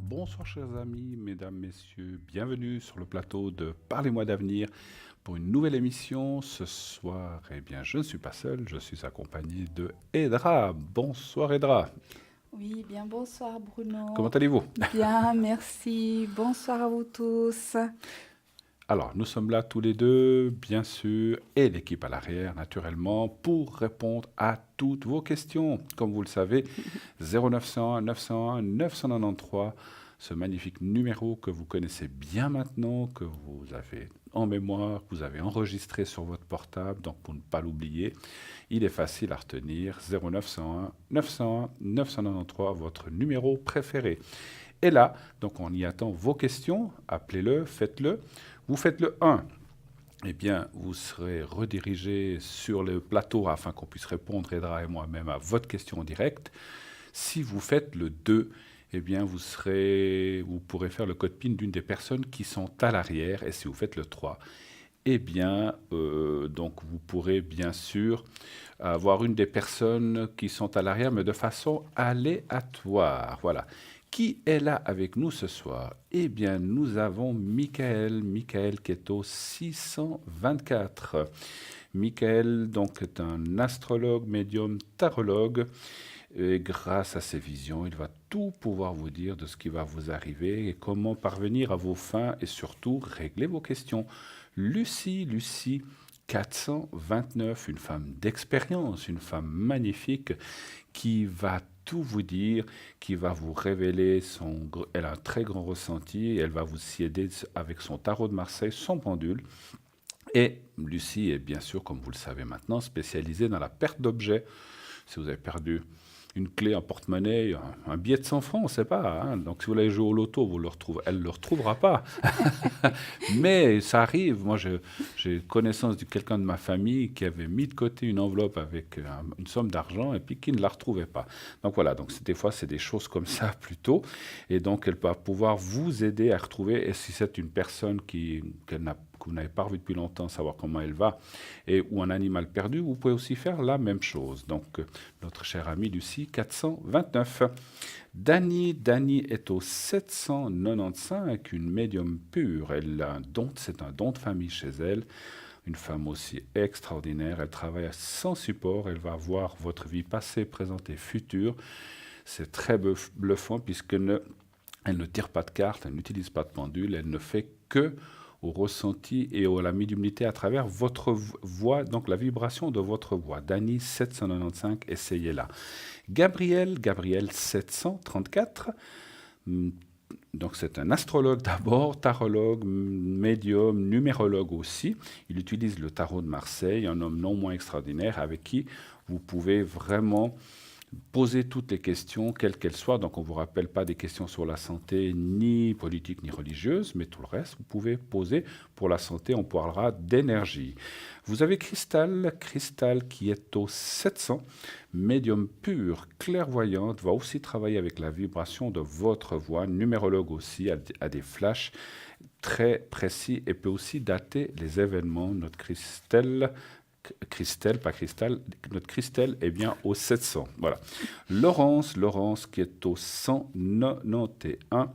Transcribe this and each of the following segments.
Bonsoir chers amis, mesdames, messieurs, bienvenue sur le plateau de Parlez-moi d'avenir pour une nouvelle émission. Ce soir, eh bien, je ne suis pas seul, je suis accompagné de Edra. Bonsoir Edra, Oui, bien bonsoir comment Bruno. allez-vous? Bien, merci. Bonsoir à vous tous. Alors, nous sommes là tous les deux, bien sûr, et l'équipe à l'arrière, naturellement, pour répondre à toutes vos questions. Comme vous le savez, 0901 901 993, ce magnifique numéro que vous connaissez bien maintenant, que vous avez en mémoire, que vous avez enregistré sur votre portable, donc pour ne pas l'oublier, il est facile à retenir, 0901 901 993, votre numéro préféré. Et là, donc on y attend vos questions, appelez-le, faites-le. Vous faites le 1, eh bien, vous serez redirigé sur le plateau afin qu'on puisse répondre, Edra et moi-même, à votre question en direct. Si vous faites le 2, eh bien, vous pourrez faire le code PIN d'une des personnes qui sont à l'arrière. Et si vous faites le 3, eh bien, donc vous pourrez bien sûr avoir une des personnes qui sont à l'arrière, mais de façon aléatoire. Voilà. Qui est là avec nous ce soir? Eh bien, nous avons Michael qui est au 624. Michael, donc, est un astrologue, médium, tarologue. Et grâce à ses visions, il va tout pouvoir vous dire de ce qui va vous arriver et comment parvenir à vos fins et surtout régler vos questions. Lucie 429, une femme d'expérience, une femme magnifique qui va tout vous dire, qui va vous révéler elle a un très grand ressenti, elle va vous y aider avec son tarot de Marseille, son pendule. Et Lucie est bien sûr, comme vous le savez maintenant, spécialisée dans la perte d'objets. Si vous avez perdu une clé, un porte-monnaie, un billet de 100 francs, on ne sait pas, hein. Donc si vous voulez jouer au loto, elle ne le retrouvera pas. Mais ça arrive. Moi, j'ai connaissance de quelqu'un de ma famille qui avait mis de côté une enveloppe avec une somme d'argent et puis qui ne la retrouvait pas. Donc voilà, donc des fois, c'est des choses comme ça plutôt. Et donc, elle va pouvoir vous aider à retrouver. Et si c'est une personne que vous n'avez pas revue depuis longtemps, savoir comment elle va, ou un animal perdu, vous pouvez aussi faire la même chose. Donc, notre chère amie Lucie, 429. Dani est au 795, une médium pure. Elle a un don, c'est un don de famille chez elle. Une femme aussi extraordinaire. Elle travaille sans support. Elle va voir votre vie passée, présente et future. C'est très bluffant elle ne tire pas de cartes, elle n'utilise pas de pendule, elle ne fait que au ressenti et à la médiumnité à travers votre voix, donc la vibration de votre voix. Dany 795, essayez-la. Gabriel 734, donc c'est un astrologue d'abord, tarologue, médium, numérologue aussi. Il utilise le tarot de Marseille, un homme non moins extraordinaire avec qui vous pouvez vraiment poser toutes les questions, quelles qu'elles soient. Donc on ne vous rappelle pas des questions sur la santé, ni politique, ni religieuse, mais tout le reste, vous pouvez poser. Pour la santé, on parlera d'énergie. Vous avez Cristal qui est au 700, médium pur, clairvoyante, va aussi travailler avec la vibration de votre voix, numérologue aussi, a des flashs très précis et peut aussi dater les événements. Notre Christelle, pas Cristal, notre Christelle est bien au 700. Voilà. Laurence qui est au 191.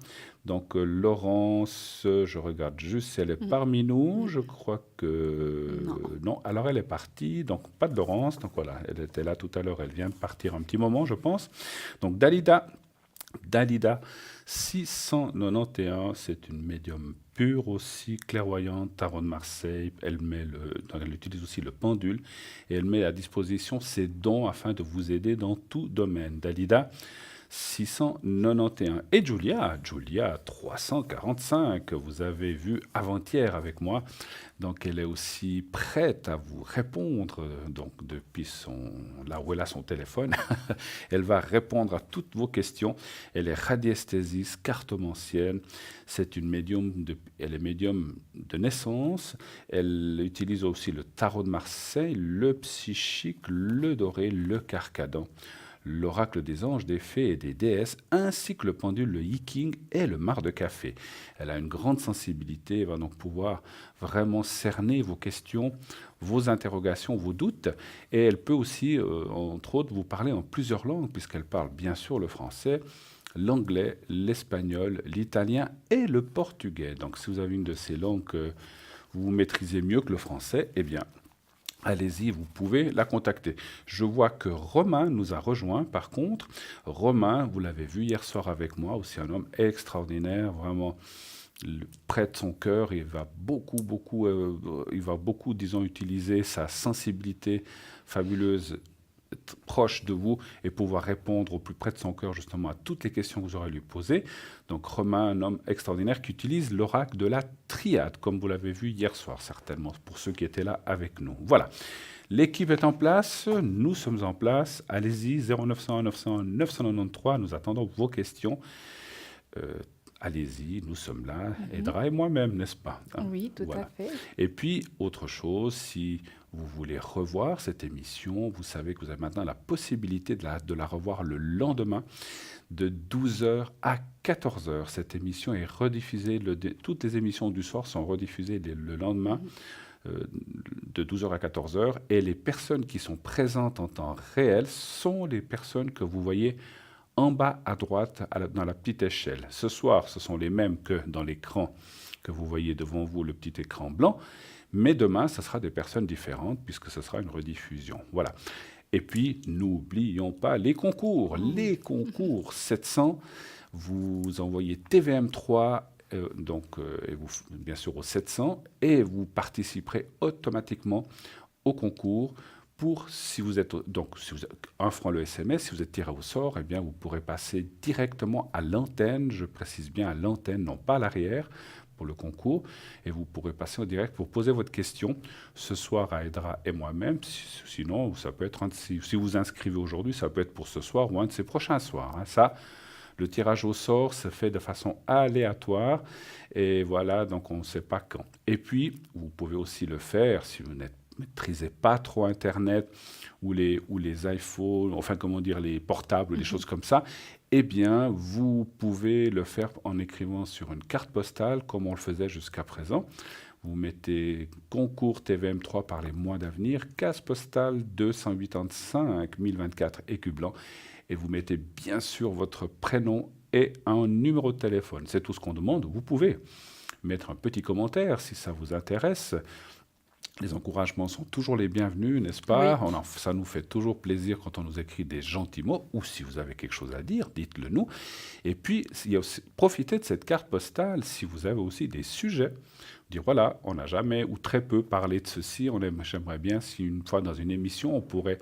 Donc Laurence, je regarde juste si elle est Mm, parmi nous. mm, Je crois que Non. non. Alors elle est partie. Donc pas de Laurence. Donc voilà, elle était là tout à l'heure. Elle vient de partir un petit moment, je pense. Donc Dalida 691, c'est une médium pure aussi, clairvoyante, tarot de Marseille. Elle utilise aussi le pendule et elle met à disposition ses dons afin de vous aider dans tout domaine. Dalida 691. Et Julia 345, que vous avez vu avant-hier avec moi. Donc elle est aussi prête à vous répondre, donc depuis là où elle a son téléphone. Elle va répondre à toutes vos questions. Elle est radiesthésiste, cartomancienne. Elle est médium de naissance. Elle utilise aussi le tarot de Marseille, le psychique, le doré, le carcadan, l'oracle des anges, des fées et des déesses, ainsi que le pendule, le yiking et le mar de café. Elle a une grande sensibilité et va donc pouvoir vraiment cerner vos questions, vos interrogations, vos doutes. Et elle peut aussi, entre autres, vous parler en plusieurs langues, puisqu'elle parle bien sûr le français, l'anglais, l'espagnol, l'italien et le portugais. Donc si vous avez une de ces langues que vous maîtrisez mieux que le français, eh bien, allez-y, vous pouvez la contacter. Je vois que Romain nous a rejoint. Par contre, Romain, vous l'avez vu hier soir avec moi, aussi un homme extraordinaire, vraiment près de son cœur. Il va beaucoup, disons, utiliser sa sensibilité fabuleuse proche de vous et pouvoir répondre au plus près de son cœur justement à toutes les questions que vous aurez à lui poser. Donc Romain, un homme extraordinaire qui utilise l'oracle de la triade, comme vous l'avez vu hier soir certainement, pour ceux qui étaient là avec nous. Voilà, l'équipe est en place, nous sommes en place, allez-y, 0901 900 993, nous attendons vos questions. Euh, Allez-y, nous sommes là, Edra et moi-même, n'est-ce pas? Hein? Oui, tout à Voilà. fait. Et puis, autre chose, si vous voulez revoir cette émission, vous savez que vous avez maintenant la possibilité de la revoir le lendemain de 12 heures à 14 heures. Cette émission est rediffusée, toutes les émissions du soir sont rediffusées le lendemain de 12 heures à 14 heures. Et les personnes qui sont présentes en temps réel sont les personnes que vous voyez en bas à droite dans la petite échelle. Ce soir, ce sont les mêmes que dans l'écran que vous voyez devant vous, le petit écran blanc. Mais demain, ce sera des personnes différentes puisque ce sera une rediffusion. Voilà. Et puis, n'oublions pas les concours. Les concours 700, vous envoyez TVM3 et vous, bien sûr au 700 et vous participerez automatiquement au concours. Si vous êtes un franc le SMS, si vous êtes tiré au sort, eh bien vous pourrez passer directement à l'antenne. Je précise bien à l'antenne, non pas à l'arrière, pour le concours. Et vous pourrez passer en direct pour poser votre question ce soir à Edra et moi-même. Sinon, ça peut être si vous inscrivez aujourd'hui, ça peut être pour ce soir ou un de ces prochains soirs. Hein. Ça, le tirage au sort se fait de façon aléatoire. Et voilà, donc on ne sait pas quand. Et puis, vous pouvez aussi le faire si vous maîtrisez pas trop Internet ou les iPhones, enfin comment dire, les portables, les choses comme ça, eh bien, vous pouvez le faire en écrivant sur une carte postale, comme on le faisait jusqu'à présent. Vous mettez concours TVM3 par les mois d'avenir, case postale 285 1024 écus blancs, et vous mettez bien sûr votre prénom et un numéro de téléphone. C'est tout ce qu'on demande. Vous pouvez mettre un petit commentaire si ça vous intéresse. Les encouragements sont toujours les bienvenus, n'est-ce pas? Oui. Ça nous fait toujours plaisir quand on nous écrit des gentils mots, ou si vous avez quelque chose à dire, dites-le nous. Et puis, profitez de cette carte postale si vous avez aussi des sujets. Dire, voilà, on n'a jamais ou très peu parlé de ceci, j'aimerais bien si une fois dans une émission, on pourrait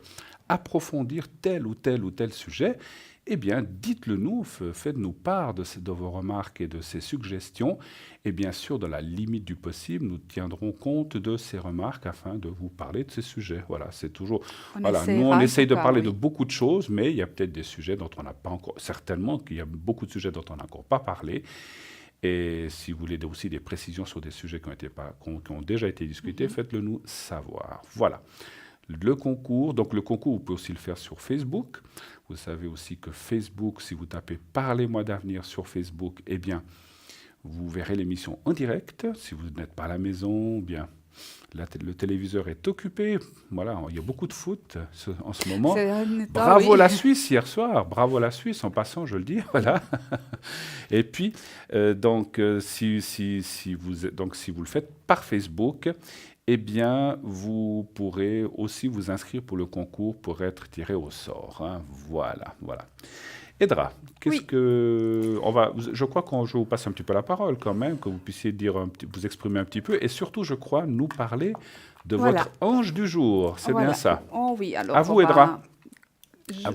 approfondir tel ou tel sujet. Eh bien, dites-le nous, faites-nous part de vos remarques et de ces suggestions. Et bien sûr, dans la limite du possible, nous tiendrons compte de ces remarques afin de vous parler de ces sujets. Voilà, c'est toujours... nous, on essaye de parler de beaucoup de choses, mais il y a peut-être des sujets dont on n'a pas encore... Certainement qu'il y a beaucoup de sujets dont on n'a encore pas parlé. Et si vous voulez aussi des précisions sur des sujets qui ont déjà été discutés, faites-le nous savoir. Voilà. Le concours, vous pouvez aussi le faire sur Facebook. Vous savez aussi que Facebook, si vous tapez « Parlez-moi d'avenir » sur Facebook, eh bien, vous verrez l'émission en direct. Si vous n'êtes pas à la maison, bien, le téléviseur est occupé. Voilà, il y a beaucoup de foot en ce moment. Bravo la Suisse hier soir. Bravo la Suisse, en passant, je le dis. Voilà. Et puis, si vous le faites par Facebook, eh bien, vous pourrez aussi vous inscrire pour le concours pour être tiré au sort. Hein. Voilà. Edra, je crois je vous passe un petit peu la parole quand même, que vous puissiez vous exprimer un petit peu, et surtout, je crois, nous parler de votre ange du jour. C'est bien ça? Oh oui, alors à vous, Edra.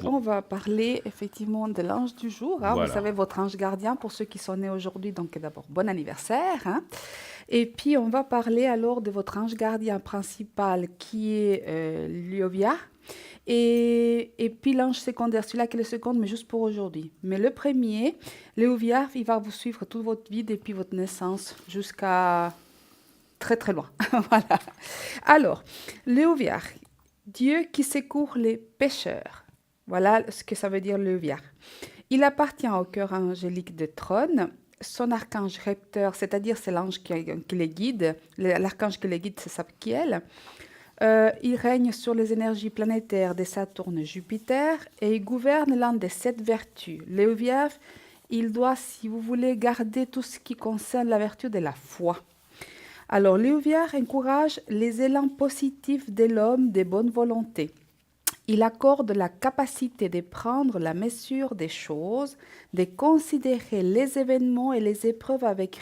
On va parler effectivement de l'ange du jour. Hein. Voilà. Vous savez, votre ange gardien, pour ceux qui sont nés aujourd'hui, donc d'abord, bon anniversaire. Hein. Et puis, on va parler alors de votre ange gardien principal qui est Liovia. Et puis l'ange secondaire, celui-là qui est le second, mais juste pour aujourd'hui. Mais le premier, Liovia, il va vous suivre toute votre vie depuis votre naissance jusqu'à très très loin. Voilà. Alors, Liovia, Dieu qui secourt les pécheurs. Voilà ce que ça veut dire Liovia. Il appartient au cœur angélique de trône. Son archange Rapteur, c'est-à-dire c'est l'ange qui les guide. L'archange qui les guide, c'est Sapkiel. Il règne sur les énergies planétaires de Saturne et Jupiter et il gouverne l'un des 7 vertus. Liovia, il doit, si vous voulez, garder tout ce qui concerne la vertu de la foi. Alors, Léovière encourage les élans positifs de l'homme de bonne volonté. Il accorde la capacité de prendre la mesure des choses, de considérer les événements et les épreuves avec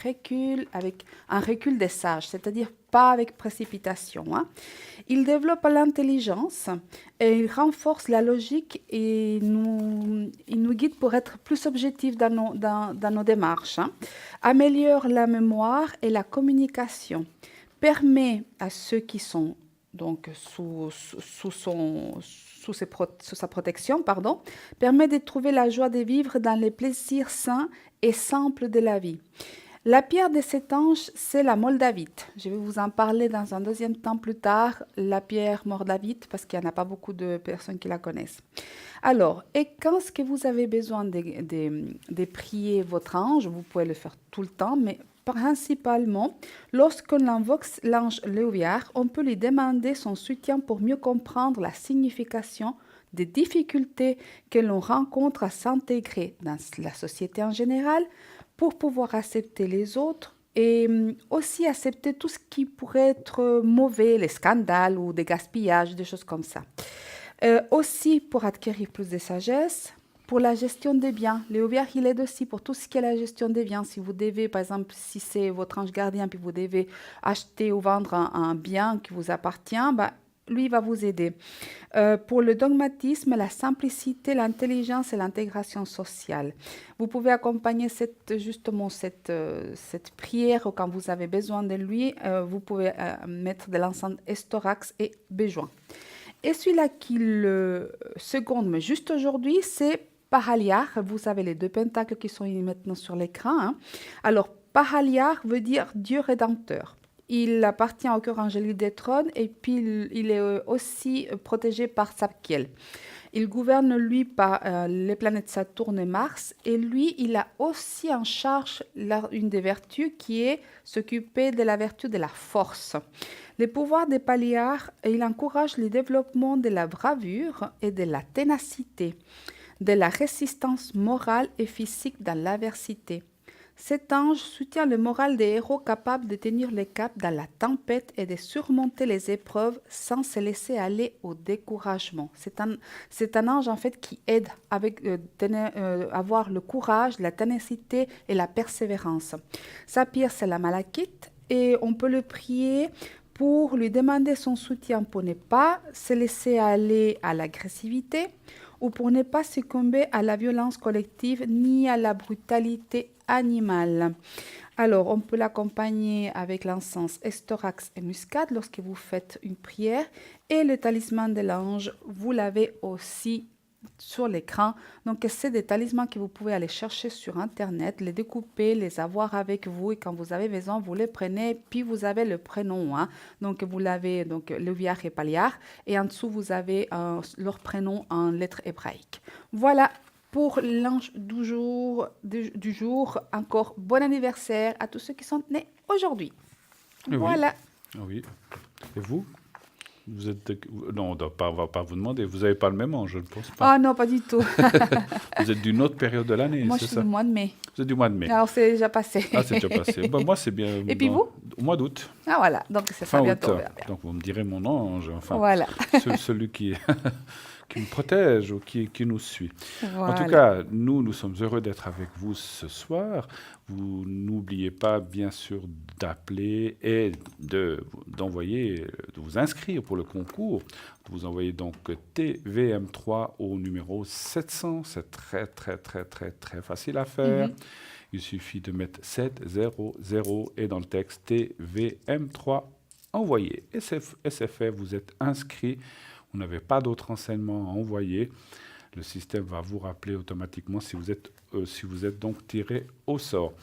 un recul des sages, c'est-à-dire pas avec précipitation. Il développe l'intelligence et il renforce la logique et il nous guide pour être plus objectifs dans nos démarches. Améliore la mémoire et la communication, permet à ceux qui sont donc sous sa protection, permet de trouver la joie de vivre dans les plaisirs sains et simples de la vie. La pierre de cet ange, c'est la moldavite. Je vais vous en parler dans un deuxième temps plus tard, la pierre moldavite, parce qu'il n'y en a pas beaucoup de personnes qui la connaissent. Alors, et quand est-ce que vous avez besoin de prier votre ange, vous pouvez le faire tout le temps, mais principalement, lorsqu'on invoque l'ange Léovière, on peut lui demander son soutien pour mieux comprendre la signification des difficultés que l'on rencontre à s'intégrer dans la société en général, pour pouvoir accepter les autres et aussi accepter tout ce qui pourrait être mauvais, les scandales ou des gaspillages, des choses comme ça. Aussi pour acquérir plus de sagesse, pour la gestion des biens. Léovière, il aide aussi pour tout ce qui est la gestion des biens. Si vous devez, par exemple, si c'est votre ange gardien, puis vous devez acheter ou vendre un bien qui vous appartient, lui va vous aider. Pour le dogmatisme, la simplicité, l'intelligence et l'intégration sociale. Vous pouvez accompagner cette prière quand vous avez besoin de lui. Vous pouvez mettre de l'encens estorax et béjoin. Et celui-là qui le seconde, mais juste aujourd'hui, c'est Pahaliar. Vous avez les deux pentacles qui sont maintenant sur l'écran. Alors, Pahaliar veut dire Dieu rédempteur. Il appartient au cœur angélique des trônes et puis il est aussi protégé par Sapkiel. Il gouverne, lui, par les planètes Saturne et Mars. Et lui, il a aussi en charge une des vertus qui est s'occuper de la vertu de la force. Les pouvoirs des Pahaliar, il encourage le développement de la bravure et de la ténacité, de la résistance morale et physique dans l'adversité. Cet ange soutient le moral des héros capables de tenir le cap dans la tempête et de surmonter les épreuves sans se laisser aller au découragement. C'est un ange en fait qui aide avec avoir le courage, la ténacité et la persévérance. Sa pierre, c'est la malachite et on peut le prier pour lui demander son soutien pour ne pas se laisser aller à l'agressivité ou pour ne pas succomber à la violence collective ni à la brutalité animale. Alors, on peut l'accompagner avec l'encens estorax et muscade lorsque vous faites une prière. Et le talisman de l'ange, vous l'avez aussi sur l'écran. Donc, c'est des talismans que vous pouvez aller chercher sur Internet, les découper, les avoir avec vous. Et quand vous avez besoin, vous les prenez. Puis, vous avez le prénom. Donc, vous l'avez, donc, Léovière et Pahaliar. Et en dessous, vous avez leur prénom en lettres hébraïques. Voilà. Pour l'ange du jour, encore bon anniversaire à tous ceux qui sont nés aujourd'hui. Oui. Voilà. Oui. Et vous Non, on ne va pas vous demander. Vous n'avez pas le même ange, je ne pense pas. Ah non, pas du tout. Vous êtes d'une autre période de l'année, Moi, c'est je suis ça? du mois de mai. Vous êtes du mois de mai. Alors, c'est déjà passé. Ah, c'est déjà passé. Moi, c'est bien. Et puis vous? Au mois d'août. Ah voilà, donc c'est ça Fin bientôt. août. Donc, vous me direz mon ange. Enfin, voilà. celui qui me protège ou qui nous suit. Voilà. En tout cas, nous sommes heureux d'être avec vous ce soir. Vous n'oubliez pas, bien sûr, d'appeler et de vous inscrire pour le concours. Vous envoyez donc TVM3 au numéro 700. C'est très, très, très, très, très facile à faire. Il suffit de mettre 700 et dans le texte TVM3 envoyé. Et c'est fait, vous êtes inscrit. Vous n'avez pas d'autres renseignements à envoyer. Le système va vous rappeler automatiquement si vous êtes donc tiré au sort.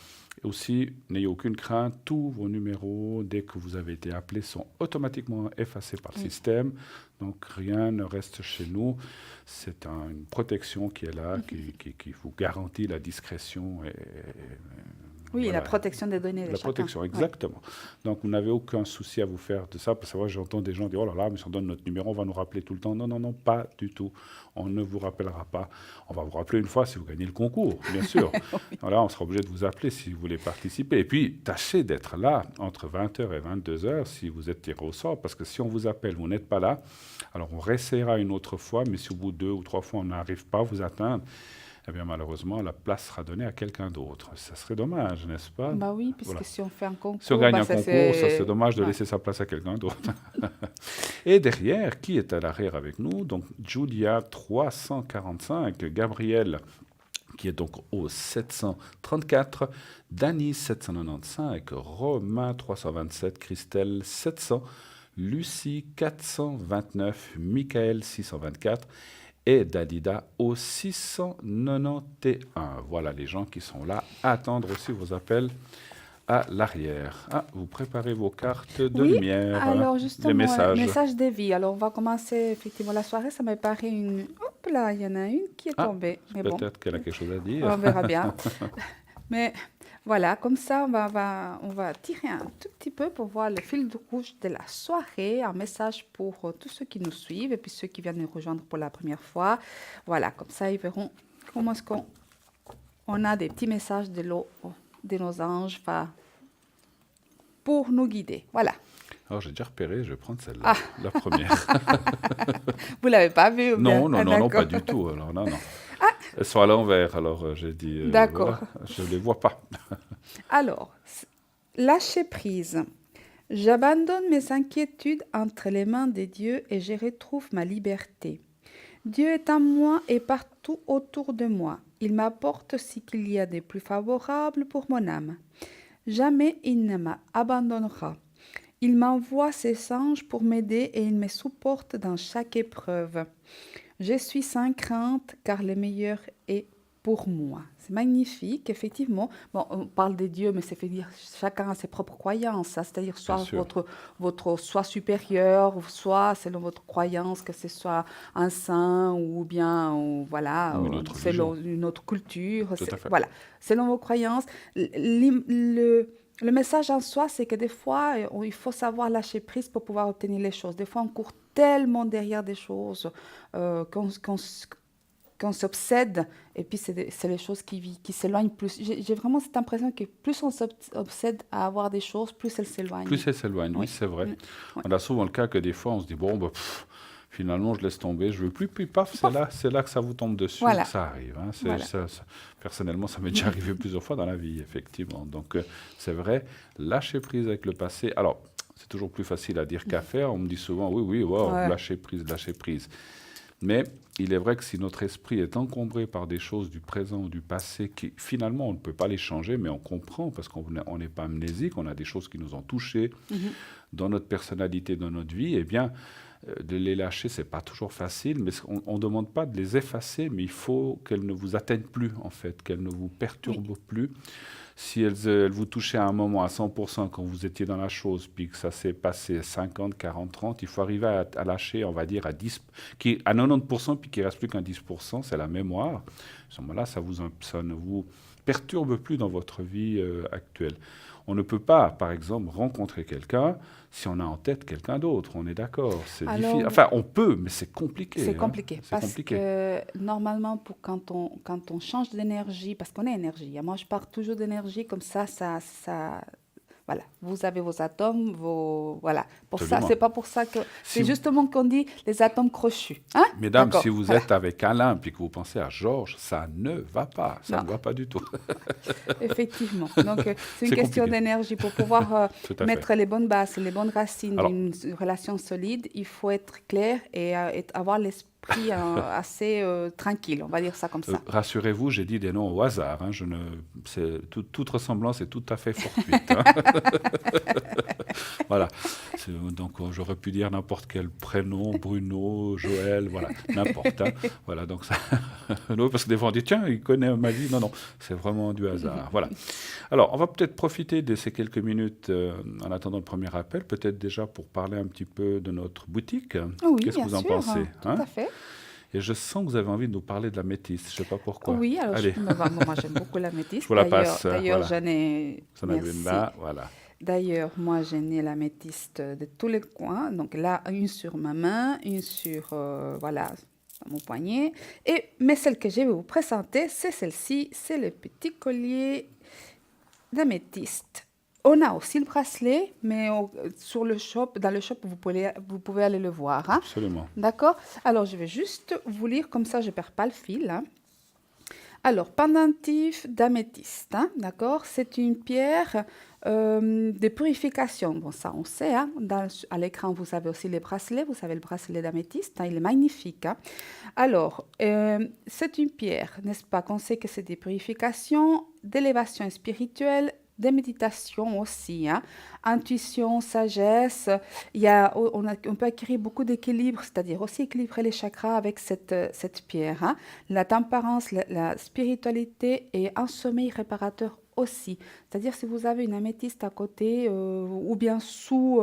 Et aussi, n'ayez aucune crainte, tous vos numéros, dès que vous avez été appelé, sont automatiquement effacés par le système. Donc, rien ne reste chez nous. C'est une protection qui est là, qui vous garantit la discrétion Oui, la Voilà. protection des données de La chacun. protection, Oui. exactement. Donc, vous n'avez aucun souci à vous faire de ça, parce que moi, j'entends des gens dire, oh là là, mais si on donne notre numéro, on va nous rappeler tout le temps. Non, non, non, pas du tout. On ne vous rappellera pas. On va vous rappeler une fois si vous gagnez le concours, bien sûr. Voilà, on sera obligé de vous appeler si vous voulez participer. Et puis, tâchez d'être là entre 20h et 22h si vous êtes tiré au sort, parce que si on vous appelle, vous n'êtes pas là, alors on réessayera une autre fois, mais si au bout de 2 ou 3 fois, on n'arrive pas à vous atteindre, eh bien, malheureusement, la place sera donnée à quelqu'un d'autre. Ça serait dommage, n'est-ce pas? Bah oui, puisque Voilà. si on fait un Si on concours, gagne bah un ça concours, ça c'est c'est... dommage de Ouais. laisser sa place à quelqu'un d'autre. Et derrière, qui est à l'arrière avec nous? Donc Julia 345, Gabriel qui est donc au 734, Dany 795, Romain 327, Christelle 700, Lucie 429, Michael 624 et Dalida au 691. Voilà les gens qui sont là à attendre aussi vos appels à l'arrière. Ah, vous préparez vos cartes de Oui, lumière, alors les justement, messages. message de vie. Alors on va commencer effectivement la soirée. Ça me paraît une... Hop là, il y en a une qui est Ah, tombée. Mais bon, peut-être qu'elle a quelque chose à dire. on verra bien. Mais voilà, comme ça, on va tirer un tout petit peu pour voir le fil rouge de la soirée, un message pour tous ceux qui nous suivent et puis ceux qui viennent nous rejoindre pour la première fois. Voilà, comme ça, ils verront comment est-ce qu'on on a des petits messages de nos anges pour nous guider. Voilà. Alors j'ai déjà repéré, je vais prendre celle-là, Ah, la première. vous ne l'avez pas vu ou bien? Non, non, Ah, non, non, pas d'accord. du tout. Alors non, non. Elles sont à l'envers, alors j'ai dit, D'accord. voilà, je ne les vois pas. Alors, lâcher prise. J'abandonne mes inquiétudes entre les mains de Dieu et je retrouve ma liberté. Dieu est en moi et partout autour de moi. Il m'apporte ce qu'il y a de plus favorable pour mon âme. Jamais il ne m'abandonnera. Il m'envoie ses anges pour m'aider et il me supporte dans chaque épreuve. Je suis sans crainte car le meilleur est pour moi. C'est magnifique, effectivement. Bon, on parle de Dieu, mais c'est fait dire chacun a ses propres croyances, hein. C'est-à-dire Bien soit sûr. votre soi supérieur, soit selon votre croyance que ce soit un saint ou bien voilà Ou une autre selon religion. une autre culture. Tout à fait. Voilà, selon vos croyances. Le message en soi, c'est que des fois, il faut savoir lâcher prise pour pouvoir obtenir les choses. Des fois, on court tellement derrière des choses qu'on s'obsède, et puis c'est les choses qui s'éloignent plus. J'ai vraiment cette impression que plus on s'obsède à avoir des choses, plus elles s'éloignent. Plus elles s'éloignent, oui, Oui. c'est vrai. Mm. Oui. On a souvent le cas que des fois, on se dit, bon, bah, finalement, je laisse tomber, je veux plus, puis paf, c'est là que ça vous tombe dessus, Voilà. que ça arrive. Hein. Voilà. Personnellement, ça m'est déjà arrivé plusieurs fois dans la vie, effectivement. Donc, c'est vrai, lâcher prise avec le passé. Alors, c'est toujours plus facile à dire qu'à faire. On me dit souvent, oui, oui, wow, Ouais. lâcher prise, lâcher prise. Mais il est vrai que si notre esprit est encombré par des choses du présent ou du passé qui, finalement, on ne peut pas les changer, mais on comprend parce qu'on n'est pas amnésique, on a des choses qui nous ont touchés dans notre personnalité, dans notre vie, eh bien, de les lâcher, c'est pas toujours facile, mais on ne demande pas de les effacer, mais il faut qu'elles ne vous atteignent plus, en fait, qu'elles ne vous perturbent plus. Si elles vous touchaient à un moment à 100% quand vous étiez dans la chose, puis que ça s'est passé 50, 40, 30, il faut arriver à lâcher, on va dire, à 90%, puis qu'il ne reste plus qu'un 10%, c'est la mémoire. À ce moment-là, ça ne vous perturbe plus dans votre vie actuelle. On ne peut pas, par exemple, rencontrer quelqu'un si on a en tête quelqu'un d'autre. On est d'accord. C'est Alors, difficile. Enfin, on peut, mais c'est compliqué. c'est hein. compliqué C'est parce compliqué. que normalement, quand on change d'énergie, parce qu'on est énergie, hein, moi je pars toujours d'énergie comme ça, voilà, vous avez vos atomes, voilà. Pour ça, Absolument. c'est pas pour ça que, c'est Si- justement qu'on dit les atomes crochus, hein? Mesdames, D'accord, si vous voilà. êtes avec Alain puis que vous pensez à Georges, ça ne va pas. Ça Non. ne va pas du tout. Effectivement. Donc, c'est une C'est question compliqué. d'énergie. Pour pouvoir Tout à mettre fait. les bonnes bases, les bonnes racines Alors- d'une relation solide, il faut être clair et avoir l'esprit assez tranquille, on va dire ça comme ça. Rassurez-vous, j'ai dit des noms au hasard. Hein. Toute ressemblance est tout à fait fortuite. Hein. Voilà. Donc, j'aurais pu dire n'importe quel prénom, Bruno, Joël, voilà, n'importe. Hein. Voilà, donc ça. Non, parce que des fois, on dit, tiens, il connaît ma vie. Non, non, c'est vraiment du hasard. Voilà. Alors, on va peut-être profiter de ces quelques minutes en attendant le premier appel, peut-être déjà pour parler un petit peu de notre boutique. Oui, Qu'est-ce que bien vous en sûr, pensez tout hein? à fait. Et je sens que vous avez envie de nous parler de l'améthyste. Je ne sais pas pourquoi. Oui, alors Allez, moi j'aime beaucoup je l'améthyste. vous la passe. D'ailleurs, Voilà. j'en ai, Vous en avez une merci. là. Voilà. D'ailleurs, moi j'en ai l'améthyste de tous les coins. Donc là, une sur ma main, une sur, voilà, mon poignet. Mais celle que je vais vous présenter, c'est celle-ci, c'est le petit collier d'améthyste. On a aussi le bracelet, mais sur le shop, dans le shop, vous pouvez aller le voir, hein. Absolument. D'accord? Alors, je vais juste vous lire, comme ça je ne perds pas le fil, hein. Alors, pendentif d'améthyste, hein, d'accord? C'est une pierre de purification. Bon, ça, on sait, hein. À l'écran, vous avez aussi les bracelets. Vous avez le bracelet d'améthyste, hein, il est magnifique, hein. Alors, c'est une pierre, n'est-ce pas? Qu'on sait que c'est des purifications, d'élévation spirituelle, des méditations aussi, hein. Intuition, sagesse. On peut acquérir beaucoup d'équilibre, c'est-à-dire aussi équilibrer les chakras avec cette pierre, hein. La tempérance, la spiritualité et un sommeil réparateur aussi. C'est-à-dire si vous avez une améthyste à côté ou bien sous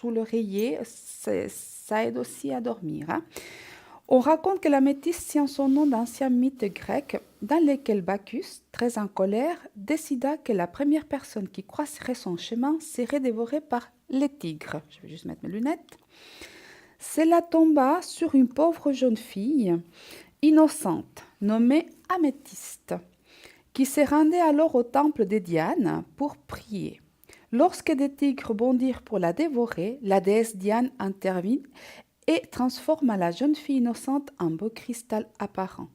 l'oreiller, ça aide aussi à dormir, hein. On raconte que l'améthyste tient son nom d'anciens mythes grecs dans lesquels Bacchus, très en colère, décida que la première personne qui croiserait son chemin serait dévorée par les tigres. Je vais juste mettre mes lunettes. Cela tomba sur une pauvre jeune fille innocente nommée Améthyste, qui se rendait alors au temple de Diane pour prier. Lorsque des tigres bondirent pour la dévorer, la déesse Diane intervint et transforma la jeune fille innocente en beau cristal apparent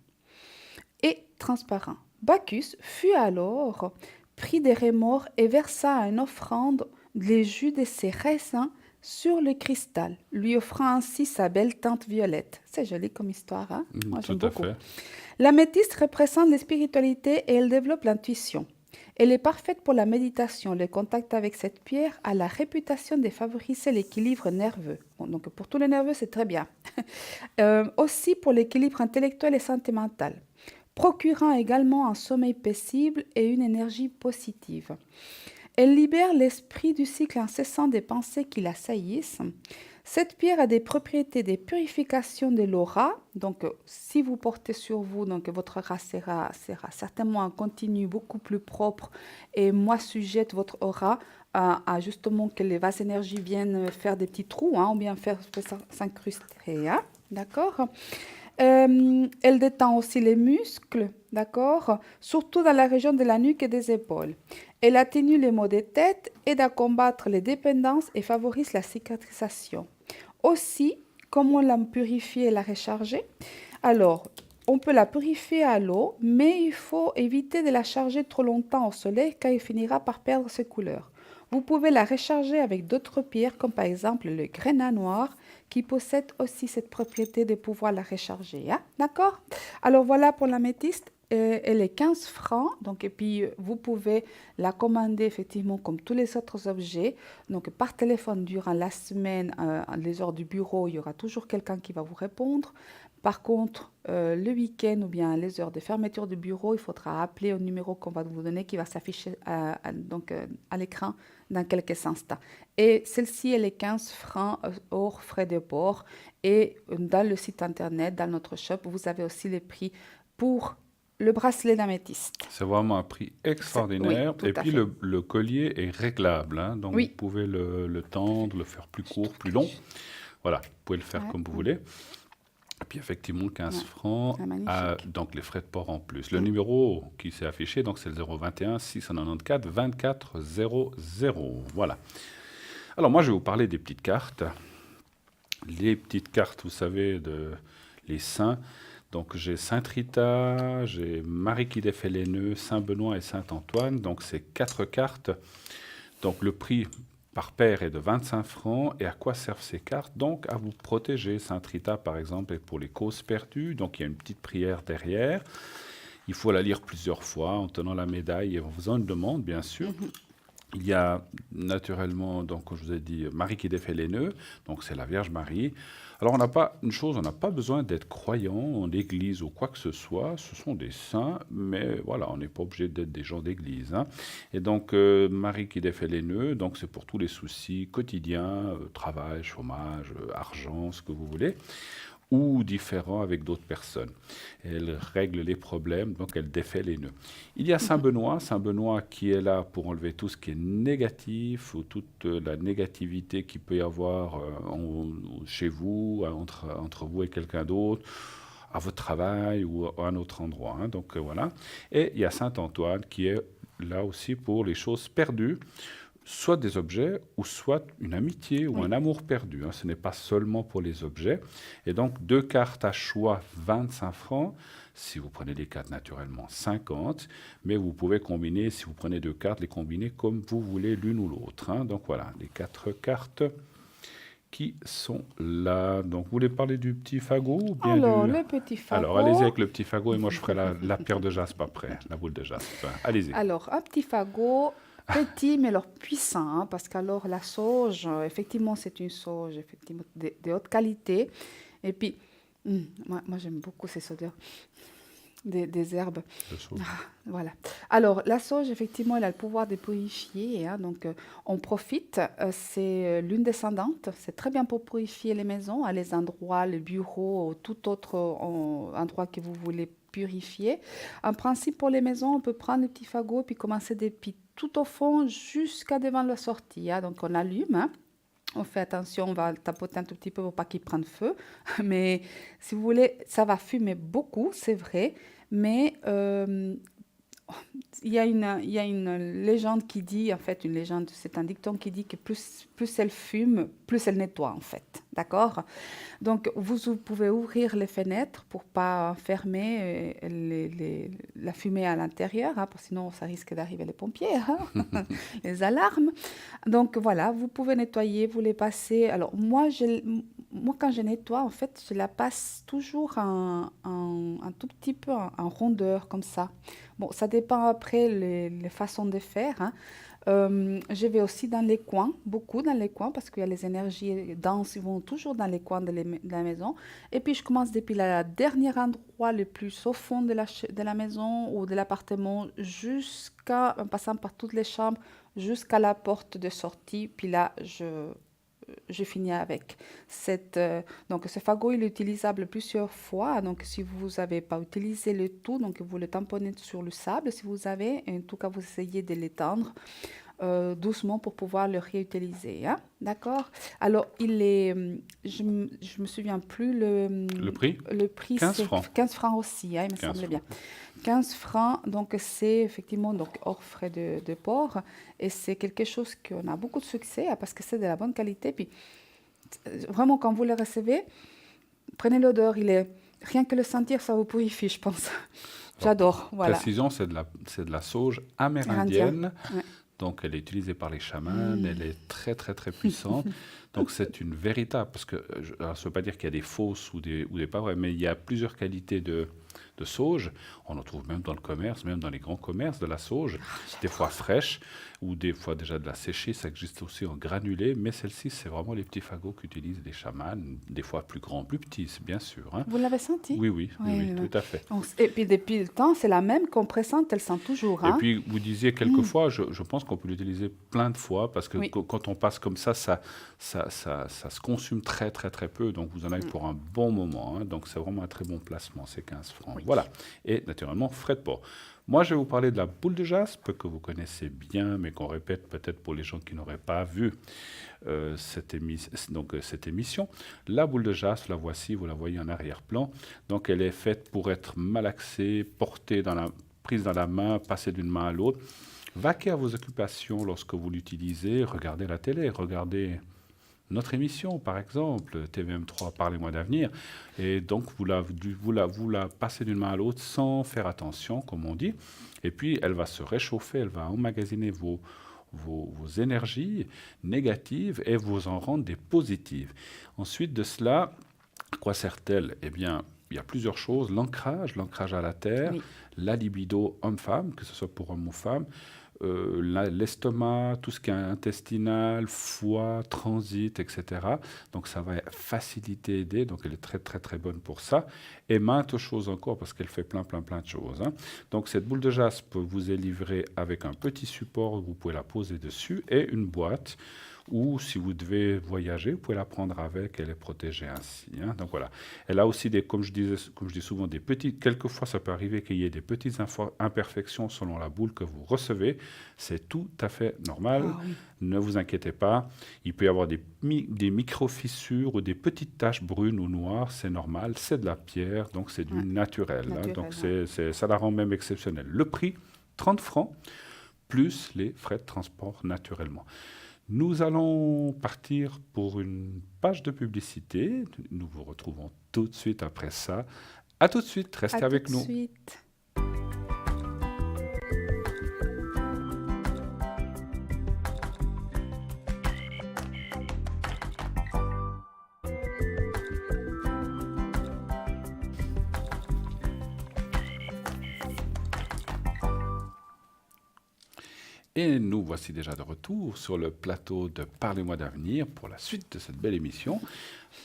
et transparent. Bacchus fut alors pris de remords et versa une offrande les jus de ses raisins sur le cristal, lui offrant ainsi sa belle teinte violette. C'est joli comme histoire, hein? Moi, Tout j'aime à beaucoup. fait. L'améthyste représente la spiritualité et elle développe l'intuition. Elle est parfaite pour la méditation. Le contact avec cette pierre a la réputation de favoriser l'équilibre nerveux. Bon, donc pour tous les nerveux, c'est très bien. Aussi pour l'équilibre intellectuel et sentimental, procurant également un sommeil paisible et une énergie positive. Elle libère l'esprit du cycle incessant des pensées qui l'assaillissent. Cette pierre a des propriétés de purification de l'aura. Donc, si vous portez sur vous, donc votre aura sera certainement en continu beaucoup plus propre et moins sujette votre aura à justement que les vases énergie viennent faire des petits trous, hein, ou bien faire s'incruster, hein, d'accord? Elle détend aussi les muscles, d'accord? Surtout dans la région de la nuque et des épaules. Elle atténue les maux de tête, aide à combattre les dépendances et favorise la cicatrisation. Aussi, comment la purifier et la recharger? Alors, on peut la purifier à l'eau, mais il faut éviter de la charger trop longtemps au soleil car elle finira par perdre ses couleurs. Vous pouvez la recharger avec d'autres pierres, comme par exemple le grenat noir, qui possède aussi cette propriété de pouvoir la recharger, hein? D'accord? Alors voilà pour l'améthyste. Elle est 15 francs, donc, et puis vous pouvez la commander effectivement comme tous les autres objets. Donc par téléphone durant la semaine, les heures du bureau, il y aura toujours quelqu'un qui va vous répondre. Par contre, le week-end ou bien les heures de fermeture du bureau, il faudra appeler au numéro qu'on va vous donner qui va s'afficher à l'écran dans quelques instants. Et celle-ci, elle est 15 francs hors frais de port. Et dans le site internet, dans notre shop, vous avez aussi les prix pour le bracelet d'améthyste. C'est vraiment un prix extraordinaire. Oui, tout Et à puis fait. le collier est réglable, hein. Donc Oui. vous pouvez le tendre, le faire plus Je court, trouve plus que long. Voilà, vous pouvez le faire ouais, comme vous voulez. Et puis effectivement, 15 ouais, francs, c'est magnifique. donc les frais de port en plus. Le numéro qui s'est affiché, donc c'est le 021 694 24 00. Voilà. Alors moi, je vais vous parler des petites cartes. Les petites cartes, vous savez, les saints. Donc j'ai Sainte Rita, j'ai Marie qui défait les nœuds, Saint Benoît et Saint Antoine. Donc c'est 4 cartes. Donc le prix par paire est de 25 francs. Et à quoi servent ces cartes? Donc à vous protéger. Sainte Rita, par exemple, est pour les causes perdues. Donc il y a une petite prière derrière. Il faut la lire plusieurs fois en tenant la médaille et en faisant une demande, bien sûr. Il y a naturellement, donc, comme je vous ai dit, Marie qui défait les nœuds, donc c'est la Vierge Marie. Alors on n'a pas besoin d'être croyant en église ou quoi que ce soit, ce sont des saints, mais voilà, on n'est pas obligé d'être des gens d'église, hein. Et donc Marie qui défait les nœuds, donc c'est pour tous les soucis quotidiens, travail, chômage, argent, ce que vous voulez. ou différent avec d'autres personnes. Elle règle les problèmes, donc elle défait les nœuds. Il y a Saint Benoît qui est là pour enlever tout ce qui est négatif ou toute la négativité qu'il peut y avoir chez vous, entre vous et quelqu'un d'autre, à votre travail ou à un autre endroit. Hein. Donc voilà. Et il y a Saint Antoine qui est là aussi pour les choses perdues, soit des objets ou soit une amitié ou Oui. un amour perdu. Hein. Ce n'est pas seulement pour les objets. Et donc, 2 cartes à choix, 25 francs. Si vous prenez des cartes, naturellement, 50. Mais vous pouvez combiner, si vous prenez 2 cartes, les combiner comme vous voulez l'une ou l'autre. Hein. Donc voilà, les 4 cartes qui sont là. Donc, vous voulez parler du petit fagot ou bien Alors, du... le petit Alors, allez-y fagot. avec le petit fagot et moi, je ferai la pierre de jaspe après, la boule de jaspe. Allez-y. Alors, un petit fagot petit, mais alors puissant, hein, parce qu'alors la sauge, effectivement, c'est une sauge effectivement de haute qualité. Et puis, moi j'aime beaucoup ces odeurs des herbes. Le sauge. Voilà. Alors, la sauge, effectivement, elle a le pouvoir de purifier. Hein, donc, on profite. C'est l'une descendante. C'est très bien pour purifier les maisons, hein, les endroits, les bureaux, ou tout autre endroit que vous voulez purifier. En principe, pour les maisons, on peut prendre le petit fagot puis commencer depuis tout au fond jusqu'à devant la sortie. Hein. Donc, on allume. Hein. On fait attention, on va tapoter un tout petit peu pour pas qu'il prenne feu. Mais si vous voulez, ça va fumer beaucoup, c'est vrai. Mais il y a une légende qui dit, en fait, une légende, c'est un dicton qui dit que plus elle fume, plus elle nettoie, en fait. D'accord? Donc, vous pouvez ouvrir les fenêtres pour pas fermer la fumée à l'intérieur, hein, parce que sinon, ça risque d'arriver les pompiers, hein, les alarmes. Donc, voilà, vous pouvez nettoyer, vous les passez. Alors, moi quand je nettoie, en fait, je la passe toujours un tout petit peu en rondeur, comme ça. Bon, ça dépend après les façons de faire. Hein. Je vais aussi dans les coins, beaucoup dans les coins, parce qu'il y a les énergies denses, ils vont toujours dans les coins de la maison. Et puis, je commence depuis le dernier endroit le plus au fond de la maison ou de l'appartement, en passant par toutes les chambres, jusqu'à la porte de sortie. Puis là, je finis avec. Donc, ce fagot, il est utilisable plusieurs fois. Donc, si vous n'avez pas utilisé le tout, donc vous le tamponnez sur le sable. Si vous avez, en tout cas, vous essayez de l'étendre doucement pour pouvoir le réutiliser. Hein? D'accord? Alors, je me souviens plus Le prix? le prix, 15 c'est francs. 15 francs aussi, hein, il me 15 semble francs. bien. 15 francs, donc c'est effectivement donc, hors frais de port. Et c'est quelque chose qu'on a beaucoup de succès parce que c'est de la bonne qualité. Puis, vraiment, quand vous le recevez, prenez l'odeur. Rien que le sentir, ça vous purifie, je pense. J'adore. Voilà. Précision, c'est de la sauge Indien. amérindienne. Ouais. Donc, elle est utilisée par les chamans, elle est très, très, très puissante. Donc, c'est une véritable, parce que, alors, ça ne veut pas dire qu'il y a des fausses ou des pas vraies, mais il y a plusieurs qualités de sauge. On en trouve même dans le commerce, même dans les grands commerces, de la sauge, des fois fraîche ou des fois déjà de la séchée. Ça existe aussi en granulé, mais celle-ci, c'est vraiment les petits fagots qu'utilisent les chamans, des fois plus grands, plus petits, c'est bien sûr. Hein. Vous l'avez senti? Oui, oui, oui, Oui, oui, oui. tout à fait. Et puis depuis le temps, c'est la même qu'on pressente, elle sent toujours. Et Hein? puis, vous disiez quelquefois, je pense qu'on peut l'utiliser plein de fois, parce que Oui. quand on passe comme ça se consume très, très, très peu. Donc, vous en avez pour un bon moment. Hein. Donc, c'est vraiment un très bon placement, ces 15 francs. Oui. Voilà. Et naturellement, frais de port. Moi, je vais vous parler de la boule de jaspe, que vous connaissez bien, mais qu'on répète peut-être pour les gens qui n'auraient pas vu cette émission. La boule de jaspe, la voici, vous la voyez en arrière-plan. Donc, elle est faite pour être malaxée, prise dans la main, passée d'une main à l'autre. Vaquez à vos occupations lorsque vous l'utilisez. Regardez la télé, regardez notre émission, par exemple, TVM3, Parlez-moi d'avenir. Et donc, vous la passez d'une main à l'autre sans faire attention, comme on dit. Et puis, elle va se réchauffer, elle va emmagasiner vos énergies négatives et vous en rendre des positives. Ensuite de cela, à quoi sert-elle? Eh bien, il y a plusieurs choses. L'ancrage à la terre, Oui. la libido homme-femme, que ce soit pour homme ou femme, l'estomac, tout ce qui est intestinal, foie, transit, etc. Donc ça va faciliter, aider, donc elle est très très très bonne pour ça. Et maintes choses encore, parce qu'elle fait plein de choses. Hein. Donc cette boule de jaspe vous est livrée avec un petit support, vous pouvez la poser dessus, et une boîte. ou si vous devez voyager, vous pouvez la prendre avec, elle est protégée ainsi, hein. Donc voilà. Elle a aussi comme je dis souvent, quelquefois ça peut arriver qu'il y ait des petites imperfections selon la boule que vous recevez. C'est tout à fait normal. Ah oui, Ne vous inquiétez pas. Il peut y avoir des micro-fissures ou des petites taches brunes ou noires. C'est normal. C'est de la pierre, donc c'est du ouais, naturel, hein. naturel, Donc ouais. ça la rend même exceptionnelle. Le prix, 30 francs, plus les frais de transport naturellement. Nous allons partir pour une page de publicité. Nous vous retrouvons tout de suite après ça. À tout de suite, À restez tout avec de nous. suite. Et nous voici déjà de retour sur le plateau de Parlez-moi d'avenir pour la suite de cette belle émission.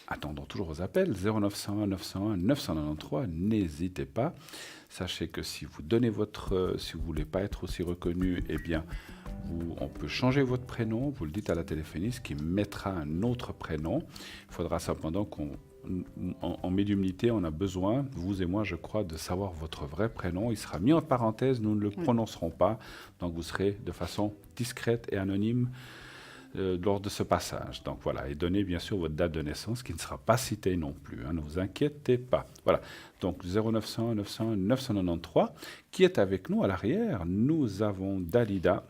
Attendons toujours vos appels 0901 901 993. N'hésitez pas. Sachez que si vous si vous voulez pas être aussi reconnu, eh bien, on peut changer votre prénom. Vous le dites à la téléphoniste qui mettra un autre prénom. Il faudra cependant en médiumnité, on a besoin, vous et moi, je crois, de savoir votre vrai prénom. Il sera mis en parenthèse, nous ne le Oui. prononcerons pas. Donc vous serez de façon discrète et anonyme lors de ce passage. Donc voilà, et donnez bien sûr votre date de naissance qui ne sera pas citée non plus, hein, ne vous inquiétez pas. Voilà, donc 0901 901 993 qui est avec nous à l'arrière. Nous avons Dalida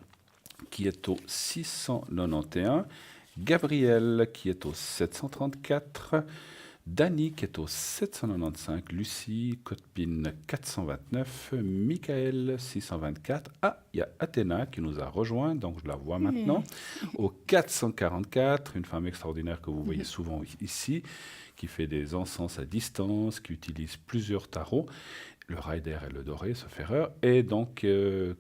qui est au 691, Gabriel qui est au 734, Dany qui est au 795, Lucie, code PIN 429, Michael 624. Ah, il y a Athéna qui nous a rejoint, donc je la vois maintenant, au 444, une femme extraordinaire que vous voyez souvent ici, qui fait des encens à distance, qui utilise plusieurs tarots, le Rider et le Doré, sauf erreur, et donc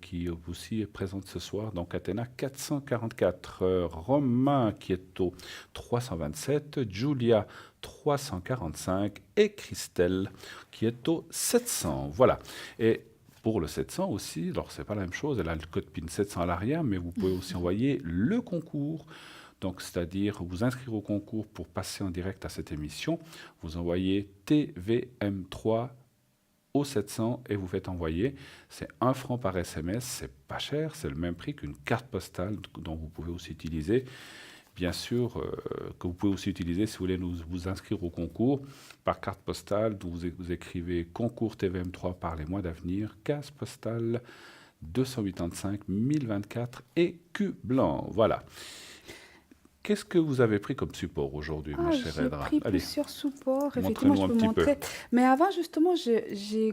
qui aussi est présente ce soir, donc Athéna 444, Romain qui est au 327, Julia 345 et Christelle qui est au 700. Voilà. Et pour le 700 aussi, alors c'est pas la même chose, elle a le code PIN 700 à l'arrière, mais vous pouvez aussi envoyer le concours. Donc, c'est-à-dire vous inscrire au concours pour passer en direct à cette émission. Vous envoyez TVM3 au 700 et vous faites envoyer. C'est 1 franc par SMS, c'est pas cher, c'est le même prix qu'une carte postale dont vous pouvez aussi utiliser. Bien sûr, que vous pouvez aussi utiliser si vous voulez vous inscrire au concours par carte postale. Vous écrivez concours TVM3 Parlez-moi d'avenir, case postale 285 1024 et Q blanc. Voilà. Qu'est-ce que vous avez pris comme support aujourd'hui, ma chère J'ai Edra? pris Allez, plusieurs supports. Effectivement, montrez-nous je un peux petit peu. montrer. Mais avant, justement,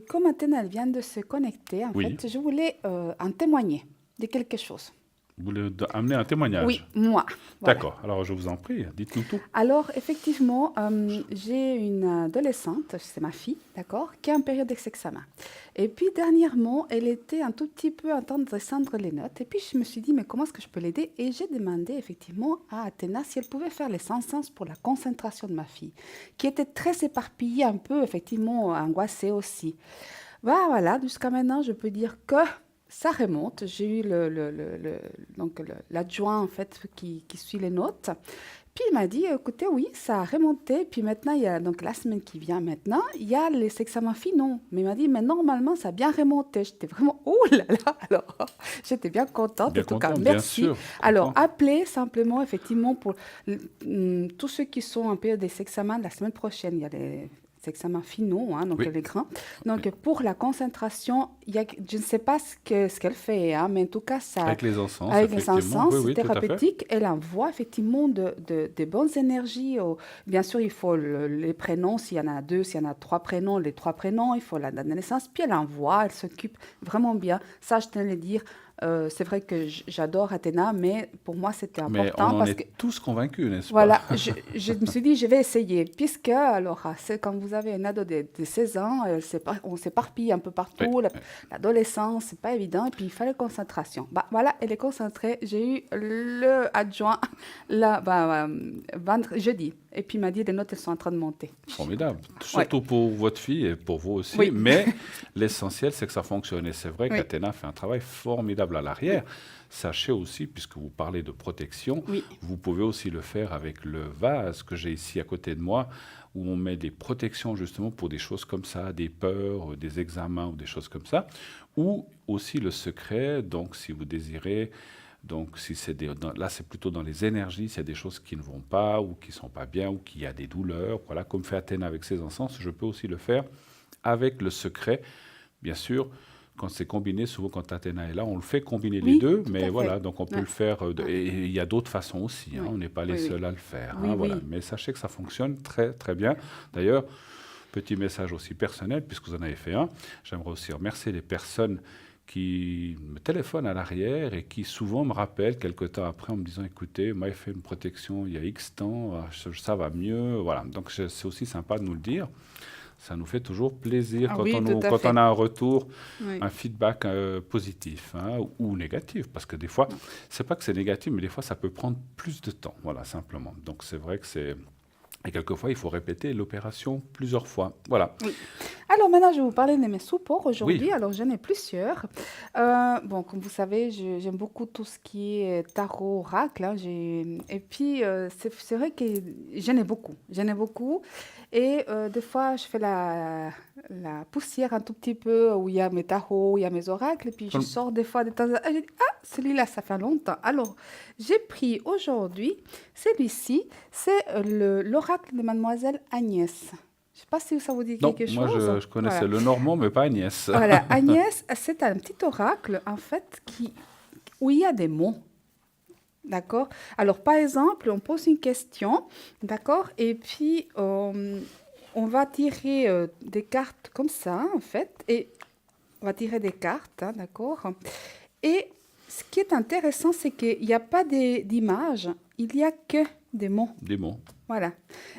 comme Athéna, elle vient de se connecter, en Oui, fait, je voulais en témoigner de quelque chose. vous voulez amener un Oui, témoignage? moi. Voilà. D'accord, alors je vous en prie, dites-nous tout. Alors, effectivement, j'ai une adolescente, c'est ma fille, d'accord, qui est en période d'examen. Et puis, dernièrement, elle était un tout petit peu en train de descendre les notes. Et puis, je me suis dit, mais comment est-ce que je peux l'aider? Et j'ai demandé, effectivement, à Athéna si elle pouvait faire les 100 sens pour la concentration de ma fille, qui était très éparpillée, un peu, effectivement, angoissée aussi. Voilà, jusqu'à maintenant, je peux dire que ça remonte. J'ai eu donc l'adjoint en fait qui suit les notes. Puis il m'a dit, écoutez, oui, ça a remonté. Puis maintenant, il y a donc la semaine qui vient maintenant, il y a les examens finaux. Mais il m'a dit, mais normalement, ça a bien remonté. J'étais vraiment, oh là là, alors j'étais bien contente. Bien En tout cas, content, bien merci. sûr. Alors, Content. appelez simplement, effectivement, pour tous ceux qui sont en période des examens la semaine prochaine. Il y a les examens finaux, hein, donc Oui, les grands. Donc, pour la concentration, je ne sais pas ce qu'elle fait, hein, mais en tout cas, ça, avec les encens, avec les effectivement. encens Oui, oui, tout à fait. thérapeutiques, elle envoie effectivement des bonnes énergies. Bien sûr, il faut les prénoms, s'il y en a 2, s'il y en a 3 prénoms, les 3 prénoms, il faut la date de naissance, puis elle envoie, elle s'occupe vraiment bien. Ça, je tenais à le dire. C'est vrai que j'adore Athéna, mais pour moi, c'était Mais on important en parce est que tous convaincus, n'est-ce pas? voilà, je me suis dit, je vais essayer, puisque, alors, c'est quand vous avez un ado de 16 ans, on s'éparpille un peu Oui, partout, oui. l'adolescence, c'est pas évident, et puis il fallait concentration. Bah, voilà, elle est concentrée, j'ai eu le adjoint jeudi, et puis il m'a dit, les notes, elles sont en train de monter. Formidable. Ouais. Surtout pour votre fille et pour vous aussi. Oui. Mais l'essentiel, c'est que ça fonctionne. Et c'est vrai Oui. qu'Athéna fait un travail formidable. table à l'arrière, sachez aussi, puisque vous parlez de protection, Oui. vous pouvez aussi le faire avec le vase que j'ai ici à côté de moi, où on met des protections justement pour des choses comme ça, des peurs, des examens ou des choses comme ça, ou aussi le secret, donc si vous désirez, donc si c'est là c'est plutôt dans les énergies, s'il y a des choses qui ne vont pas ou qui ne sont pas bien ou qu'il y a des douleurs, voilà, comme fait Athéna avec ses encens, je peux aussi le faire avec le secret, bien sûr. Quand c'est combiné, souvent quand Athéna est là, on le fait combiner les Oui, deux, tout mais à voilà, fait. donc on peut Ouais. le faire, Ouais. et il y a d'autres façons aussi, hein, Oui. on n'est pas les Oui, oui. seuls à le faire, hein, Oui, voilà. oui. Mais sachez que ça fonctionne très très bien. D'ailleurs, petit message aussi personnel, puisque vous en avez fait un, j'aimerais aussi remercier les personnes qui me téléphonent à l'arrière et qui souvent me rappellent quelques temps après en me disant, écoutez, moi j'ai fait une protection il y a X temps, ça va mieux, voilà. Donc c'est aussi sympa de nous le dire. Ça nous fait toujours plaisir Ah quand oui, tout à quand on fait. a un retour, Oui. un feedback positif, hein, ou négatif, parce que des fois, c'est pas que c'est négatif, mais des fois ça peut prendre plus de temps, voilà, simplement. Donc c'est vrai que c'est... Et quelquefois, il faut répéter l'opération plusieurs fois. Voilà. Oui. Alors maintenant, je vais vous parler de mes supports Oui, aujourd'hui. Alors j'en ai plusieurs. Bon, comme vous savez, j'aime beaucoup tout ce qui est tarot, oracle, hein. Et puis, c'est vrai que j'en ai beaucoup. J'en ai beaucoup. Et des fois, je fais la poussière un tout petit peu où il y a mes tarots, où il y a mes oracles. Et puis je sors des fois de temps en temps. Je dis, ah, celui-là, ça fait longtemps. Alors, j'ai pris aujourd'hui celui-ci. C'est l'oracle de Mademoiselle Agnès. Je ne sais pas si ça vous dit non, quelque moi chose. je connaissais Voilà. le normand, mais pas Agnès. Voilà, Agnès, c'est un petit oracle, en fait, où il y a des mots. D'accord? Alors, par exemple, on pose une question, d'accord? Et puis, on va tirer des cartes comme ça, en fait, et on va tirer des cartes, hein, d'accord? Et ce qui est intéressant, c'est qu'il n'y a pas d'image, il n'y a que des mots. Des mots. Voilà.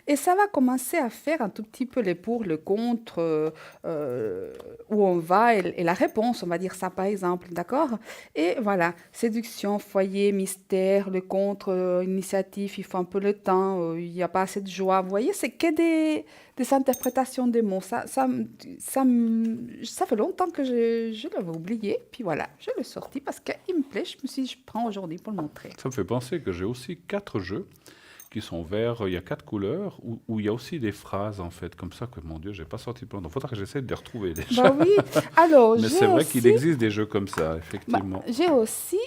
Et ça va commencer à faire un tout petit peu les pour, le contre, où on va et la réponse, on va dire ça par exemple, d'accord? Et voilà, séduction, foyer, mystère, le contre, initiative, il faut un peu le temps, il n'y a pas assez de joie. Vous voyez, c'est que des interprétations des mots. Ça fait longtemps que je l'avais oublié, puis voilà, je l'ai sorti parce qu'il me plaît, je me suis dit, je prends aujourd'hui pour le montrer. Ça me fait penser que j'ai aussi 4 jeux qui sont verts. Il y a 4 couleurs où il y a aussi des phrases, en fait, comme ça que, mon Dieu, j'ai pas sorti plein. Donc, il faudra que j'essaie de les retrouver déjà. Bah oui, alors Mais j'ai c'est vrai qu'il aussi... existe des jeux comme ça, Bah, effectivement. j'ai aussi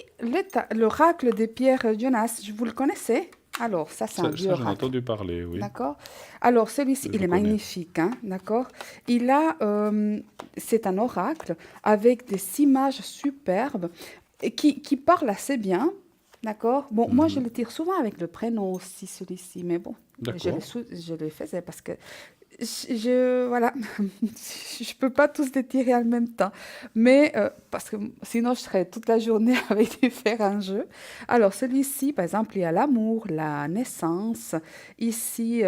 l'oracle des pierres Jonas. Vous le connaissez? Alors, ça, c'est un vieux Ça, j'en ai oracle. entendu parler, oui. D'accord? Alors, celui-ci, Je il le est connais. magnifique, hein, d'accord? C'est un oracle avec des images superbes et qui parle assez bien, d'accord? Bon, moi, je Mhm. le tire souvent avec le prénom aussi, celui-ci, mais bon, D'accord. je le faisais parce que voilà, je peux pas tous les tirer en même temps, mais parce que sinon je serais toute la journée avec différents jeux. Alors celui-ci, par exemple, il y a l'amour, la naissance, ici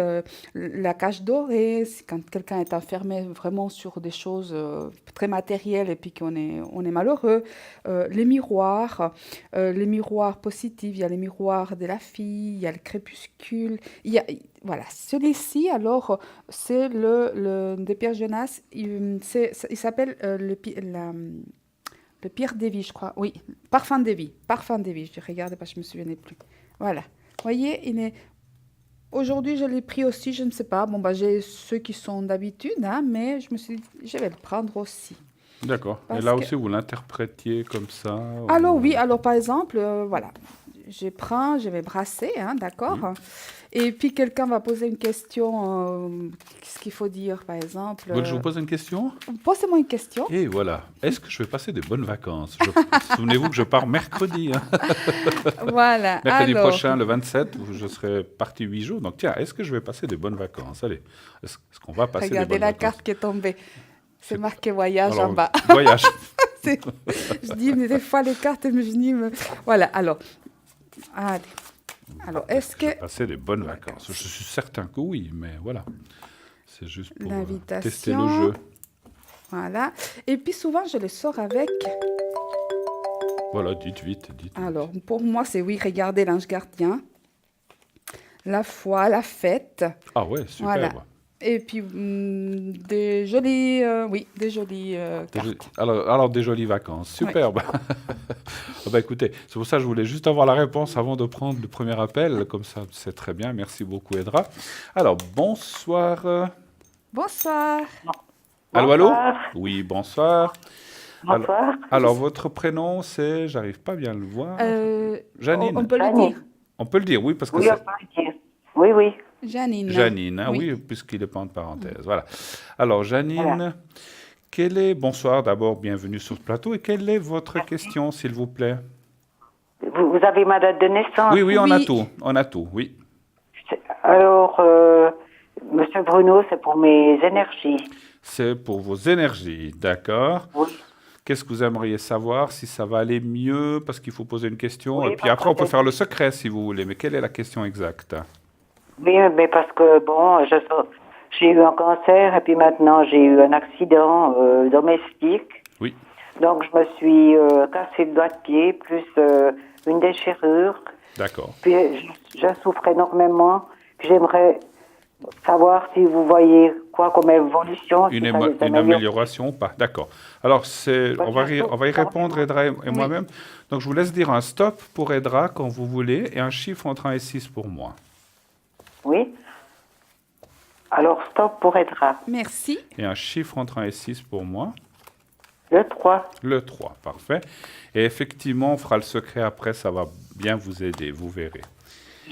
la cage dorée, c'est quand quelqu'un est enfermé vraiment sur des choses très matérielles et puis on est malheureux. Les miroirs positifs, il y a les miroirs de la fille, il y a le crépuscule, voilà, celui-ci alors. C'est de Pierre Jonas. Il s'appelle le Pierre des vies, je crois. Oui, Parfum des vies. Parfum des vies. Je regardais parce que je me souvenais plus. Voilà. Vous voyez, aujourd'hui, je l'ai pris aussi, je ne sais pas. Bon, bah, j'ai ceux qui sont d'habitude, hein, mais je me suis dit, je vais le prendre aussi. D'accord. Et Parce là que... aussi, vous l'interprétiez comme ça Alors oui, ou... alors par exemple, voilà. Je vais brasser, hein, d'accord? Oui. Et puis quelqu'un va poser une question, qu'est-ce qu'il faut dire, par exemple? Vous voulez que je vous pose une question? Posez-moi une question. Et voilà. Est-ce que je vais passer des bonnes vacances? Souvenez-vous que je pars mercredi, hein. Voilà, Mercredi alors, prochain, le 27, où je serai parti 8 jours. Donc, tiens, est-ce que je vais passer des bonnes vacances? Allez, est-ce qu'on va passer des regardez bonnes la vacances? carte qui est tombée. C'est marqué voyage en Alors, bas. voyage. Je dis, mais des fois, les cartes, je me dis, voilà, alors, allez. Alors, est-ce Je vais que passer des bonnes vacances. Je suis certain que oui, mais voilà. C'est juste pour l'invitation, tester le jeu. voilà. Et puis souvent, je les sors avec. Voilà, dites vite, dites. Alors, pour moi, c'est oui, regardez l'ange gardien, la foi, la fête. Ah ouais, super. Voilà. Et puis, des jolies, oui, des jolies cartes. Alors, des jolies vacances. Oui. Superbe. Ah bah, écoutez, c'est pour ça que je voulais juste avoir la réponse avant de prendre le premier appel. Comme ça, c'est très bien. Merci beaucoup, Edra. Alors, bonsoir. Bonsoir. Allô, allô? Bonsoir. Oui, bonsoir. Alors, Bonsoir. alors, votre prénom, c'est, j'arrive pas bien à le voir. On Janine. peut le Janine. dire. On peut le dire, oui, parce que Oui, on c'est peut le dire. Oui, oui. Janine. Janine, hein, Oui. oui, puisqu'il n'est pas en parenthèse. Voilà. Alors, Janine, bonsoir d'abord, bienvenue sur le plateau. Et quelle est votre question, s'il vous plaît? Vous avez ma date de naissance? Oui, oui, on a Oui. tout. On a tout, oui. Alors, Monsieur Bruno, c'est pour mes énergies. C'est pour vos énergies, d'accord? Oui. Qu'est-ce que vous aimeriez savoir? Si ça va aller mieux, parce qu'il faut poser une question. Oui, Et puis parce après, on que peut faire le secret si vous voulez. Mais quelle est la question exacte? Oui, mais parce que, bon, j'ai eu un cancer et puis maintenant j'ai eu un accident domestique. Oui, Donc, je me suis cassé le doigt de pied, plus une déchirure. d'accord. Puis, je souffre énormément. Puis, j'aimerais savoir si vous voyez quoi comme évolution. si ça les Une améliore. amélioration ou pas? D'accord. Alors, on va y répondre, Edra et Oui. moi-même. Donc, je vous laisse dire un stop pour Edra quand vous voulez et un chiffre entre 1 et 6 pour moi. Oui. Alors, stop pour Edra. Merci. Et un chiffre entre 1 et 6 pour moi. Le 3. Le 3, parfait. Et effectivement, on fera le secret après, ça va bien vous aider, vous verrez.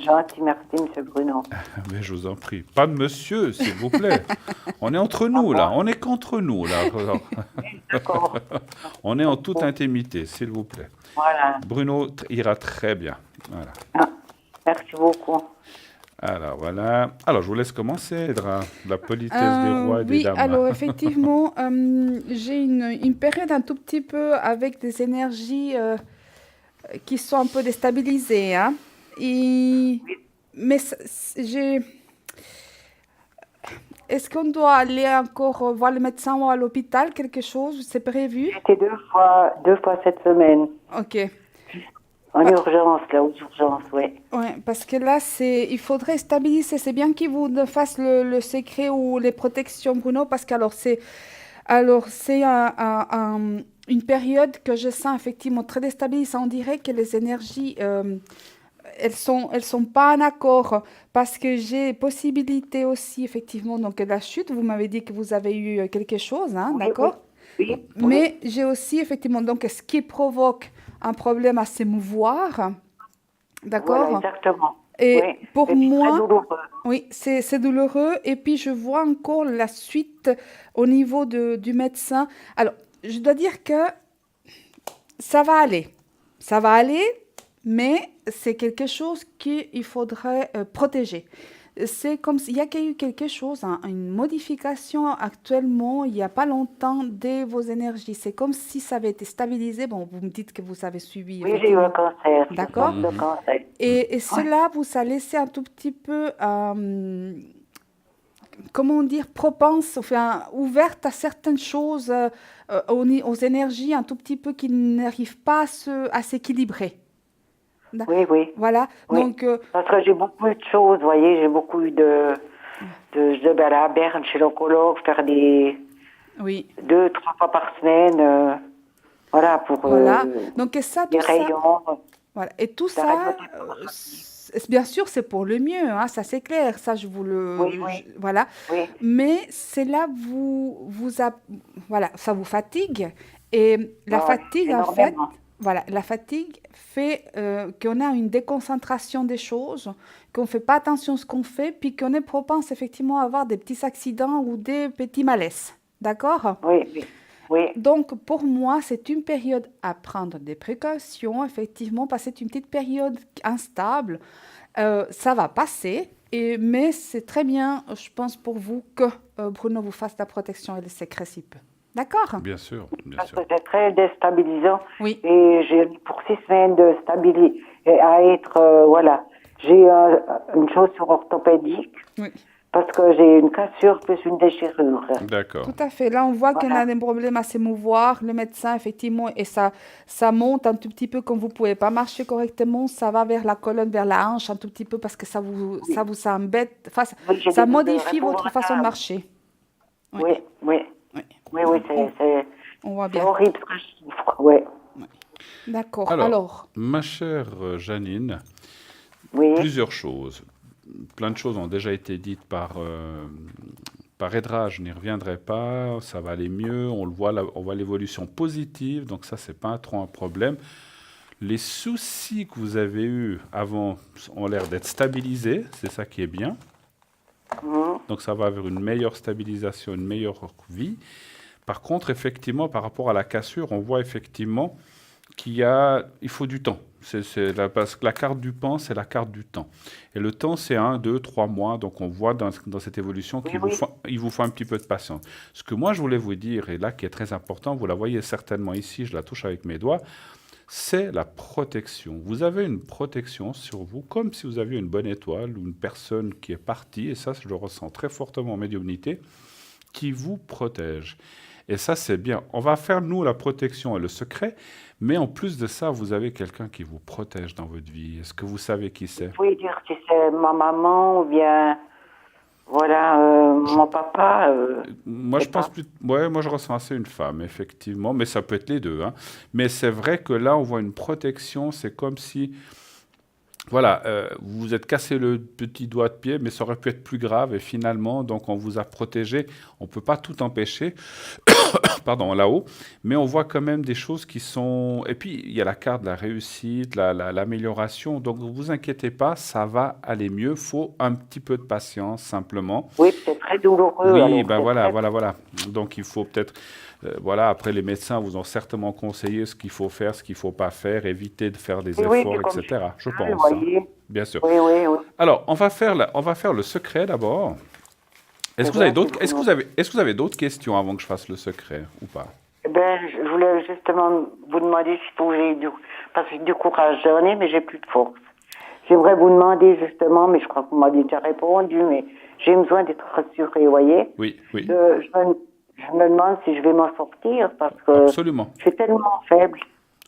Gentil, merci, Monsieur Bruno. Mais je vous en prie. Pas de monsieur, s'il vous plaît. On est entre nous, là. On est qu'entre nous, là. D'accord. On est en toute intimité, s'il vous plaît. Voilà. Bruno ira très bien. Voilà. Ah, merci beaucoup. Alors, voilà. Alors, je vous laisse commencer, Edra. La politesse des rois et des Oui, dames. alors effectivement, j'ai une période un tout petit peu avec des énergies qui sont un peu déstabilisées, hein. Mais est-ce qu'on doit aller encore voir le médecin ou à l'hôpital, quelque chose? C'est prévu? J'étais deux fois cette semaine. Ok. En urgence, là, aux urgences, oui. Ouais, parce que là, il faudrait stabiliser. C'est bien qu'ils vous fassent le secret ou les protections, Bruno, parce que c'est une période que je sens effectivement très déstabilisée. On dirait que les énergies, elles sont pas en accord, parce que j'ai possibilité aussi, effectivement, donc de la chute. Vous m'avez dit que vous avez eu quelque chose, hein, Oui, d'accord? Oui. Mais j'ai aussi, effectivement, donc ce qui provoque un problème à s'émouvoir, d'accord? Voilà, exactement. Et Oui. pour Et puis, moi, très douloureux. oui, c'est douloureux. Et puis, je vois encore la suite au niveau du médecin. Alors, je dois dire que ça va aller. Ça va aller, mais c'est quelque chose qu'il faudrait protéger. C'est comme s'il y a eu quelque chose, hein, une modification actuellement, il n'y a pas longtemps, de vos énergies. C'est comme si ça avait été stabilisé. Bon, vous me dites que vous avez suivi. Oui, j'ai eu un cancer. D'accord. Le cancer. Et cela vous a laissé un tout petit peu, comment dire, propense, enfin, ouverte à certaines choses, aux énergies un tout petit peu qui n'arrivent pas à s'équilibrer. Oui, oui. Voilà. Oui. Donc, Parce que j'ai beaucoup de choses, vous voyez, j'ai beaucoup eu je devais aller à Berne chez l'oncologue, faire oui. 2-3 fois par semaine, voilà, pour Voilà. Donc, et ça, des tout ça, rayons. voilà. Et tout la ça, bien sûr, c'est pour le mieux, hein, ça c'est clair, ça je vous le, Oui, oui. voilà. Oui. Mais c'est là voilà, ça vous fatigue, et la fatigue en fait, énormément. voilà, la fatigue fait qu'on a une déconcentration des choses, qu'on ne fait pas attention à ce qu'on fait, puis qu'on est propense effectivement à avoir des petits accidents ou des petits malaises. D'accord? Oui, oui. Oui. Donc, pour moi, c'est une période à prendre des précautions, effectivement, parce que c'est une petite période instable. Ça va passer, mais c'est très bien, je pense, pour vous que Bruno vous fasse la protection et le secret s'il peut. D'accord? Bien sûr, bien Parce sûr. que c'est très déstabilisant. Oui. Et j'ai mis pour 6 semaines de stabilité à être, voilà. J'ai une chaussure orthopédique. Oui. parce que j'ai une cassure plus une déchirure. D'accord. Tout à fait. Là, on voit qu'il y en a Voilà. des problèmes à s'émouvoir. Le médecin, effectivement, et ça monte un tout petit peu quand vous ne pouvez pas marcher correctement. Ça va vers la colonne, vers la hanche un tout petit peu parce que Oui, ça embête. Enfin, oui, j'ai ça des douleurs modifie votre façon de épouvantables. marcher. Oui, Oui, oui, oui. oui, oui, On voit c'est bien. horrible ce que je souffre. Oui, D'accord. Alors, Alors, ma chère Janine, oui, plusieurs choses. Plein de choses ont déjà été dites par Edra, je n'y reviendrai pas, ça va aller mieux, on le voit, on voit l'évolution positive, donc ça, c'est pas trop un problème. Les soucis que vous avez eus avant ont l'air d'être stabilisés, c'est ça qui est bien. mhm, Donc ça va vers une meilleure stabilisation, une meilleure vie. Par contre, effectivement, par rapport à la cassure, on voit effectivement il faut du temps. Parce que la carte du pan, c'est la carte du temps. Et le temps, c'est 1, 2, 3 mois. Donc on voit dans cette évolution oui, qu'il oui, il vous faut un petit peu de patience. Ce que moi, je voulais vous dire, et là qui est très important, vous la voyez certainement ici, je la touche avec mes doigts, c'est la protection. Vous avez une protection sur vous, comme si vous aviez une bonne étoile ou une personne qui est partie, et ça, je le ressens très fortement en médiumnité, qui vous protège. Et ça, c'est bien. On va faire, nous, la protection et le secret, mais en plus de ça, vous avez quelqu'un qui vous protège dans votre vie. Est-ce que vous savez qui vous c'est? pouvez dire si c'est ma maman ou bien, voilà, Je- mon papa, Moi, je je sais pense pas. plus. Ouais, moi, je ressens assez une femme, effectivement, mais ça peut être les deux, hein. Mais c'est vrai que là, on voit une protection, c'est comme si. Voilà, vous vous êtes cassé le petit doigt de pied, mais ça aurait pu être plus grave, et finalement, donc on vous a protégé. On ne peut pas tout empêcher, pardon, là-haut, mais on voit quand même des choses qui sont. Et puis, il y a la carte de la réussite, l'amélioration. Donc, ne vous inquiétez pas, ça va aller mieux. Faut un petit peu de patience, simplement. Oui, c'est très douloureux, Oui, alors ben c'est voilà, très... voilà, voilà. Donc, il faut peut-être. Voilà, après, les médecins vous ont certainement conseillé ce qu'il faut faire, ce qu'il ne faut pas faire, éviter de faire des Oui, oui, puis efforts, comme je suis etc. Je seule, vous pense, hein. voyez. Bien sûr. Oui, oui, oui, Alors, on va faire le secret d'abord. c'est bien, si vous voulez. Est-ce que vous avez d'autres questions avant que je fasse le secret ou pas? Eh ben, je voulais justement vous demander si vous avez parce que du courage j'en ai, mais j'ai plus de force. J'aimerais vous demander justement, mais je crois que vous m'avez déjà répondu, mais j'ai besoin d'être rassurée, vous voyez. Oui, oui, Je me demande si je vais m'en sortir parce que absolument. je suis tellement faible.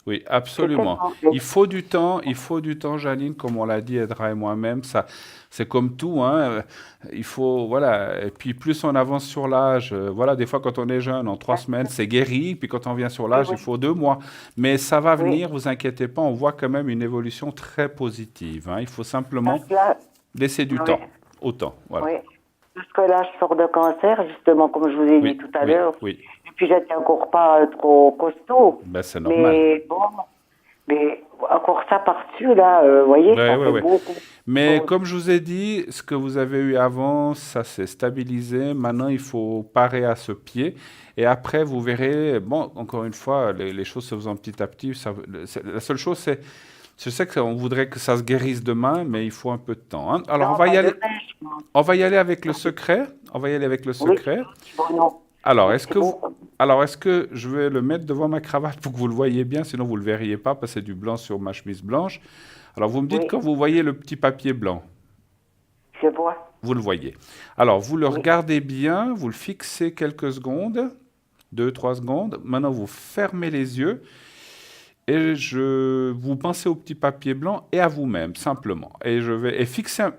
Oui, Je suis absolument. tellement faible. Il faut du temps, Janine, comme on l'a dit, Edra et moi-même. Ça, c'est comme tout, hein. Il faut, voilà. Et puis plus on avance sur l'âge, voilà, des fois quand on est jeune, en 3 semaines, c'est guéri. Puis quand on vient sur Oui, l'âge, oui, il faut 2 mois. Mais ça va oui. venir, vous inquiétez pas. On voit quand même une évolution très positive, hein. Il faut simplement Parce que là, laisser du oui, temps, au temps, voilà. oui. Parce que là, je sors de cancer, justement, comme je vous ai dit Oui, tout à oui, l'heure. oui. Et puis, j'étais encore pas trop costaud. Ben, c'est normal. Mais bon, mais encore ça par-dessus, là, vous voyez, Ouais, ça ouais, fait ouais. beaucoup. Mais Bon, comme je vous ai dit, ce que vous avez eu avant, ça s'est stabilisé. Maintenant, il faut parer à ce pied. Et après, vous verrez, bon, encore une fois, les choses se faisant petit à petit. La seule chose, c'est, je sais qu'on voudrait que ça se guérisse demain, mais il faut un peu de temps, hein. Alors, non, pas demain, je pense. on va y aller avec le secret. On va y aller avec le Oui, secret. Bruno. Alors, C'est bon. est-ce que je vais le mettre devant ma cravate pour que vous le voyez bien, sinon vous ne le verriez pas parce que c'est du blanc sur ma chemise blanche. Alors, vous me dites Oui, quand vous voyez le petit papier blanc, je vois. vous le voyez. Alors, vous le Oui, regardez bien, vous le fixez quelques secondes, 2, 3 secondes. Maintenant, vous fermez les yeux et vous pensez au petit papier blanc et à vous-même, simplement.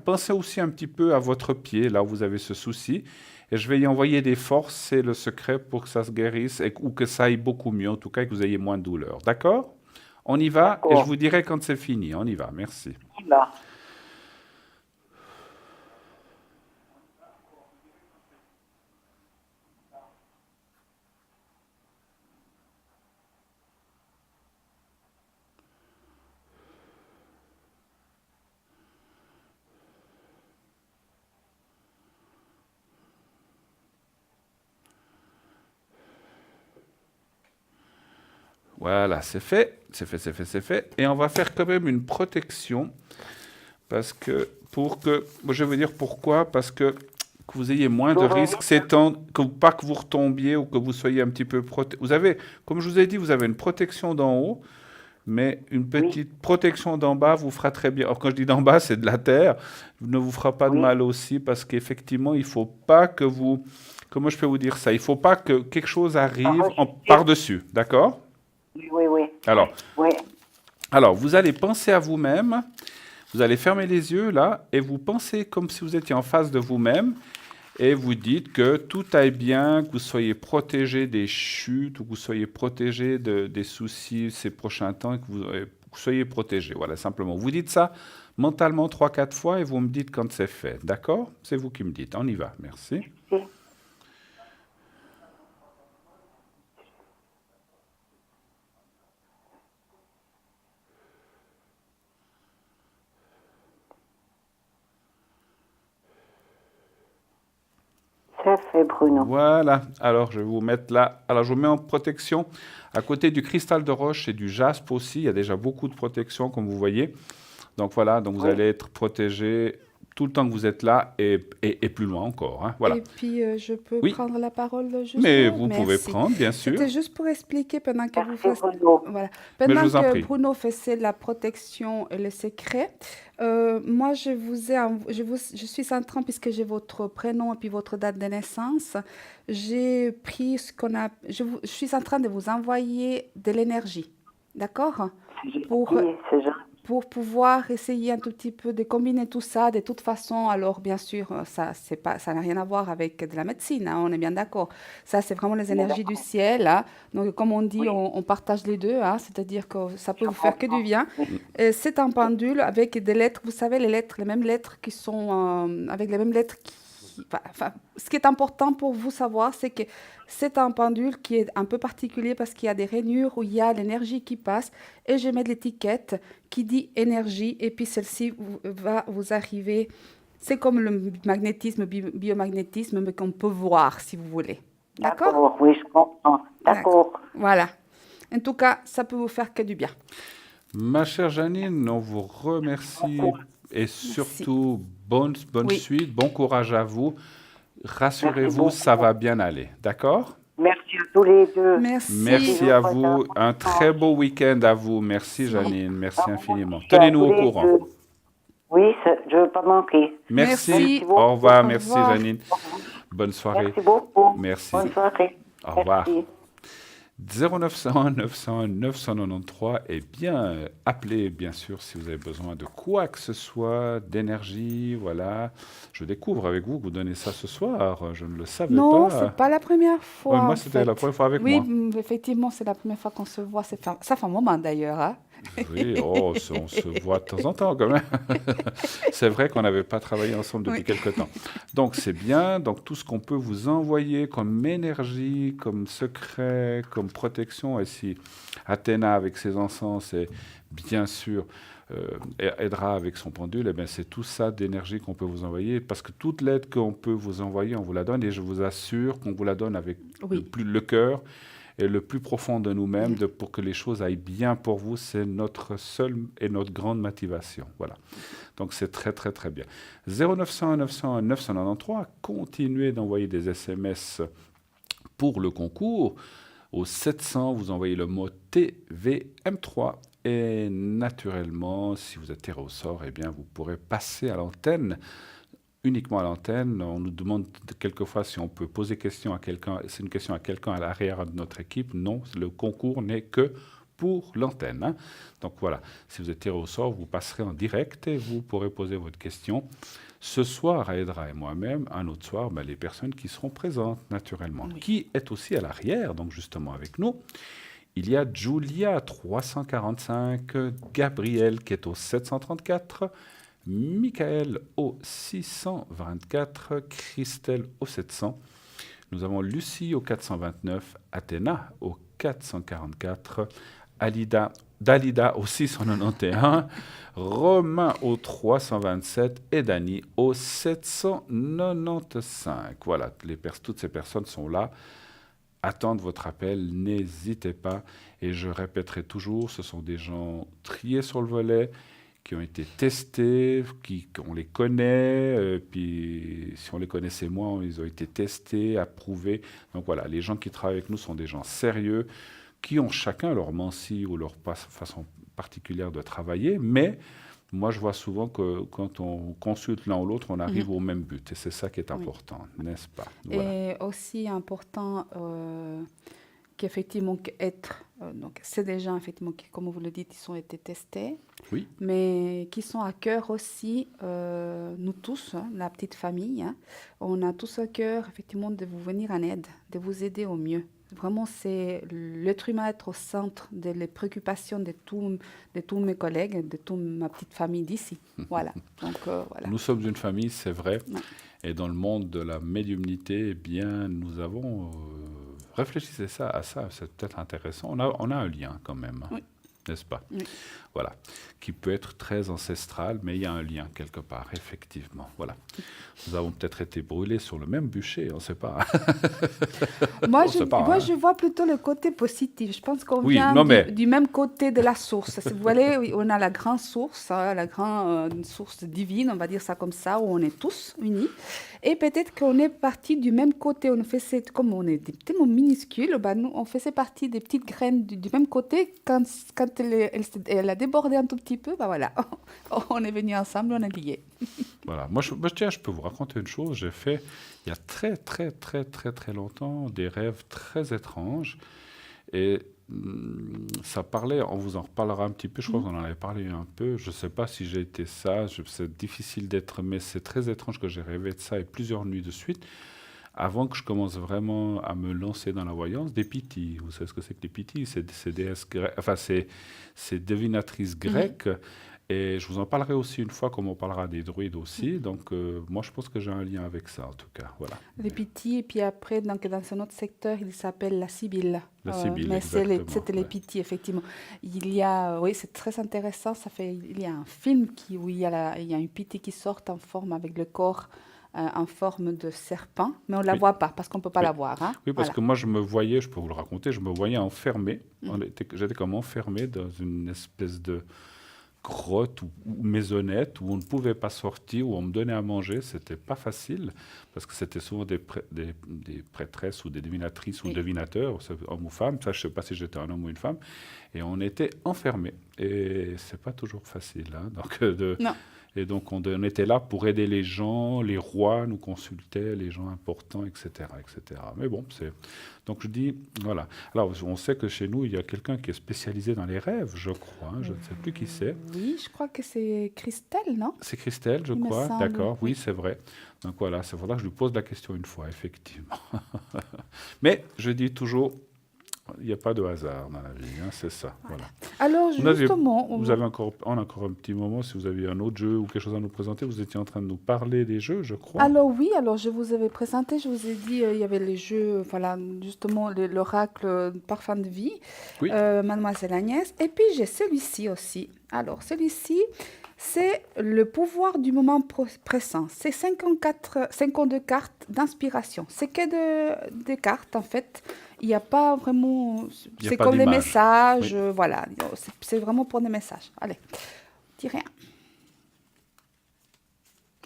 Pensez aussi un petit peu à votre pied, là où vous avez ce souci. Et je vais y envoyer des forces, c'est le secret pour que ça se guérisse ou que ça aille beaucoup mieux, en tout cas que vous ayez moins de douleur. D'accord? On y va et je d'accord. vous dirai quand c'est fini. On y va, merci. Il va. Voilà, c'est fait, c'est fait, c'est fait, c'est fait. Et on va faire quand même une protection parce que, moi, je vais vous dire pourquoi, parce que vous ayez moins de Vous voyez, risques, pas que vous retombiez ou que vous soyez un petit peu protégé. Vous avez, comme je vous ai dit, vous avez une protection d'en haut. mais une Oui, petite protection d'en bas vous fera très bien. Alors, quand je dis d'en bas, c'est de la terre, ne vous fera pas de oui. mal aussi, parce qu'effectivement, il ne faut pas que vous... Comment je peux vous dire ça? Il ne faut pas que quelque chose arrive Enregistré. par-dessus, d'accord? Oui, oui, oui. Alors, Oui, vous allez penser à vous-même, vous allez fermer les yeux là, et vous pensez comme si vous étiez en face de vous-même, et vous dites que tout aille bien, que vous soyez protégé des chutes, ou que vous soyez protégé des soucis ces prochains temps, et que vous soyez protégé. Voilà, simplement. Vous dites ça mentalement 3, 4 fois, et vous me dites quand c'est fait. D'accord? C'est vous qui me dites. On y va. Merci. si. C'est fait, Bruno. Voilà. Alors, je vais vous mettre là. Alors, je vous mets en protection à côté du cristal de roche et du jaspe aussi. Il y a déjà beaucoup de protection, comme vous voyez. Donc, voilà. Donc, vous Oui, allez être protégé tout le temps que vous êtes là et plus loin encore, hein. Voilà. Et puis, je peux Oui, prendre la parole juste mais là? vous pouvez Merci. prendre, bien C'était sûr. juste pour expliquer pendant que vous merci, faites, Bruno. voilà, Mais je pendant vous en que prie. Bruno faisait la protection et le secret, moi je vous ai, je suis en train, puisque j'ai votre prénom et puis votre date de naissance, j'ai pris ce qu'on a, je suis en train de vous envoyer de l'énergie, d'accord? C'est gentil, Pour c'est gentil. pour pouvoir essayer un tout petit peu de combiner tout ça. De toute façon, alors bien sûr, ça, c'est pas, ça n'a rien à voir avec de la médecine, hein, on est bien d'accord. Ça, c'est vraiment les On est énergies du d'accord. ciel, hein. Donc, comme on dit, Oui, on partage les deux, hein, c'est-à-dire que ça peut je vous faire que du comprends. bien. Oui, C'est un pendule avec des lettres, vous savez, les lettres, les mêmes lettres qui sont, avec les mêmes lettres qui... Enfin, ce qui est important pour vous savoir, c'est que c'est un pendule qui est un peu particulier parce qu'il y a des rainures où il y a l'énergie qui passe et je mets de l'étiquette qui dit énergie et puis celle-ci va vous arriver. C'est comme le magnétisme, biomagnétisme, mais qu'on peut voir si vous voulez. D'accord? d'accord, oui, je comprends. D'accord. D'accord. Voilà. En tout cas, ça peut vous faire que du bien. Ma chère Janine, on vous remercie et Merci. surtout bonne Oui. suite, bon courage à vous. Merci Rassurez-vous, ça beaucoup. va bien aller. D'accord? Merci à tous les deux. Merci Merci. Merci de à votre vous. Un très intervention. beau week-end à vous. Merci Merci. Janine. À Merci vous infiniment. aussi, à Tenez-nous tous au les courant. deux. Oui, je ne veux pas manquer. Merci. Merci Merci. Au beaucoup. revoir. Au Merci revoir. Janine. Bonne soirée. Merci beaucoup. Merci. Bonne soirée. Au revoir. Merci. 0900 900 993 et bien appelez bien sûr si vous avez besoin de quoi que ce soit, d'énergie, voilà. Je découvre avec vous que vous donnez ça ce soir, je ne le savais Non, c'est pas. pas la première Ouais, fois moi en c'était la fait. première fois avec Oui, moi. effectivement, c'est la première fois qu'on se voit. Ça fait un moment d'ailleurs, hein. Oui, oh, on se voit de temps en temps quand même. C'est vrai qu'on n'avait pas travaillé ensemble depuis Oui. quelque temps. Donc c'est bien, donc tout ce qu'on peut vous envoyer comme énergie, comme secret, comme protection, et si Athéna avec ses encens et bien sûr aidera avec son pendule, eh bien c'est tout ça d'énergie qu'on peut vous envoyer, parce que toute l'aide qu'on peut vous envoyer, on vous la donne, et je vous assure qu'on vous la donne avec Oui. le cœur et le plus profond de nous-mêmes pour que les choses aillent bien pour vous. C'est notre seule et notre grande motivation. Voilà. Donc c'est très très très bien. 0900 900 993, continuez d'envoyer des SMS pour le concours. Au 700, vous envoyez le mot TVM3. Et naturellement, si vous êtes tiré au sort, eh bien, vous pourrez passer à l'antenne, uniquement à l'antenne. On nous demande quelquefois si on peut poser question à quelqu'un. C'est une question à quelqu'un à l'arrière de notre équipe. Non, le concours n'est que pour l'antenne, hein. Donc voilà, si vous êtes tiré au sort, vous passerez en direct et vous pourrez poser votre question. Ce soir, Aedra et moi-même, un autre soir, les personnes qui seront présentes, naturellement, Oui. qui est aussi à l'arrière, donc justement avec nous. Il y a Julia 345, Gabriel qui est au 734, Michael au 624, Christelle au 700. Nous avons Lucie au 429, Athéna au 444, Dalida au 691, Romain au 327 et Dany au 795. Voilà, toutes ces personnes sont là. Attendent votre appel, n'hésitez pas. Et je répéterai toujours, ce sont des gens triés sur le volet, qui ont été testés, on les connaît, puis si on les connaissait moins, ils ont été testés, approuvés. Donc voilà, les gens qui travaillent avec nous sont des gens sérieux, qui ont chacun leur mancie ou leur façon particulière de travailler, mais moi je vois souvent que quand on consulte l'un ou l'autre, on arrive au même but, et c'est ça qui est Oui. important, n'est-ce pas? Voilà. Et aussi important qu'effectivement donc c'est des gens effectivement qui, comme vous le dites, ils ont été testés, Oui, mais qui sont à cœur aussi, nous tous, hein, la petite famille, hein, on a tous à cœur effectivement de vous venir en aide, de vous aider au mieux. Vraiment, c'est l'être humain être au centre des préoccupations de tous mes collègues, de toute ma petite famille d'ici. Voilà. Donc, voilà. nous sommes une famille, c'est vrai, Ouais. et dans le monde de la médiumnité, eh bien, nous avons... réfléchissez à ça, c'est peut-être intéressant. On a un lien quand même, hein, Oui. n'est-ce pas? Oui. Voilà, qui peut être très ancestral, mais il y a un lien quelque part, effectivement. Voilà. Nous avons peut-être été brûlés sur le même bûcher, on ne sait pas. Moi, On sait pas, moi, hein. je vois plutôt le côté positif. Je pense qu'on Oui, vient non, mais- du même côté de la source. Si vous voyez, oui, on a la grande source, hein, la grande source divine, on va dire ça comme ça, où on est tous unis. Et peut-être qu'on est parti du même côté. On faisait, comme on est tellement minuscules, bah, nous, on faisait partie des petites graines du même côté. Quand elle a débordé un tout petit peu, bah voilà, on est venus ensemble, on est liés. Voilà. Moi, tiens, je peux vous raconter une chose. J'ai fait, il y a très, très, très, très, très longtemps, des rêves très étranges. Et ça parlait, on vous en reparlera un petit peu, je crois qu'on en avait parlé un peu. Je ne sais pas si j'ai été sage, c'est difficile d'être, mais c'est très étrange que j'ai rêvé de ça et plusieurs nuits de suite. Avant que je commence vraiment à me lancer dans la voyance, des pittis. Vous savez ce que c'est que les pittis? C'est déesses enfin, c'est divinatrices grecques. Et je vous en parlerai aussi une fois, comme on parlera des druides aussi. Donc, moi, je pense que j'ai un lien avec ça, en tout cas. Voilà. Les Pythis, et puis après, donc, dans un autre secteur, il s'appelle la Sibylle. La Sibylle, mais exactement, c'était les ouais. Pythis, effectivement. Il y a, oui, c'est très intéressant. Il y a un film où il y a une Pythie qui sort en forme avec le corps en forme de serpent, mais on ne la Oui. voit pas parce qu'on ne peut pas Oui. la voir. Hein. Oui, parce Voilà. que moi, je me voyais, je peux vous le raconter, je me voyais enfermé. J'étais comme enfermé dans une espèce de grotte ou maisonnette où on ne pouvait pas sortir, où on me donnait à manger. C'était pas facile parce que c'était souvent des prêtresses ou des divinatrices ou Oui. divinateurs, hommes ou femmes. Ça, je sais pas si j'étais un homme ou une femme. Et on était enfermés. Et c'est pas toujours facile, hein. Donc, Non. et donc, on était là pour aider les gens, les rois nous consultaient, les gens importants, etc., etc. Mais bon, donc je dis, voilà. Alors, on sait que chez nous, il y a quelqu'un qui est spécialisé dans les rêves, je crois, hein, je ne sais plus qui c'est. Oui, je crois que c'est Christelle, non? C'est Christelle, je Il me crois, semble, d'accord, oui, oui. c'est vrai. Donc voilà, c'est pour ça que je lui pose la question une fois, effectivement. Mais je dis toujours, il n'y a pas de hasard dans la vie, hein, c'est ça, voilà. Alors, On justement, a encore un petit moment, si vous aviez un autre jeu ou quelque chose à nous présenter, vous étiez en train de nous parler des jeux, je crois. alors oui, alors je vous avais présenté, je vous ai dit, il y avait les jeux, voilà, justement, l'oracle Parfum de vie, Oui. Mademoiselle Agnès, et puis j'ai celui-ci aussi. Alors, celui-ci, c'est le pouvoir du moment présent. C'est 52 cartes d'inspiration. C'est que des cartes, en fait. Il n'y a pas vraiment... Il y a C'est pas comme des d'image. messages, Oui. voilà. C'est vraiment pour des messages. Allez, dis rien.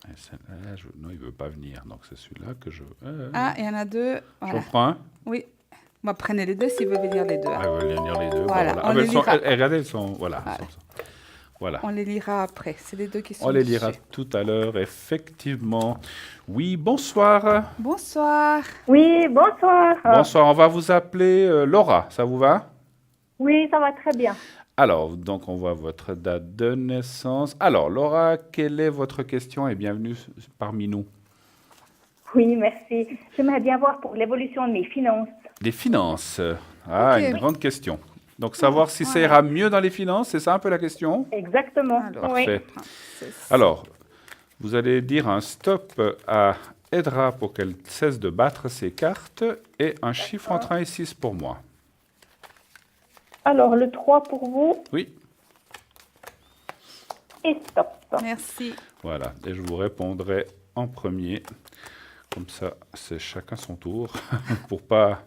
Et celle-là, non, il ne veut pas venir, donc c'est celui-là que je... Ah, il y en a deux. Voilà. J'en prends un. Oui. Bah, prenez les deux s'il veut venir les deux. Ah, elle veut lire les deux. Voilà, Voilà. on Ah, les lira. regardez, elles sont... Voilà. Voilà. Voilà. On les lira après. C'est les deux qui sont On les lira dessus. tout à l'heure, effectivement. Oui, bonsoir. Bonsoir. Oui, bonsoir. Bonsoir, on va vous appeler Laura, ça vous va? Oui, ça va très bien. Alors, donc on voit votre date de naissance. Alors, Laura, quelle est votre question et bienvenue parmi nous? Oui, merci. J'aimerais bien voir pour l'évolution de mes finances. Les finances. Ah, Ok. une grande question. Donc, savoir si ça ira mieux dans les finances, c'est ça un peu la question? Exactement. Alors. Oui. Parfait. C'est- Alors, vous allez dire un stop à Edra pour qu'elle cesse de battre ses cartes et un chiffre entre 1 et 6 pour moi. Alors, le 3 pour vous Oui, et stop. Merci. voilà. Et je vous répondrai en premier. Comme ça, c'est chacun son tour pour pas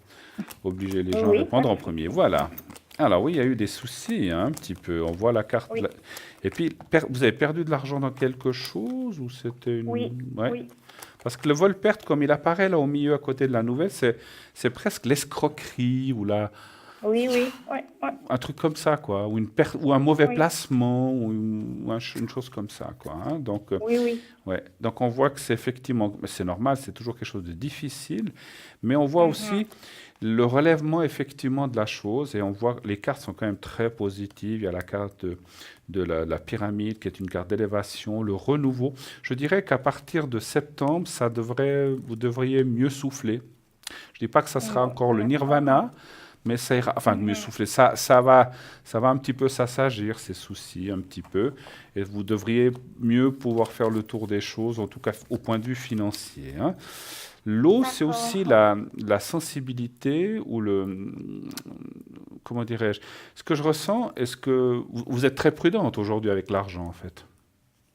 obliger les gens à Oui. répondre en premier. Voilà. Alors oui, il y a eu des soucis, hein, un petit peu. On voit la carte. Oui. Et puis, vous avez perdu de l'argent dans quelque chose ou c'était une... Oui, Ouais. oui. Parce que le vol-perte, comme il apparaît là au milieu à côté de la nouvelle, c'est presque l'escroquerie ou la... Oui, oui, oui, oui. Un truc comme ça, quoi, ou, ou un mauvais Oui, placement, ou une chose comme ça, quoi. Hein. Donc, oui, oui. ouais. Donc, on voit que c'est effectivement, mais c'est normal, c'est toujours quelque chose de difficile, mais on voit Mhm. aussi le relèvement effectivement de la chose, et on voit que les cartes sont quand même très positives. Il y a la carte de la pyramide, qui est une carte d'élévation, le renouveau. Je dirais qu'à partir de septembre, vous devriez mieux souffler. Je dis pas que ça sera encore le D'accord. nirvana, mais ça ira, enfin, mieux Mhm. souffler, ça va un petit peu s'assagir, ces soucis, un petit peu, et vous devriez mieux pouvoir faire le tour des choses, en tout cas au point de vue financier. Hein. L'eau, c'est aussi D'accord. la sensibilité ou comment dirais-je, ce que je ressens, est-ce que vous êtes très prudente aujourd'hui avec l'argent, en fait?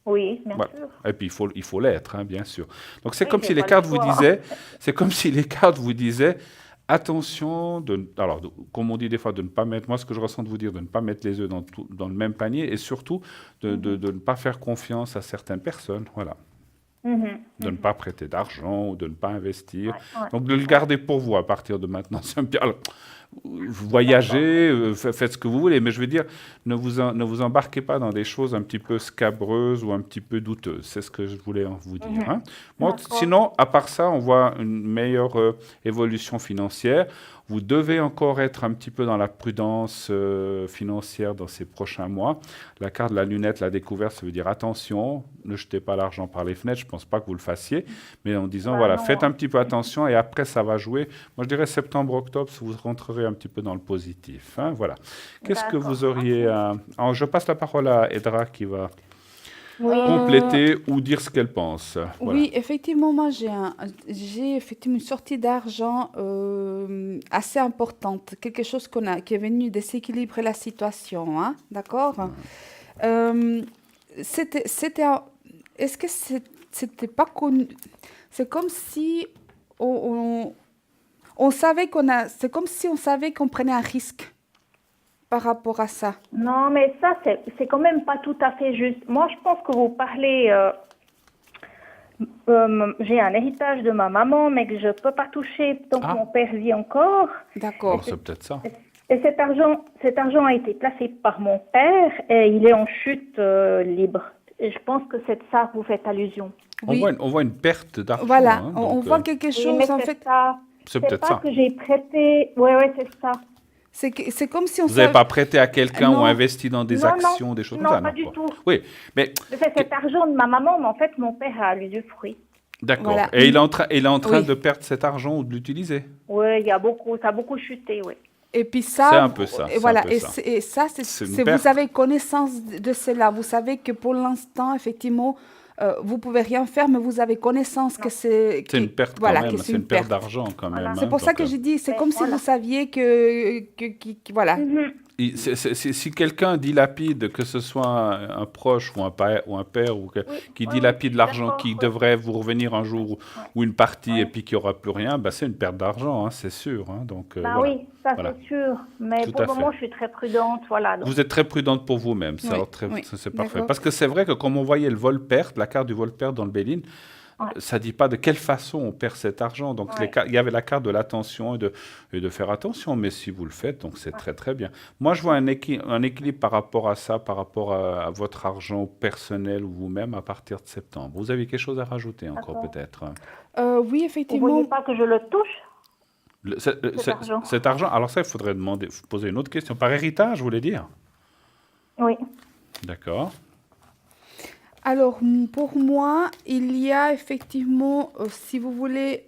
Oui, bien Voilà. sûr. Et puis il faut l'être, hein, bien sûr. Donc c'est Oui, comme j'ai si les pas le cartes vous choix. disaient, c'est comme si les cartes vous disaient, attention alors comme on dit des fois de ne pas mettre, moi ce que je ressens de vous dire, de ne pas mettre les œufs dans le même panier et surtout Mhm. de ne pas faire confiance à certaines personnes, voilà, Mhm. de ne Mhm. pas prêter d'argent ou de ne pas investir. Ouais, ouais, Donc de le ouais. garder pour vous à partir de maintenant. C'est un peu- alors, D'accord. voyagez, faites ce que vous voulez, mais je veux dire, ne vous embarquez pas dans des choses un petit peu scabreuses ou un petit peu douteuses. C'est ce que je voulais vous dire. Mhm. Hein. Bon, D'accord. sinon, à part ça, on voit une meilleure évolution financière. Vous devez encore être un petit peu dans la prudence financière dans ces prochains mois. La carte de la lunette, la découverte, ça veut dire attention, ne jetez pas l'argent par les fenêtres. Je ne pense pas que vous le fassiez, mais en disant, Bah voilà, non, faites un hein. petit peu attention et après, ça va jouer. Moi, je dirais septembre-octobre, vous rentrerez un petit peu dans le positif. Hein, voilà. Qu'est-ce que vous D'accord. auriez Ok. à... Alors, je passe la parole à Edra qui va Oui. Euh, compléter ou dire ce qu'elle pense. Voilà. oui, effectivement, moi j'ai effectivement une sortie d'argent assez importante, quelque chose qui est venu déséquilibrer la situation, hein, d'accord? Euh, c'était, est-ce que c'était pas connu? C'est comme si on, on savait c'est comme si on savait qu'on prenait un risque par rapport à ça. Non, mais ça, c'est quand même pas tout à fait juste. Moi, je pense que vous parlez. J'ai un héritage de ma maman, mais que je peux pas toucher tant que Ah, mon père vit encore. Et, alors D'accord. c'est peut-être ça. et cet argent a été placé par mon père et il est en chute libre. Et je pense que c'est de ça que vous faites allusion. Oui, On voit une perte d'argent, voilà, hein, on donc voit quelque Oui, chose mais en c'est fait. ça. c'est C'est peut-être pas ça. que j'ai prêté. Ouais, c'est ça. C'est comme si on Vous n'avez savait. pas prêté à quelqu'un ou Non, investi dans des Non, non, actions, des choses comme non, ça, pas non, du quoi. tout. Oui, mais C'est que- cet argent de ma maman, mais en fait, mon père a l'usufruit. d'accord. voilà. Et il est en train Oui. de perdre cet argent ou de l'utiliser. Oui, ça a beaucoup chuté, oui. Et puis C'est ça, un peu ça, et c'est un voilà, peu ça. et ça, C'est une vous perte. avez connaissance de cela. Vous savez que pour l'instant, effectivement, vous pouvez rien faire, mais vous avez connaissance que Non, C'est une perte quand voilà, que même, c'est c'est une une perte perte. d'argent quand même. voilà. C'est Hein, pour ça donc, que j'ai dit, c'est Mais comme si vous voilà. saviez voilà. Mhm. si quelqu'un dilapide, que ce soit un proche ou un père Oui, qui oui, oui, dilapide je suis l'argent qui d'accord, oui. devrait vous revenir un jour Ouais, ou une partie et ouais. puis qu'il n'y aura plus rien, bah, c'est une perte d'argent, hein, c'est sûr. Hein, donc Ben voilà, oui, ça voilà, c'est sûr. Mais tout pour à le moment, fait. je suis très prudente, voilà. Donc, Vous êtes très prudente pour vous-même, c'est Oui, alors oui, c'est parfait. d'accord. Parce que c'est vrai que comme on voyait le vol-perte, la carte du vol-perte dans le Béline, ouais, ça ne dit pas de quelle façon on perd cet argent. Donc ouais. il y avait la carte de l'attention et de faire attention, mais si vous le faites, donc c'est Ouais. très très bien. Moi, je vois un équilibre par rapport à ça, par rapport à votre argent personnel ou vous-même à partir de septembre. Vous avez quelque chose à rajouter encore D'accord. peut-être? Oui, Vous voyez effectivement. pas que je le touche, cet Cet argent? cet argent, alors ça, il faudrait poser une autre question. Par héritage, vous voulez dire? Oui. D'accord. Alors, pour moi, il y a effectivement, si vous voulez,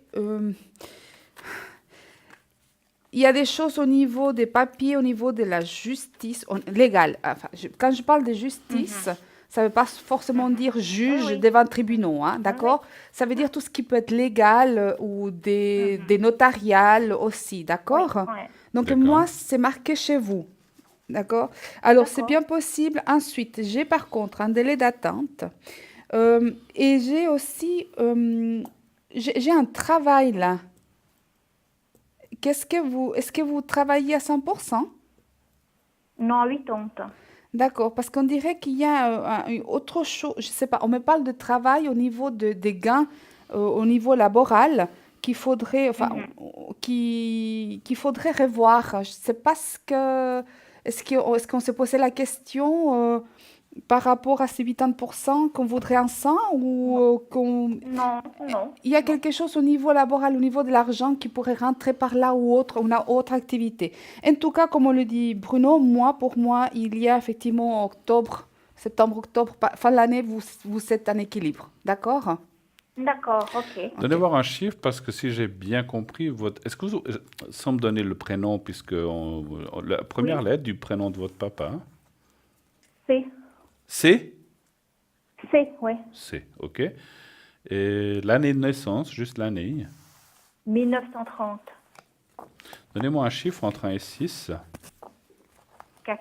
il y a des choses au niveau des papiers, au niveau de la justice légale. Enfin, quand je parle de justice, ça ne veut pas forcément dire Oui, juge oui. devant tribunaux, hein, Oui, d'accord? Ça veut dire tout ce qui peut être légal ou des notariales aussi, oui, d'accord? oui. Donc, D'accord. moi, c'est marqué chez vous. D'accord? Alors, c'est D'accord. bien possible. Ensuite, j'ai par contre un délai d'attente. Et j'ai aussi j'ai un travail là. Est-ce que vous travaillez à 100%? Non, 80. D'accord, parce qu'on dirait qu'il y a une autre chose, je sais pas, on me parle de travail au niveau des gains, au niveau laboral, qu'il faudrait, enfin, qu'il faudrait revoir. Je ne sais pas est-ce qu'on s'est posé la question par rapport à ces 80% qu'on voudrait ensemble ou qu'on... Non, non, Il y a non. quelque chose au niveau laboral, au niveau de l'argent qui pourrait rentrer par là ou autre activité. En tout cas, comme on le dit Bruno, pour moi, il y a effectivement septembre, octobre, fin de l'année, vous êtes en équilibre. D'accord? D'accord, ok. Donnez Ok. voir un chiffre parce que si j'ai bien compris, est-ce que vous, sans me donner le prénom, puisque la première Oui, lettre du prénom de votre papa, hein, c'est, c'est oui. C'est, ok. Et l'année de naissance, juste l'année. 1930, Donnez-moi un chiffre entre 1 et 6. 4.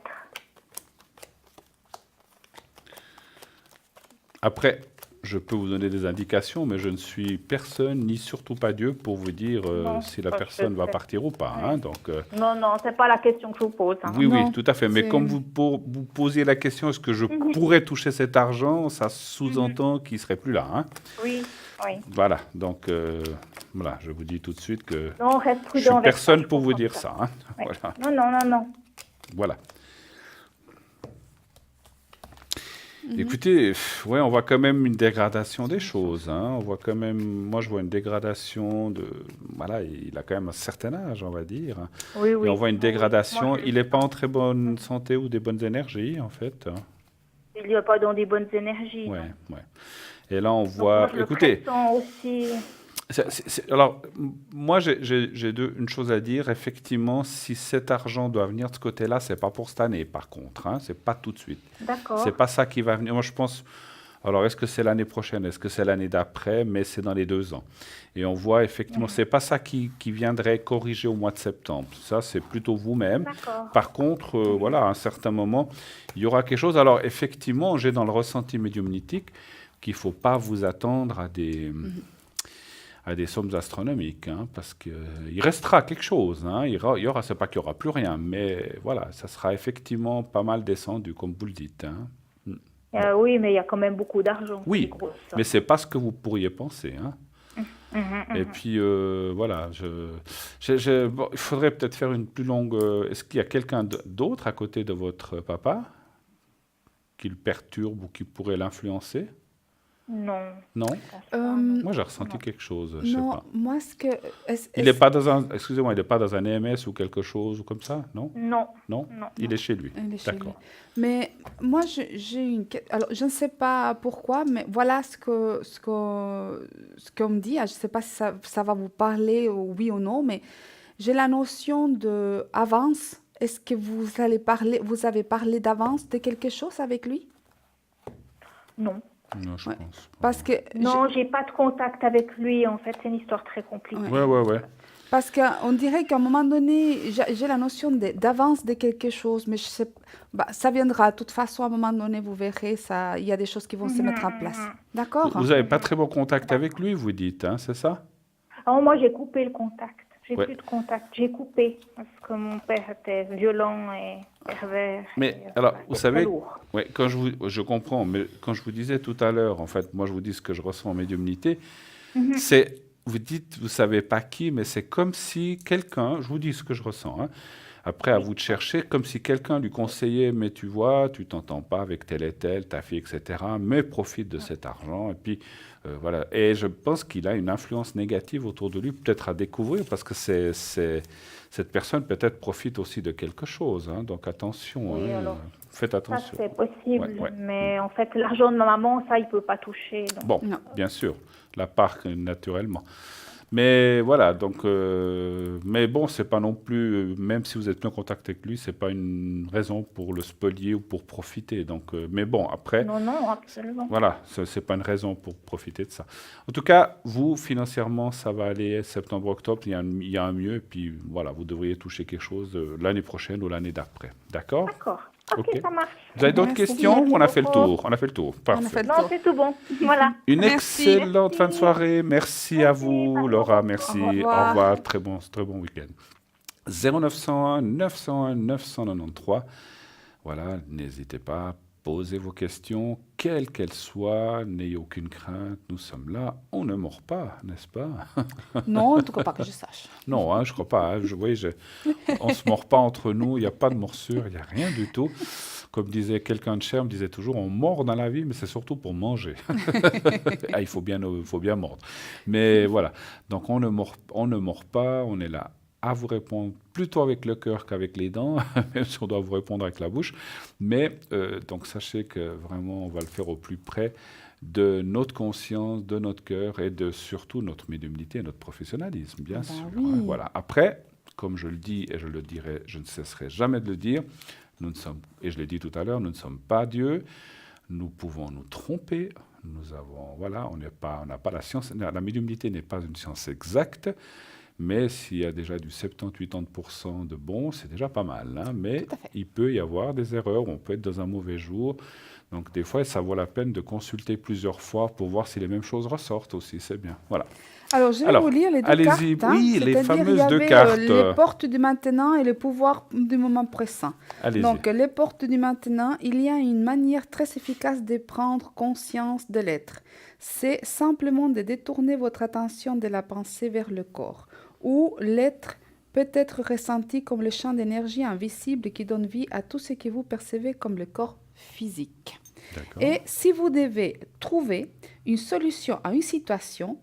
Après, je peux vous donner des indications, mais je ne suis personne, ni surtout pas Dieu, pour vous dire Non, si la ça, je personne va sais. partir ou pas, Oui. hein. Donc, Non, non, c'est pas la question que je vous pose, hein. oui, oui, Non, tout à fait. Mais c'est... comme vous posiez la question, est-ce que je pourrais toucher cet argent, ça sous-entend qu'il ne serait plus là, hein. Oui, oui. Voilà, donc voilà, je vous dis tout de suite que Non, on reste je prudent suis avec ça, personne je pour vous comprends dire ça. ça, hein. Oui. Voilà, Non, non, non, non. voilà. Écoutez, ouais, on voit quand même une dégradation des choses, hein. On voit quand même, moi je vois une dégradation de, voilà, il a quand même un certain âge, on va dire. Oui, Et oui. on voit une Oui, oui. dégradation. Moi, Il n'est pas en très bonne santé ou des bonnes énergies, en fait, hein. il n'y a pas dans des bonnes énergies, Ouais, non. ouais. Et là, on Donc, voit. moi, je le Écoutez, pressens aussi. alors, moi, j'ai une chose à dire. Effectivement, si cet argent doit venir de ce côté-là, c'est pas pour cette année, par contre, hein. C'est pas tout de suite. D'accord. C'est pas ça qui va venir. Moi, je pense. Alors, est-ce que c'est l'année prochaine? Est-ce que c'est l'année d'après? Mais c'est dans les 2 ans. Et on voit effectivement, c'est pas ça qui viendrait corriger au mois de septembre. Ça, c'est plutôt vous-même. D'accord. Par contre, voilà, à un certain moment, il y aura quelque chose. Alors, effectivement, j'ai dans le ressenti médiumnitique qu'il faut pas vous attendre à des sommes astronomiques, hein, parce qu'il restera quelque chose, hein. Il y aura, c'est pas qu'il y aura plus rien, mais voilà, ça sera effectivement pas mal descendu, comme vous le dites, hein. Oui, mais il y a quand même beaucoup d'argent. Oui, des grosses sommes. mais c'est pas ce que vous pourriez penser, hein. Mhm, Et puis voilà, bon, il faudrait peut-être faire une plus longue. Est-ce qu'il y a quelqu'un d'autre à côté de votre papa qui le perturbe ou qui pourrait l'influencer? Non. Non? je pense pas, non. Moi, j'ai ressenti quelque chose, je sais non, pas. moi, ce que... Il n'est pas dans un, excusez-moi, il n'est pas dans un EMS ou quelque chose ou comme ça, non? Non, Non? non. Il est chez lui. Elle est chez lui. D'accord. Mais moi, j'ai alors, je ne sais pas pourquoi, mais voilà ce qu'on me dit. Je ne sais pas si ça va vous parler, oui ou non, mais j'ai la notion de avance. Est-ce que vous avez parlé d'avance de quelque chose avec lui? Non. Non, je Ouais. pense pas. Parce que Non, j'ai pas de contact avec lui, en fait. C'est une histoire très compliquée. Ouais. Parce qu'on dirait qu'à un moment donné, j'ai la notion d'avance de quelque chose, mais je sais, ça viendra. De toute façon, à un moment donné, vous verrez, il y a des choses qui vont se mettre en place. D'accord? Vous n'avez pas très bon contact avec lui, vous dites, hein, c'est ça? Alors, moi, j'ai coupé le contact. J'ai Ouais. plus de contact. J'ai coupé parce que mon père était violent et pervers. Mais et, alors, vous c'était savez, lourd. ouais, je comprends, mais quand je vous disais tout à l'heure, en fait, moi je vous dis ce que je ressens en médiumnité, c'est, vous dites, vous savez pas qui, mais c'est comme si quelqu'un, je vous dis ce que je ressens, hein, après à vous de chercher, comme si quelqu'un lui conseillait, mais tu vois, tu t'entends pas avec tel et tel, ta fille, etc., mais profite de cet argent, et puis voilà. Et je pense qu'il a une influence négative autour de lui, peut-être à découvrir, parce que cette personne peut-être profite aussi de quelque chose, hein, donc attention, Oui, hein, alors, faites Ça, attention. c'est possible. Ouais. Mais en fait, l'argent de ma maman, ça, il peut pas toucher. Donc. Bon, Non. bien sûr, la part naturellement. Mais voilà, donc, mais bon, c'est pas non plus, même si vous êtes plus en contact avec lui, c'est pas une raison pour le spolier ou pour profiter. Donc, mais bon, après, Non, non, absolument. voilà, c'est pas une raison pour profiter de ça. En tout cas, vous, financièrement, ça va aller septembre-octobre, il y a un mieux, et puis voilà, vous devriez toucher quelque chose l'année prochaine ou l'année d'après. D'accord? D'accord. Ok, Ok. ça marche. Vous avez d'autres Merci. questions ou on a fait le Merci beaucoup. tour? On a fait le tour, On a parfait. fait le Non, tour. c'est tout bon. Voilà. Une Merci. excellente fin de soirée. Merci à vous, Laura. Merci. Au Au revoir. revoir. Très bon week-end. 0901 901 993. Voilà, n'hésitez pas. Posez vos questions, quelles qu'elles soient, n'ayez aucune crainte, nous sommes là, on ne mord pas, n'est-ce pas? Non, en tout cas pas que je sache. Non, hein, je crois pas. Hein. On ne se mord pas entre nous, il n'y a pas de morsure, il n'y a rien du tout. Comme disait quelqu'un de cher, me disait toujours, on mord dans la vie, mais c'est surtout pour manger. Ah, il faut bien mordre. Mais voilà, donc on ne mord pas, on est là à vous répondre plutôt avec le cœur qu'avec les dents, même si on doit vous répondre avec la bouche. Mais donc sachez que vraiment, on va le faire au plus près de notre conscience, de notre cœur et de surtout notre médiumnité et notre professionnalisme, bien sûr. Oui. Hein, voilà. Après, comme je le dis et je le dirai, je ne cesserai jamais de le dire, nous ne sommes, et je l'ai dit tout à l'heure, nous ne sommes pas Dieu, nous pouvons nous tromper, on n'a pas la science, la médiumnité n'est pas une science exacte, mais s'il y a déjà du 70-80% de bon, c'est déjà pas mal. Hein, mais il peut y avoir des erreurs, on peut être dans un mauvais jour. Donc des fois, ça vaut la peine de consulter plusieurs fois pour voir si les mêmes choses ressortent aussi, c'est bien. Voilà. Alors, je vais vous lire les deux cartes. Allez-y, oui, les fameuses deux il y avait, cartes. les portes du maintenant et le pouvoir du moment présent. Allez-y. Donc, les portes du maintenant, il y a une manière très efficace de prendre conscience de l'être. C'est simplement de détourner votre attention de la pensée vers le corps, où l'être peut être ressenti comme le champ d'énergie invisible qui donne vie à tout ce que vous percevez comme le corps physique. D'accord. Et si vous devez trouver une solution à une situation,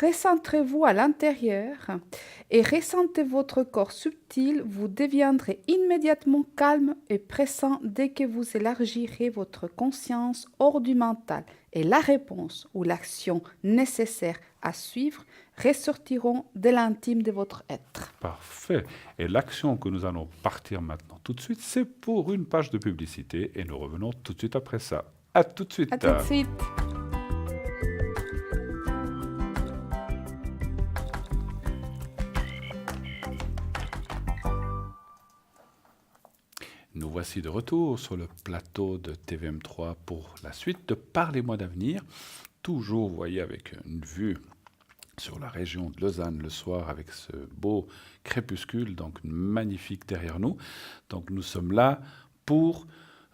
recentrez-vous à l'intérieur et ressentez votre corps subtil, vous deviendrez immédiatement calme et présent dès que vous élargirez votre conscience hors du mental. Et la réponse ou l'action nécessaire à suivre ressortiront de l'intime de votre être. Parfait. Et l'action que nous allons partir maintenant tout de suite, c'est pour une page de publicité et nous revenons tout de suite après ça. À tout de suite. À tout de suite. Nous voici de retour sur le plateau de TVM3 pour la suite de Parlez-moi d'avenir. Toujours, vous voyez, avec une vue sur la région de Lausanne le soir avec ce beau crépuscule, donc magnifique derrière nous. Donc nous sommes là pour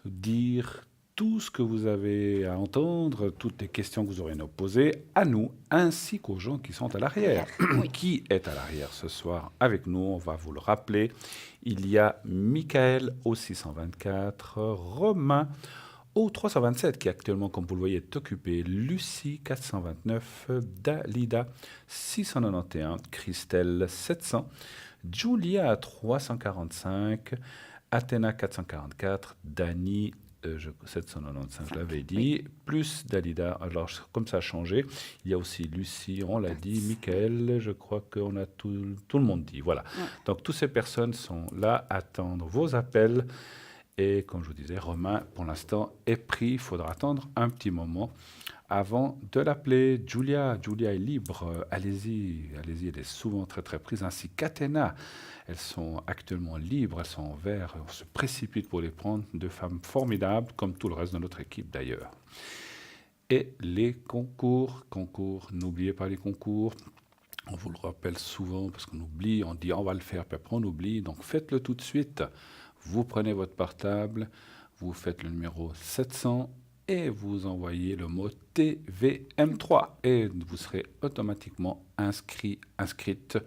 dire tout ce que vous avez à entendre, toutes les questions que vous aurez à nous poser à nous, ainsi qu'aux gens qui sont à l'arrière. Oui. Qui est à l'arrière ce soir avec nous? On va vous le rappeler. Il y a Michael au 624, Romain au 327 qui actuellement, comme vous le voyez, est occupé, Lucie 429, Dalida 691, Christelle 700, Julia 345, Athéna 444, Dani 795, je l'avais dit, plus Dalida. Alors, comme ça a changé, il y a aussi Lucie, on l'a dit, Michael, je crois qu'on a tout le monde dit. Voilà. Ouais. Donc, toutes ces personnes sont là à attendre vos appels. Et comme je vous disais, Romain, pour l'instant, est pris. Il faudra attendre un petit moment avant de l'appeler. Julia est libre. Allez-y, elle est souvent très très prise. Ainsi qu'Athéna, elles sont actuellement libres, elles sont en vert. On se précipite pour les prendre. Deux femmes formidables, comme tout le reste de notre équipe d'ailleurs. Et les concours, n'oubliez pas les concours. On vous le rappelle souvent parce qu'on oublie, on dit on va le faire, puis après on oublie. Donc faites-le tout de suite. Vous prenez votre portable, vous faites le numéro 700 et vous envoyez le mot TVM3 et vous serez automatiquement inscrite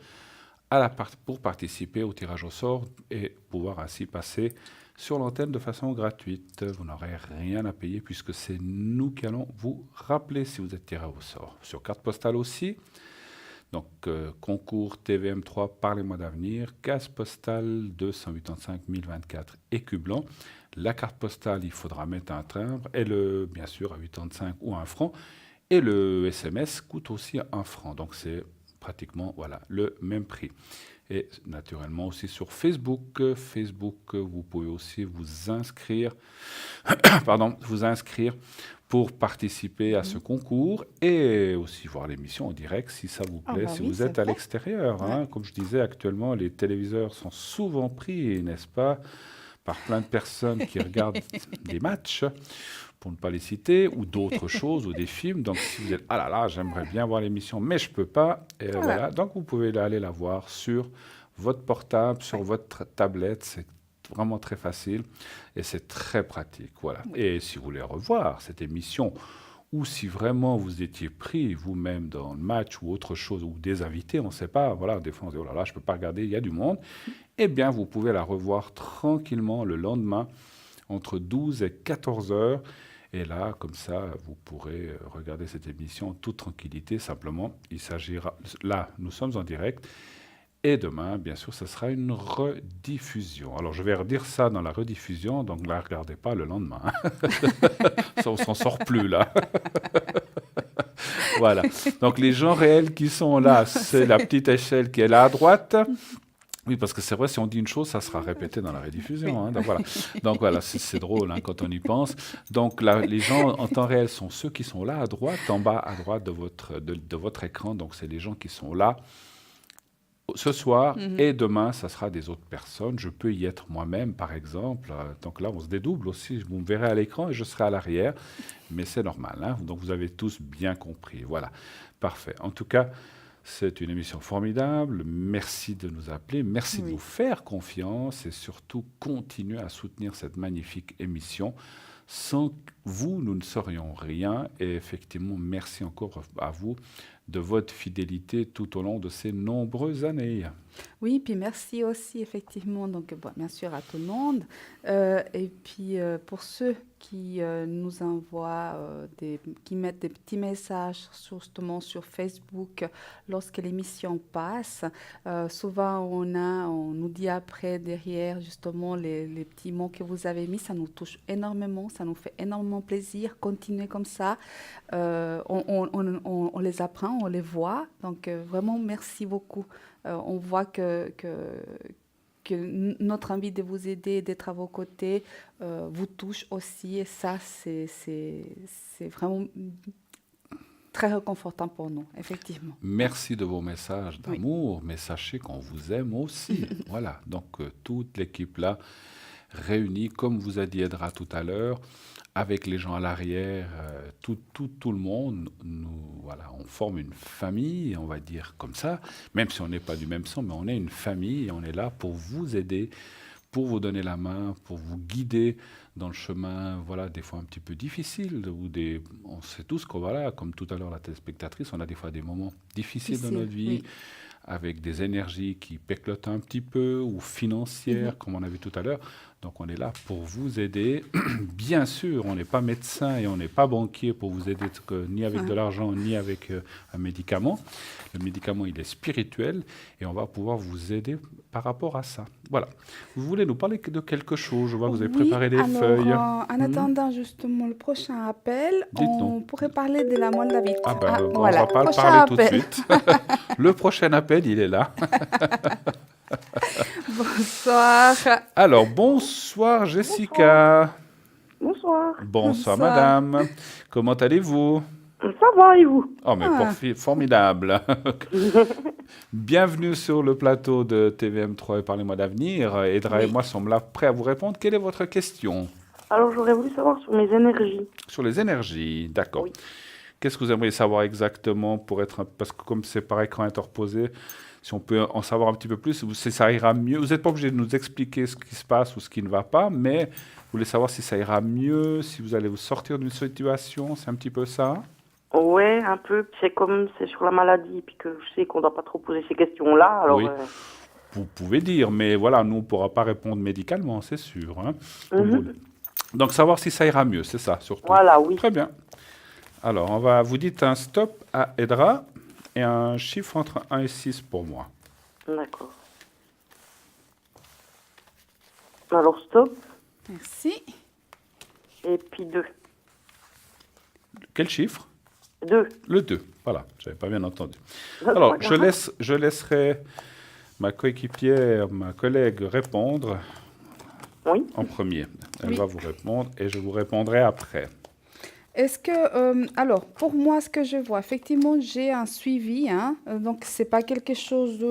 pour participer au tirage au sort et pouvoir ainsi passer sur l'antenne de façon gratuite. Vous n'aurez rien à payer puisque c'est nous qui allons vous rappeler si vous êtes tiré au sort. Sur carte postale aussi. Donc, concours TVM3, Parlez-moi d'avenir, case postale 285 024, écu blanc. La carte postale, il faudra mettre un timbre, et bien sûr à 85 ou 1 franc. Et le SMS coûte aussi 1 franc. Donc, c'est pratiquement le même prix. Et naturellement aussi sur Facebook. Vous pouvez aussi vous inscrire, pour participer à ce concours et aussi voir l'émission en direct si ça vous plaît, si vous êtes à l'extérieur. Hein. Comme je disais, actuellement, les téléviseurs sont souvent pris, n'est-ce pas, par plein de personnes qui regardent des matchs, pour ne pas les citer, ou d'autres choses, ou des films. Donc, si vous êtes, ah là là, j'aimerais bien voir l'émission, mais je ne peux pas. Et voilà. Donc, vous pouvez aller la voir sur votre portable, sur votre tablette. C'est vraiment très facile et c'est très pratique. Voilà. Et si vous voulez revoir cette émission, ou si vraiment vous étiez pris vous-même dans le match ou autre chose, ou des invités, on ne sait pas, voilà, des fois on se dit, oh là là, je ne peux pas regarder, il y a du monde, eh bien vous pouvez la revoir tranquillement le lendemain, entre 12 et 14 heures. Et là, comme ça, vous pourrez regarder cette émission en toute tranquillité. Simplement, il s'agira... Là, nous sommes en direct. Et demain, bien sûr, ce sera une rediffusion. Alors, je vais redire ça dans la rediffusion, donc ne la regardez pas le lendemain. Ça, on s'en sort plus, là. Voilà. Donc, les gens réels qui sont là, c'est la petite échelle qui est là à droite. Oui, parce que c'est vrai, si on dit une chose, ça sera répété dans la rediffusion. Hein. Donc voilà, c'est drôle hein, quand on y pense. Donc là, les gens en temps réel sont ceux qui sont là à droite, en bas à droite de votre écran. Donc c'est les gens qui sont là ce soir et demain, ça sera des autres personnes. Je peux y être moi-même, par exemple. Donc là, on se dédouble aussi. Vous me verrez à l'écran et je serai à l'arrière. Mais c'est normal. Hein. Donc vous avez tous bien compris. Voilà, parfait. En tout cas, c'est une émission formidable. Merci de nous appeler. Merci de nous faire confiance et surtout continuer à soutenir cette magnifique émission. Sans vous, nous ne serions rien. Et effectivement, merci encore à vous de votre fidélité tout au long de ces nombreuses années. Oui, puis merci aussi, effectivement, donc bien sûr à tout le monde. Et puis pour ceux qui nous envoient, qui mettent des petits messages justement sur Facebook lorsque l'émission passe, souvent on nous dit après, derrière, justement, les petits mots que vous avez mis, ça nous touche énormément, ça nous fait énormément plaisir. Continuez comme ça. On les apprend, on les voit. Donc vraiment, merci beaucoup. On voit que notre envie de vous aider, d'être à vos côtés, vous touche aussi. Et ça, c'est vraiment très réconfortant pour nous, effectivement. Merci de vos messages d'amour, mais sachez qu'on vous aime aussi. Voilà, donc toute l'équipe là, réunie, comme vous a dit Edra tout à l'heure, avec les gens à l'arrière, tout le monde, voilà, on forme une famille, on va dire comme ça, même si on n'est pas du même sang, mais on est une famille et on est là pour vous aider, pour vous donner la main, pour vous guider dans le chemin, voilà, des fois un petit peu difficile, on sait tous que, voilà, comme tout à l'heure la téléspectatrice, on a des fois des moments difficiles dans notre vie, avec des énergies qui péclotent un petit peu, ou financières, comme on a vu tout à l'heure. Donc on est là pour vous aider. Bien sûr, on n'est pas médecin et on n'est pas banquier pour vous aider ni avec de l'argent, ni avec un médicament. Le médicament, il est spirituel et on va pouvoir vous aider par rapport à ça. Voilà. Vous voulez nous parler de quelque chose? Je vois que vous avez préparé des feuilles. En attendant justement le prochain appel, on pourrait parler de la Moldavie. Ah ben, on voilà. va pas le parler tout de suite. Le prochain appel, il est là. Bonsoir. Alors, bonsoir Jessica. Bonsoir. Bonsoir madame. Comment allez-vous? Ça va et vous? Oh, mais formidable. Bienvenue sur le plateau de TVM3 et Parlez-moi d'avenir. Edra et moi sommes là prêts à vous répondre. Quelle est votre question? Alors, j'aurais voulu savoir sur mes énergies. Sur les énergies, d'accord. Oui. Qu'est-ce que vous aimeriez savoir exactement parce que comme c'est par écran interposé, si on peut en savoir un petit peu plus, ça ira mieux. Vous n'êtes pas obligé de nous expliquer ce qui se passe ou ce qui ne va pas, mais vous voulez savoir si ça ira mieux, si vous allez vous sortir d'une situation, c'est un petit peu ça? Ouais, un peu. C'est comme c'est sur la maladie, puis que je sais qu'on ne doit pas trop poser ces questions-là. Alors, oui. Vous pouvez dire, mais voilà, nous, on ne pourra pas répondre médicalement, c'est sûr. Hein, Donc, savoir si ça ira mieux, c'est ça, surtout. Voilà, oui. Très bien. Alors, vous dites un stop à Edra et un chiffre entre 1 et 6 pour moi. D'accord. Alors, stop. Merci. Et puis 2. Quel chiffre? 2. Le 2, voilà, je n'avais pas bien entendu. Ça, Alors, je laisserai ma coéquipière, ma collègue répondre en premier. Elle va vous répondre et je vous répondrai après. Est-ce que, alors, pour moi, ce que je vois, effectivement, j'ai un suivi, hein, donc c'est pas quelque chose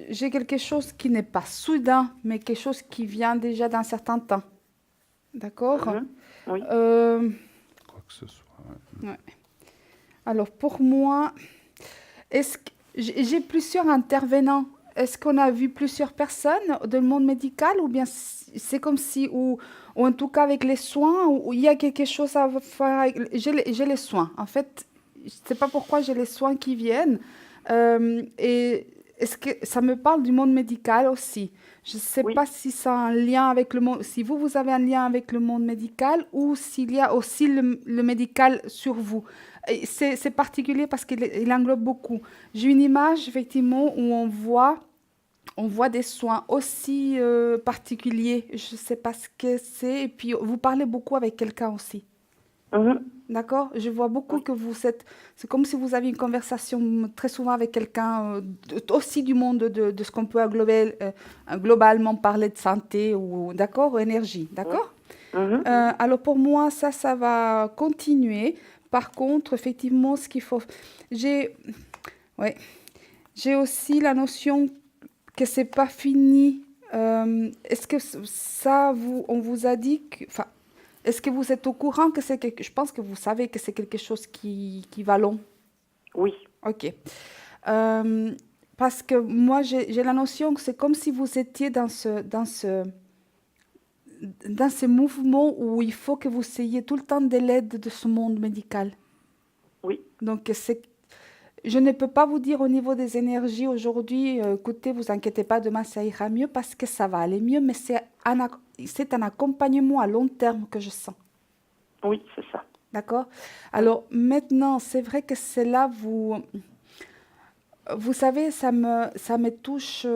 j'ai quelque chose qui n'est pas soudain, mais quelque chose qui vient déjà d'un certain temps. D'accord? Oui. Quoi que ce soit. Ouais. Alors, pour moi, j'ai plusieurs intervenants est-ce qu'on a vu plusieurs personnes dans le monde médical ou bien c'est comme si, ou en tout cas avec les soins, ou il y a quelque chose à faire j'ai les soins. En fait, je ne sais pas pourquoi j'ai les soins qui viennent. Et est-ce que ça me parle du monde médical aussi? Je ne sais Oui. pas si ça a un lien avec le monde, si vous avez un lien avec le monde médical ou s'il y a aussi le médical sur vous. Et c'est particulier parce qu'il englobe beaucoup. J'ai une image effectivement où on voit des soins aussi particuliers. Je ne sais pas ce que c'est. Et puis vous parlez beaucoup avec quelqu'un aussi. Mhm. D'accord? Je vois beaucoup Oui. que vous êtes. C'est comme si vous aviez une conversation très souvent avec quelqu'un aussi du monde de ce qu'on peut globalement parler de santé ou d'accord, ou énergie. D'accord? Mhm. Alors pour moi, ça va continuer. Par contre, effectivement, ce qu'il faut. J'ai ouais, j'ai aussi la notion que c'est pas fini. Est-ce que ça, on vous a dit que. Enfin, est-ce que vous êtes au courant que c'est quelque... Je pense que vous savez que c'est quelque chose qui va long. Oui. Ok. Parce que moi, j'ai la notion que c'est comme si vous étiez dans ce mouvement où il faut que vous ayez tout le temps de l'aide de ce monde médical. Oui. Donc, je ne peux pas vous dire au niveau des énergies aujourd'hui, écoutez, vous inquiétez pas, demain ça ira mieux parce que ça va aller mieux, mais c'est un accompagnement à long terme que je sens. Oui, c'est ça. D'accord? Alors maintenant, c'est vrai que c'est là, vous savez, ça me touche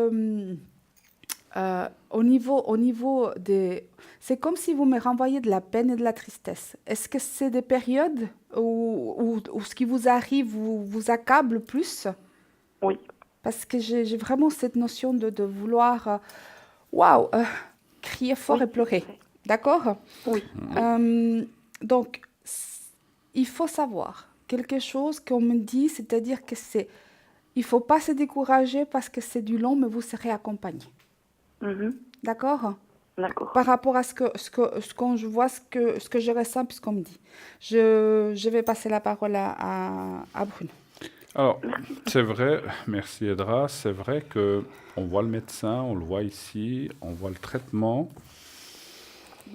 au niveau des... C'est comme si vous me renvoyez de la peine et de la tristesse. Est-ce que c'est des périodes où ce qui vous arrive vous accable plus? Oui. Parce que j'ai vraiment cette notion de vouloir, waouh, crier fort Oui, et pleurer. tout à fait. D'accord? Oui. Donc, il faut savoir quelque chose qu'on me dit, c'est-à-dire que il ne faut pas se décourager parce que c'est du long, mais vous serez accompagné. Mhm. D'accord? D'accord. Par rapport à ce qu'on je vois, ce que je ressens, puisqu'on me dit. Je vais passer la parole à Bruno. Alors, c'est vrai, merci Edra, c'est vrai que on voit le médecin, on le voit ici, on voit le traitement.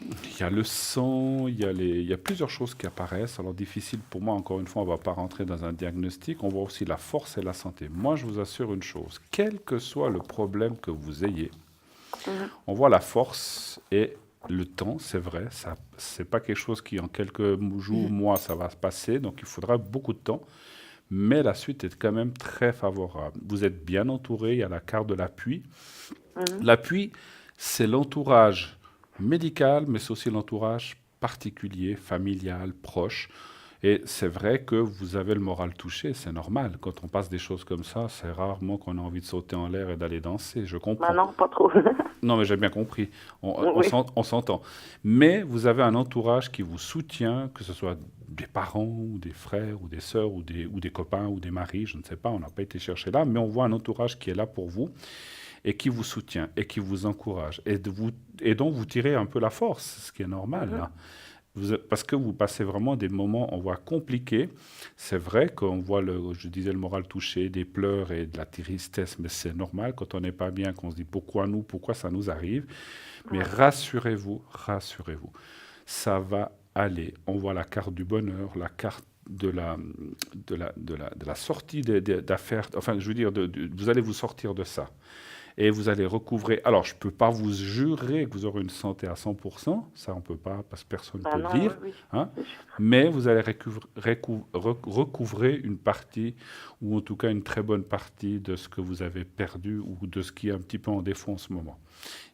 Il y a le sang, il y a plusieurs choses qui apparaissent. Alors difficile pour moi, encore une fois, on ne va pas rentrer dans un diagnostic. On voit aussi la force et la santé. Moi, je vous assure une chose, quel que soit le problème que vous ayez, on voit la force et le temps, c'est vrai. Ça, c'est pas quelque chose qui, en quelques jours, mois, ça va se passer. Donc, il faudra beaucoup de temps. Mais la suite est quand même très favorable. Vous êtes bien entouré, il y a la carte de l'appui. L'appui, c'est l'entourage médical, mais c'est aussi l'entourage particulier, familial, proche. Et c'est vrai que vous avez le moral touché, c'est normal. Quand on passe des choses comme ça, c'est rarement qu'on a envie de sauter en l'air et d'aller danser, je Bah comprends. non, pas trop. Non, mais j'ai bien compris. Oui. On s'entend. Mais vous avez un entourage qui vous soutient, que ce soit des parents, ou des frères, ou des sœurs, ou des copains, ou des maris, je ne sais pas, on n'a pas été chercher là, mais on voit un entourage qui est là pour vous et qui vous soutient et qui vous encourage et dont vous tirez un peu la force, ce qui est normal, là. Parce que vous passez vraiment des moments, on voit, compliqués. C'est vrai qu'on voit, je disais, le moral touché, des pleurs et de la tristesse, mais c'est normal quand on n'est pas bien, qu'on se dit pourquoi ça nous arrive. Mais rassurez-vous, rassurez-vous, ça va aller. On voit la carte du bonheur, la carte de la sortie d'affaires, enfin, je veux dire, vous allez vous sortir de ça. Et vous allez recouvrer. Alors, je ne peux pas vous jurer que vous aurez une santé à 100%, ça on ne peut pas, parce que personne ne Bah peut non, le dire, oui. hein, mais vous allez recouvrer une partie, ou en tout cas une très bonne partie de ce que vous avez perdu, ou de ce qui est un petit peu en défaut en ce moment.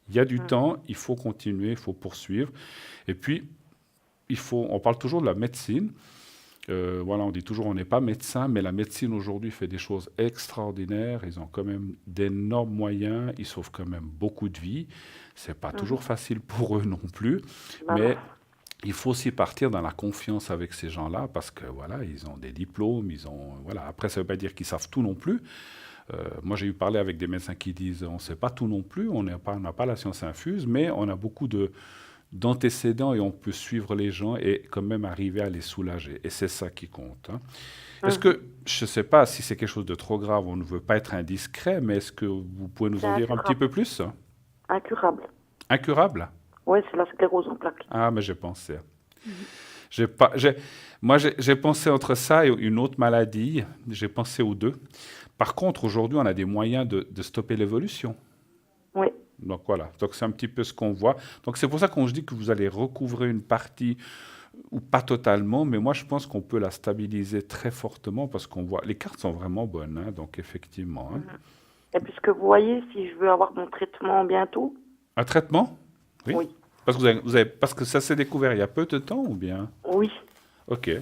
Il y a du temps, il faut continuer, il faut poursuivre. Et puis, on parle toujours de la médecine. Voilà, on dit toujours on n'est pas médecin, mais la médecine aujourd'hui fait des choses extraordinaires. Ils ont quand même d'énormes moyens, ils sauvent quand même beaucoup de vies. C'est pas toujours facile pour eux non plus, Bah mais non. il faut aussi partir dans la confiance avec ces gens-là parce que voilà, ils ont des diplômes, voilà. Après, ça veut pas dire qu'ils savent tout non plus. Moi, j'ai eu parler avec des médecins qui disent on ne sait pas tout non plus, on n'a pas la science infuse, mais on a beaucoup de d'antécédents et on peut suivre les gens et quand même arriver à les soulager. Et c'est ça qui compte, hein. Est-ce Mhm. que, je ne sais pas si c'est quelque chose de trop grave, on ne veut pas être indiscret, mais est-ce que vous pouvez nous C'est en dire un petit incurable. peu plus? Incurable. Incurable? Oui, c'est la sclérose en plaques. Ah, mais j'ai pensé. J'ai pas, moi, j'ai pensé entre ça et une autre maladie. J'ai pensé aux deux. Par contre, aujourd'hui, on a des moyens de stopper l'évolution. Oui. Donc voilà. Donc c'est un petit peu ce qu'on voit. Donc c'est pour ça qu'on se dit que vous allez recouvrer une partie ou pas totalement, mais moi je pense qu'on peut la stabiliser très fortement parce qu'on voit les cartes sont vraiment bonnes, hein, donc effectivement, hein. Mhm. Et puisque vous voyez, si je veux avoir mon traitement bientôt, Un traitement? Oui. oui. Parce que parce que ça s'est découvert il y a peu de temps ou bien? Oui. Ok. Et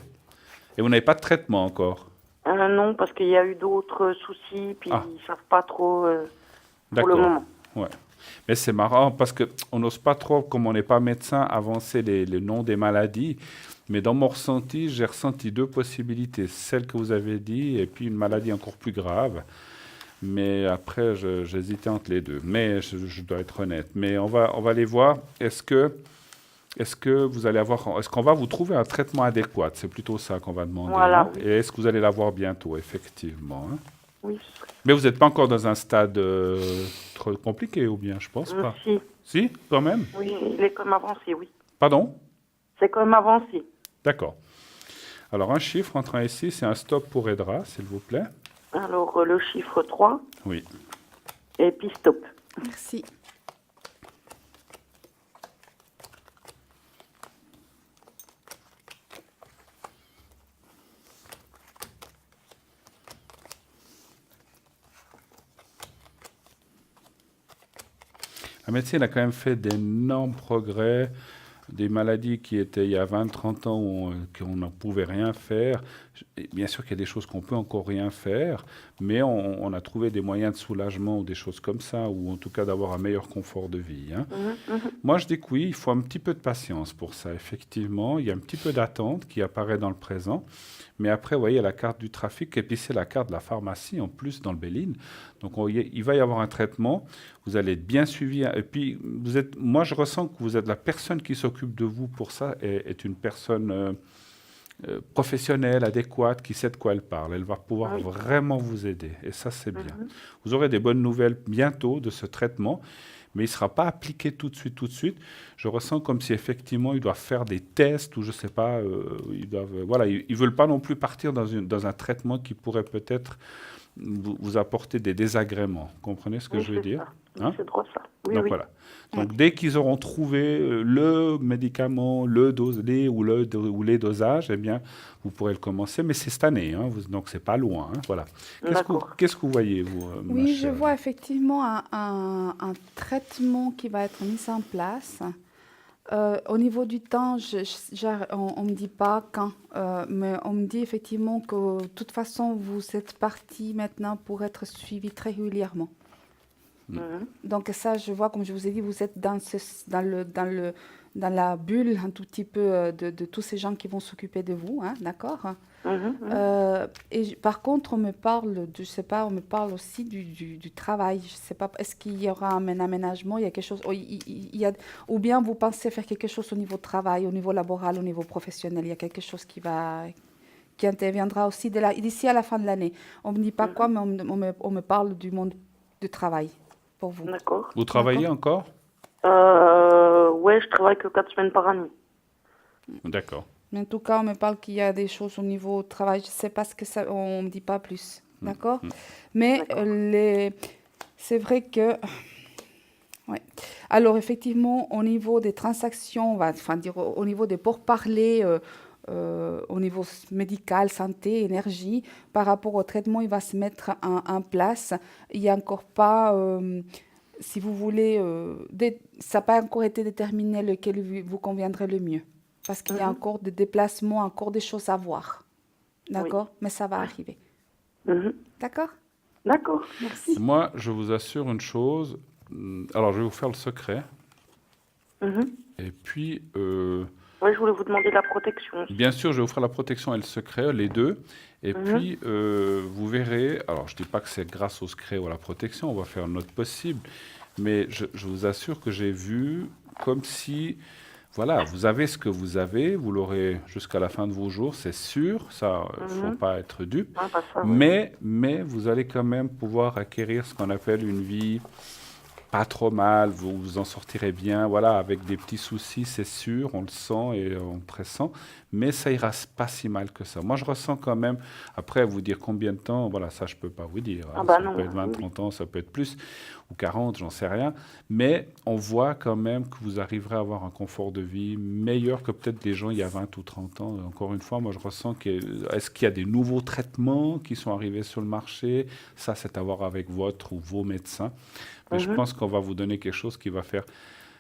vous n'avez pas de traitement encore? Non, parce qu'il y a eu d'autres soucis, puis Ah, ils savent pas trop pour le d'accord. moment. Ouais. Mais c'est marrant parce que on n'ose pas trop, comme on n'est pas médecin, avancer les noms des maladies. Mais dans mon ressenti, j'ai ressenti deux possibilités. Celle que vous avez dit et puis une maladie encore plus grave. Mais après, j'hésitais entre les deux. Mais je dois être honnête. Mais on va les voir. Est-ce que vous allez avoir, est-ce qu'on va vous trouver un traitement adéquat? C'est plutôt ça qu'on va demander, Voilà, hein. oui. Et est-ce que vous allez l'avoir bientôt, effectivement, hein? Oui, ce serait- Mais vous n'êtes pas encore dans un stade trop compliqué, ou bien? Je pense pas. Si. Si, quand même? Oui, il est comme avancé, oui. Pardon? C'est comme avancé. D'accord. Alors, un chiffre entre 1 et 6, c'est un stop pour Edra, s'il vous plaît. Alors, le chiffre 3, Oui. et puis stop. Merci. La médecine a quand même fait d'énormes progrès. Des maladies qui étaient il y a 20, 30 ans où qu'on ne pouvait rien faire. Et bien sûr qu'il y a des choses qu'on peut encore rien faire, mais on a trouvé des moyens de soulagement ou des choses comme ça, ou en tout cas d'avoir un meilleur confort de vie, hein. Mhm, mhm. Moi, je dis que oui, il faut un petit peu de patience pour ça, effectivement. Il y a un petit peu d'attente qui apparaît dans le présent. Mais après, vous voyez, il y a la carte du trafic et puis c'est la carte de la pharmacie en plus dans le Béline. Donc, il va y avoir un traitement. Vous allez être bien suivi. Et puis, moi, je ressens que vous êtes la personne qui s'occupe de vous pour ça est une personne professionnelle, adéquate, qui sait de quoi elle parle. Elle va pouvoir Oui. vraiment vous aider. Et ça, c'est bien. Mhm. Vous aurez des bonnes nouvelles bientôt de ce traitement, mais il ne sera pas appliqué tout de suite, tout de suite. Je ressens comme si effectivement ils doivent faire des tests ou je ne sais pas, ils doivent, voilà, ils veulent pas non plus partir dans un traitement qui pourrait peut-être vous apporter des désagréments. Vous comprenez ce que Oui, je veux c'est dire? ça. Oui, Hein? c'est droit ça. Oui, Donc oui. voilà. Donc dès qu'ils auront trouvé le médicament, ou les dosages, eh bien, vous pourrez le commencer. Mais c'est cette année, hein, donc c'est pas loin, hein, voilà. D'accord. Qu'est-ce que vous voyez, vous, ma Oui, je chère? vois effectivement un traitement qui va être mis en place. Au niveau du temps, on ne me dit pas quand, mais on me dit effectivement que de toute façon, vous êtes parti maintenant pour être suivi très régulièrement. Mhm. Donc ça, je vois, comme je vous ai dit, vous êtes dans la bulle un tout petit peu de tous ces gens qui vont s'occuper de vous, hein, d'accord? Mhm, mhm. Par contre, on me parle, je sais pas, on me parle aussi du travail. Je sais pas, est-ce qu'il y aura un aménagement, il y a quelque chose, ou bien vous pensez faire quelque chose au niveau travail, au niveau laboral, au niveau professionnel, il y a quelque chose qui interviendra aussi d'ici à la fin de l'année. On me dit pas quoi, mais on me parle du monde du travail pour vous. D'accord. Vous travaillez encore? Ouais, je travaille que 4 semaines par année. D'accord. Mais en tout cas, on me parle qu'il y a des choses au niveau travail. Je ne sais pas ce que ça... On ne me dit pas plus. D'accord? Mais D'accord. c'est vrai que... Ouais. Alors, effectivement, au niveau des transactions, enfin dire au niveau des pourparlers, au niveau médical, santé, énergie, par rapport au traitement, il va se mettre en place. Il n'y a encore pas... si vous voulez, ça n'a pas encore été déterminé lequel vous conviendrait le mieux. Parce qu'il y a Mhm. encore des déplacements, encore des choses à voir. Oui. D'accord? Mais ça va arriver. Mhm. D'accord? D'accord, merci. Moi, je vous assure une chose. Alors, je vais vous faire le secret. Mhm. Et puis, Ouais, je voulais vous demander la protection aussi. bien sûr, je vais vous faire la protection et le secret, les deux. Et Mhm. puis, vous verrez. Alors, je ne dis pas que c'est grâce au secret ou à la protection. On va faire notre possible. Mais je vous assure que j'ai vu comme si Voilà, vous avez ce que vous avez, vous l'aurez jusqu'à la fin de vos jours, c'est sûr, ça, il ne faut pas être dupe, Ah, bah ça, ouais. mais vous allez quand même pouvoir acquérir ce qu'on appelle une vie pas trop mal, vous vous en sortirez bien, voilà, avec des petits soucis, c'est sûr, on le sent et on le pressent, mais ça ira pas si mal que ça. Moi, je ressens quand même, après, vous dire combien de temps, voilà, ça, je peux pas vous dire, Ah hein, bah ça peut non, être 20, oui, oui. 30 ans, ça peut être plus, ou 40, j'en sais rien, mais on voit quand même que vous arriverez à avoir un confort de vie meilleur que peut-être les gens il y a 20 ou 30 ans. Encore une fois, moi, je ressens est-ce qu'il y a des nouveaux traitements qui sont arrivés sur le marché? Ça, c'est à voir avec votre ou vos médecins. Mais je Mhm. pense qu'on va vous donner quelque chose qui va faire,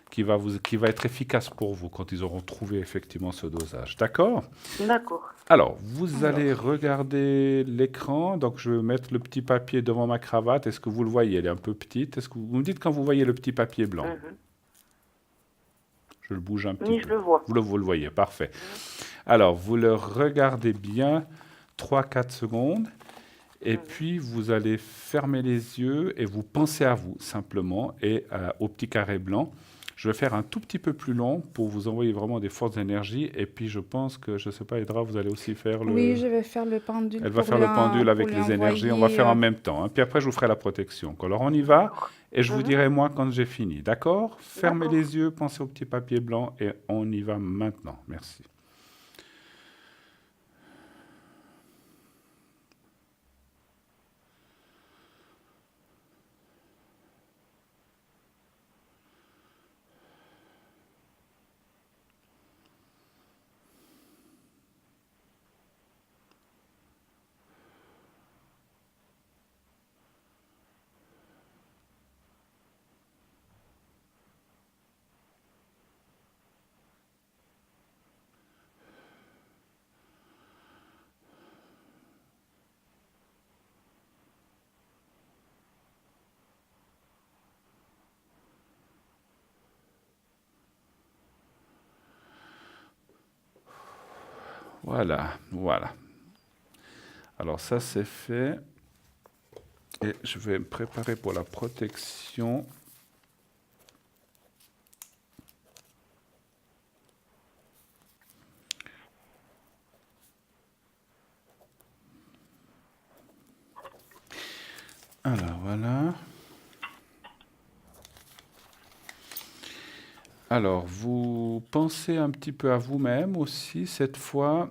qui va être efficace pour vous quand ils auront trouvé effectivement ce dosage. D'accord? D'accord. Alors, vous allez Alors, regarder l'écran. Donc, je vais mettre le petit papier devant ma cravate. Est-ce que vous le voyez? Elle est un peu petite. Est-ce que vous me dites quand vous voyez le petit papier blanc? Mhm. Je le bouge un petit Oui, je peu. le vois. Vous le voyez, parfait. Alors, vous le regardez bien 3 4 secondes. Et Mhm. puis, vous allez fermer les yeux et vous pensez à vous, simplement, et au petit carré blanc. Je vais faire un tout petit peu plus long pour vous envoyer vraiment des fortes énergies. Et puis, je pense que, je ne sais pas, Edra, vous allez aussi faire oui, le... je vais faire le pendule Elle va faire le pendule pour avec lui les énergies. On va envoyer. faire en même temps, hein. Puis après, je vous ferai la protection. Alors, on y va. D'accord. Et je vous Mhm. dirai, moi, quand j'ai fini. D'accord? Fermez D'accord. les yeux, pensez au petit papier blanc et on y va maintenant. Merci. Voilà, voilà. Alors, ça, c'est fait. Et je vais me préparer pour la protection. Alors, voilà. Alors, vous pensez un petit peu à vous-même aussi. Cette fois,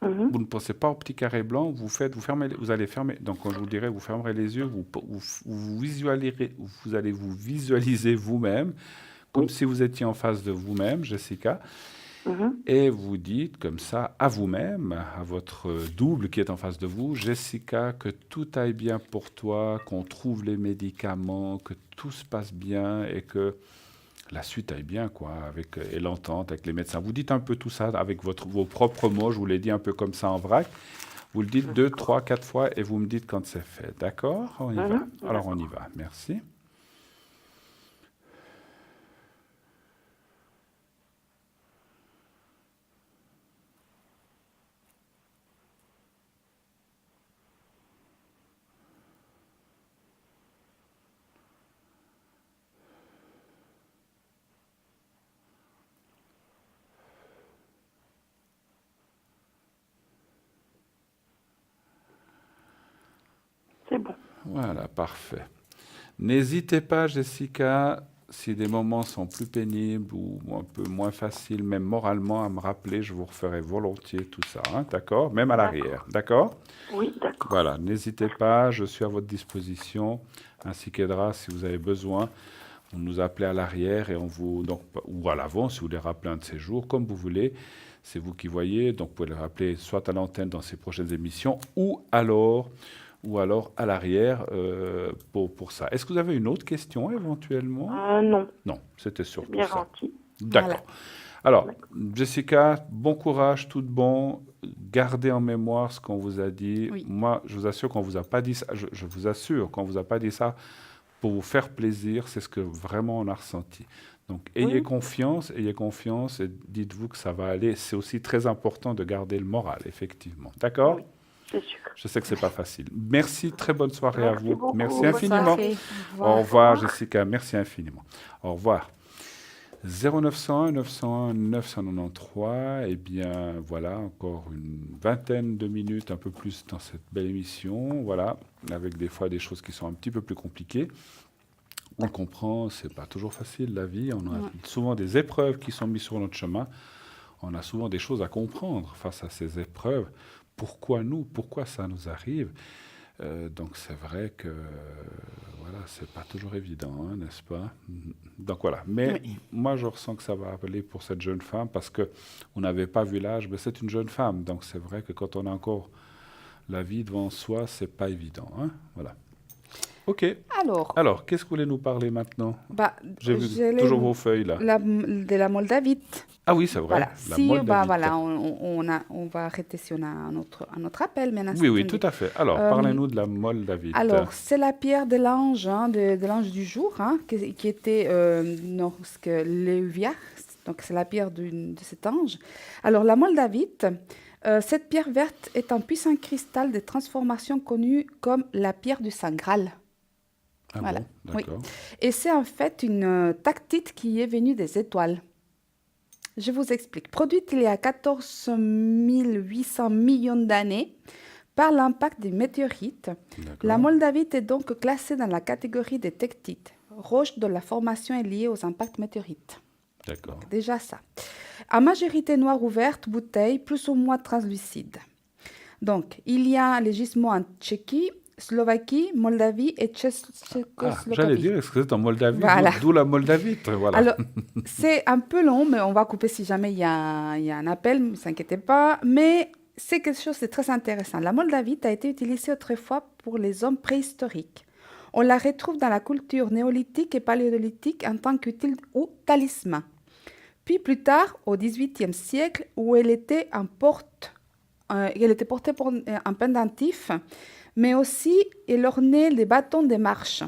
Mhm. vous ne pensez pas au petit carré blanc. Vous fermez, vous allez fermer. Donc, quand je vous dirai, vous fermerez les yeux. Vous allez vous visualiser vous-même, comme Oui. si vous étiez en face de vous-même, Jessica. Mhm. Et vous dites comme ça à vous-même, à votre double qui est en face de vous, Jessica, que tout aille bien pour toi, qu'on trouve les médicaments, que tout se passe bien et que la suite aille bien, quoi, avec, et l'entente avec les médecins. Vous dites un peu tout ça avec vos propres mots, je vous l'ai dit un peu comme ça en vrac. Vous le dites 2, D'accord. 3, 4 fois et vous me dites quand c'est fait. D'accord? On y va. Mhm. Alors on y D'accord. va. Merci. C'est bon. Voilà, parfait. N'hésitez pas, Jessica, si des moments sont plus pénibles ou un peu moins faciles, même moralement, à me rappeler, je vous referai volontiers tout ça, hein, d'accord? Même à l'arrière, D'accord. d'accord? Oui, d'accord. Voilà, n'hésitez pas, je suis à votre disposition, ainsi qu'Edra, si vous avez besoin. Vous nous appelez à l'arrière et on vous, donc, ou à l'avant, si vous voulez rappeler un de ces jours, comme vous voulez. C'est vous qui voyez, donc vous pouvez le rappeler soit à l'antenne dans ces prochaines émissions, ou alors à l'arrière pour ça. Est-ce que vous avez une autre question éventuellement? Non, Non, c'était c'est surtout bien ça. gentil. Voilà. D'accord. Alors, D'accord. Jessica, bon courage, tout de bon. Gardez en mémoire ce qu'on vous a dit. Oui. Moi, je vous assure qu'on vous a pas dit ça. Je vous assure qu'on vous a pas dit ça pour vous faire plaisir. C'est ce que vraiment on a ressenti. Donc, Oui, ayez confiance et dites-vous que ça va aller. C'est aussi très important de garder le moral, effectivement. D'accord? oui, c'est sûr. Je sais que c'est pas facile. Merci, très bonne soirée à Merci vous. beaucoup. Merci Bonne Bonne infiniment. soirée. soirée. Au Au revoir. revoir, revoir. Jessica. Merci infiniment. Au revoir. 0901 901 993. Eh bien, voilà, encore une vingtaine de minutes, un peu plus dans cette belle émission. Voilà, avec des fois des choses qui sont un petit peu plus compliquées. On le comprend, c'est pas toujours facile la vie. On a souvent des épreuves qui sont mises sur notre chemin. On a souvent des choses à comprendre face à ces épreuves. Pourquoi nous? Pourquoi ça nous arrive? Donc c'est vrai que voilà, c'est pas toujours évident, hein, n'est-ce pas? Donc voilà. Mais moi, je ressens que ça va aller pour cette jeune femme parce que on n'avait pas vu l'âge, mais c'est une jeune femme. Donc c'est vrai que quand on a encore la vie devant soi, c'est pas évident, hein? Voilà. Ok. Alors, qu'est-ce que vous voulez nous parler maintenant? bah, J'ai vu j'ai toujours vos feuilles là. de la Moldavite. Ah oui, c'est vrai. Voilà. La Si, Moldavite. voilà, on va arrêter si on a un autre appel maintenant. Oui, tout à fait. Alors, parlez-nous de la Moldavite. Alors, c'est la pierre de l'ange, hein, de l'ange du jour, hein, qui était lorsque Léuvia, donc c'est la pierre de cet ange. Alors, la Moldavite, cette pierre verte est un puissant cristal de transformation connu comme la pierre du Saint Graal. Ah voilà. bon, d'accord. Et c'est en fait une tactite qui est venue des étoiles. Je vous explique. Produite il y a 14 800 millions d'années par l'impact des météorites, la Moldavite est donc classée dans la catégorie des tectites, roches dont la formation est liée aux impacts météorites. D'accord. Donc, déjà ça. À majorité noire ou verte, bouteille, plus ou moins translucide. Donc, il y a les gisements en Tchéquie, Slovaquie, Moldavie et Tchécoslovaquie. J'allais dire, est-ce que c'est en Moldavie? Voilà. D'où la Moldavite, voilà. Alors, c'est un peu long, mais on va couper si jamais il y a un appel, ne vous inquiétez pas. Mais c'est quelque chose de très intéressant. La Moldavite a été utilisée autrefois pour les hommes préhistoriques. On la retrouve dans la culture néolithique et paléolithique en tant qu'utile ou talisman. Puis plus tard, au XVIIIe siècle, où elle était portée pour un pendentif, mais aussi elle ornait les bâtons de marche.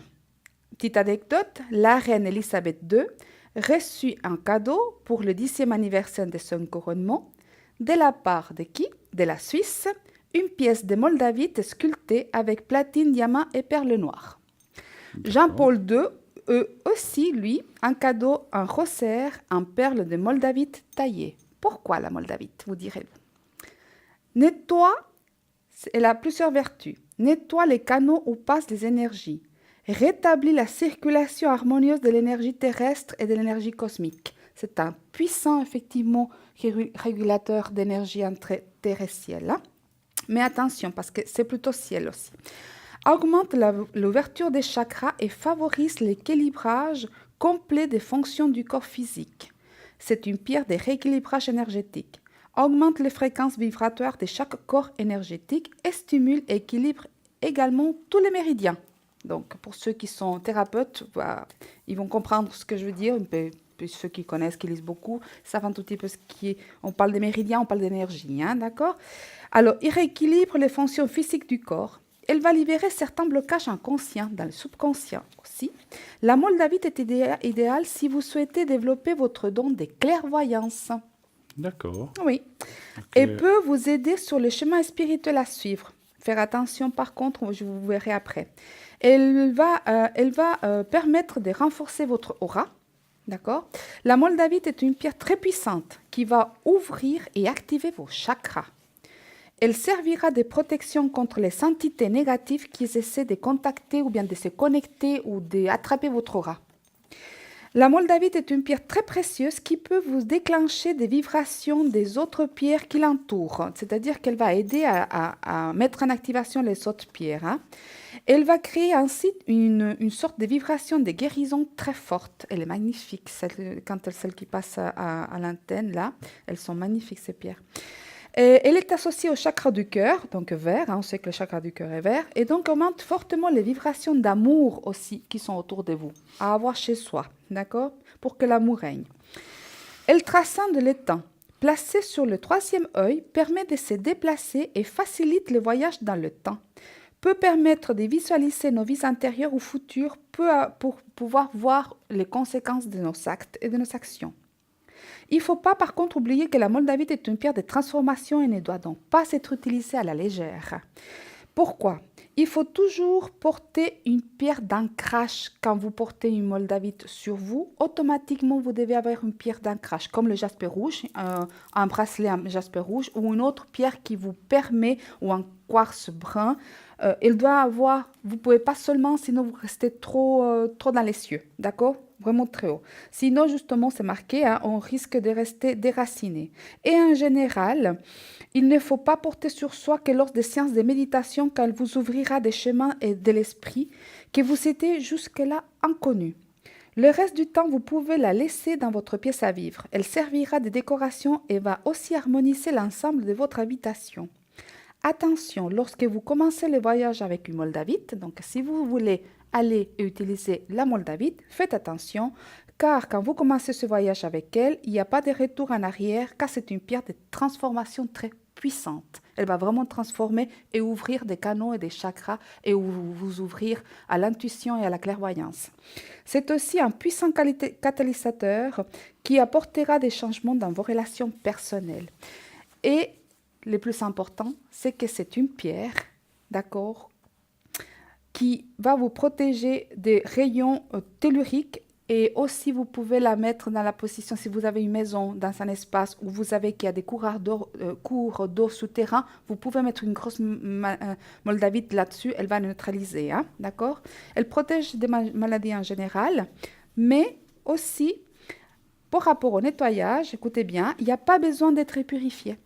Petite anecdote, la reine Elisabeth II reçut un cadeau pour le 10e anniversaire de son couronnement de la part de qui? De la Suisse, une pièce de Moldavite sculptée avec platine, diamant et perles noires. Jean-Paul II aussi, lui, un cadeau, un rosaire en perles de Moldavite taillées. Pourquoi la Moldavite, vous direz-vous? Nettoie, elle a plusieurs vertus. Nettoie les canaux où passent les énergies. Rétablit la circulation harmonieuse de l'énergie terrestre et de l'énergie cosmique. C'est un puissant, effectivement, régulateur d'énergie entre terre et ciel. Hein? Mais attention, parce que c'est plutôt ciel aussi. Augmente l'ouverture des chakras et favorise l'équilibrage complet des fonctions du corps physique. C'est une pierre de rééquilibrage énergétique. Augmente les fréquences vibratoires de chaque corps énergétique et stimule et équilibre également tous les méridiens. Donc, pour ceux qui sont thérapeutes, ils vont comprendre ce que je veux dire. Ceux qui connaissent, qui lisent beaucoup, savent un tout petit peu ce qui est. On parle des méridiens, on parle d'énergie, hein, d'accord? Alors, il rééquilibre les fonctions physiques du corps. Elle va libérer certains blocages inconscients, dans le subconscient aussi. La Moldavite est idéale si vous souhaitez développer votre don de clairvoyance. D'accord. Oui. Okay. Elle peut vous aider sur le chemin spirituel à suivre. Faire attention, par contre, je vous verrai après. Elle va permettre de renforcer votre aura. D'accord? La Moldavite est une pierre très puissante qui va ouvrir et activer vos chakras. Elle servira de protection contre les entités négatives qui essaient de contacter ou bien de se connecter ou d'attraper votre aura. La Moldavite est une pierre très précieuse qui peut vous déclencher des vibrations des autres pierres qui l'entourent, c'est-à-dire qu'elle va aider à mettre en activation les autres pierres. Hein. Elle va créer ainsi une sorte de vibration de guérison très forte. Elle est magnifique, celles qui passent à l'antenne, là, elles sont magnifiques ces pierres. Elle est associée au chakra du cœur, donc vert, hein, on sait que le chakra du cœur est vert, et donc augmente fortement les vibrations d'amour aussi qui sont autour de vous, à avoir chez soi, d'accord, pour que l'amour règne. Elle transcende le temps. Placée sur le 3e œil, permet de se déplacer et facilite le voyage dans le temps. Peut permettre de visualiser nos vies antérieures ou futures pour pouvoir voir les conséquences de nos actes et de nos actions. Il ne faut pas par contre oublier que la Moldavite est une pierre de transformation et ne doit donc pas être utilisée à la légère. Pourquoi? Il faut toujours porter une pierre d'ancrage. Quand vous portez une moldavite sur vous, automatiquement, vous devez avoir une pierre d'ancrage, comme le jasper rouge, un bracelet en jasper rouge ou une autre pierre qui vous permet, ou un quartz brun. Il doit avoir, vous ne pouvez pas seulement, sinon vous restez trop dans les cieux, d'accord? Vraiment très haut. Sinon, justement, c'est marqué, hein, on risque de rester déraciné. Et en général, il ne faut pas porter sur soi que lors des séances de méditation, quand elle vous ouvrira des chemins et de l'esprit que vous étiez jusque-là inconnus. Le reste du temps, vous pouvez la laisser dans votre pièce à vivre. Elle servira de décoration et va aussi harmoniser l'ensemble de votre habitation. Attention, lorsque vous commencez le voyage avec une moldavite, donc si vous voulez aller et utiliser la moldavite, faites attention, car quand vous commencez ce voyage avec elle, il n'y a pas de retour en arrière, car c'est une pierre de transformation très puissante. Elle va vraiment transformer et ouvrir des canaux et des chakras et vous ouvrir à l'intuition et à la clairvoyance. C'est aussi un puissant catalyseur qui apportera des changements dans vos relations personnelles. Et le plus important, c'est que c'est une pierre, d'accord, qui va vous protéger des rayons telluriques. Et aussi, vous pouvez la mettre dans la position, si vous avez une maison dans un espace où vous savez qu'il y a des cours d'eau souterrains, vous pouvez mettre une grosse moldavite là-dessus, elle va neutraliser, hein, d'accord? Elle protège des maladies en général, mais aussi, par rapport au nettoyage, écoutez bien, il n'y a pas besoin d'être purifié.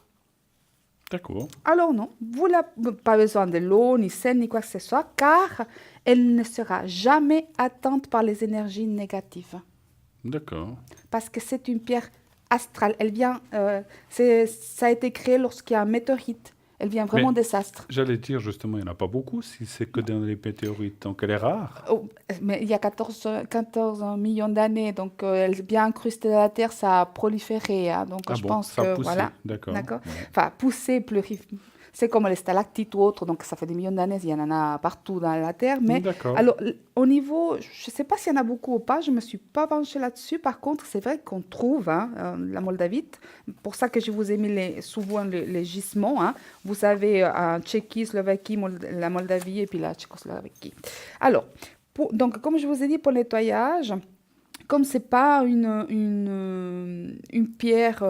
D'accord. Alors non, vous n'avez pas besoin de l'eau, ni sel, ni quoi que ce soit, car elle ne sera jamais atteinte par les énergies négatives. D'accord. Parce que c'est une pierre astrale. Elle vient, ça a été créé lorsqu'il y a un météorite. Elle vient vraiment des astres. J'allais dire justement, il n'y en a pas beaucoup si c'est que dans les météorites, donc elle est rare. Oh, mais il y a 14 millions d'années, donc elle est bien incrustée dans la Terre, ça a proliféré. Hein, donc je pense ça a que poussé. voilà. D'accord. Ouais. Ouais. Enfin, poussé, c'est comme les stalactites ou autres, donc ça fait des millions d'années, il y en a partout dans la Terre. Mais alors, au niveau, je ne sais pas s'il y en a beaucoup ou pas, je ne me suis pas penchée là-dessus. Par contre, c'est vrai qu'on trouve la moldavite. Pour ça que je vous ai mis souvent les gisements. Hein. Vous avez en Tchéquie, Slovaquie, la Moldavie et puis la Tchécoslovaquie. Alors, donc, comme je vous ai dit, pour le nettoyage, comme ce n'est pas une pierre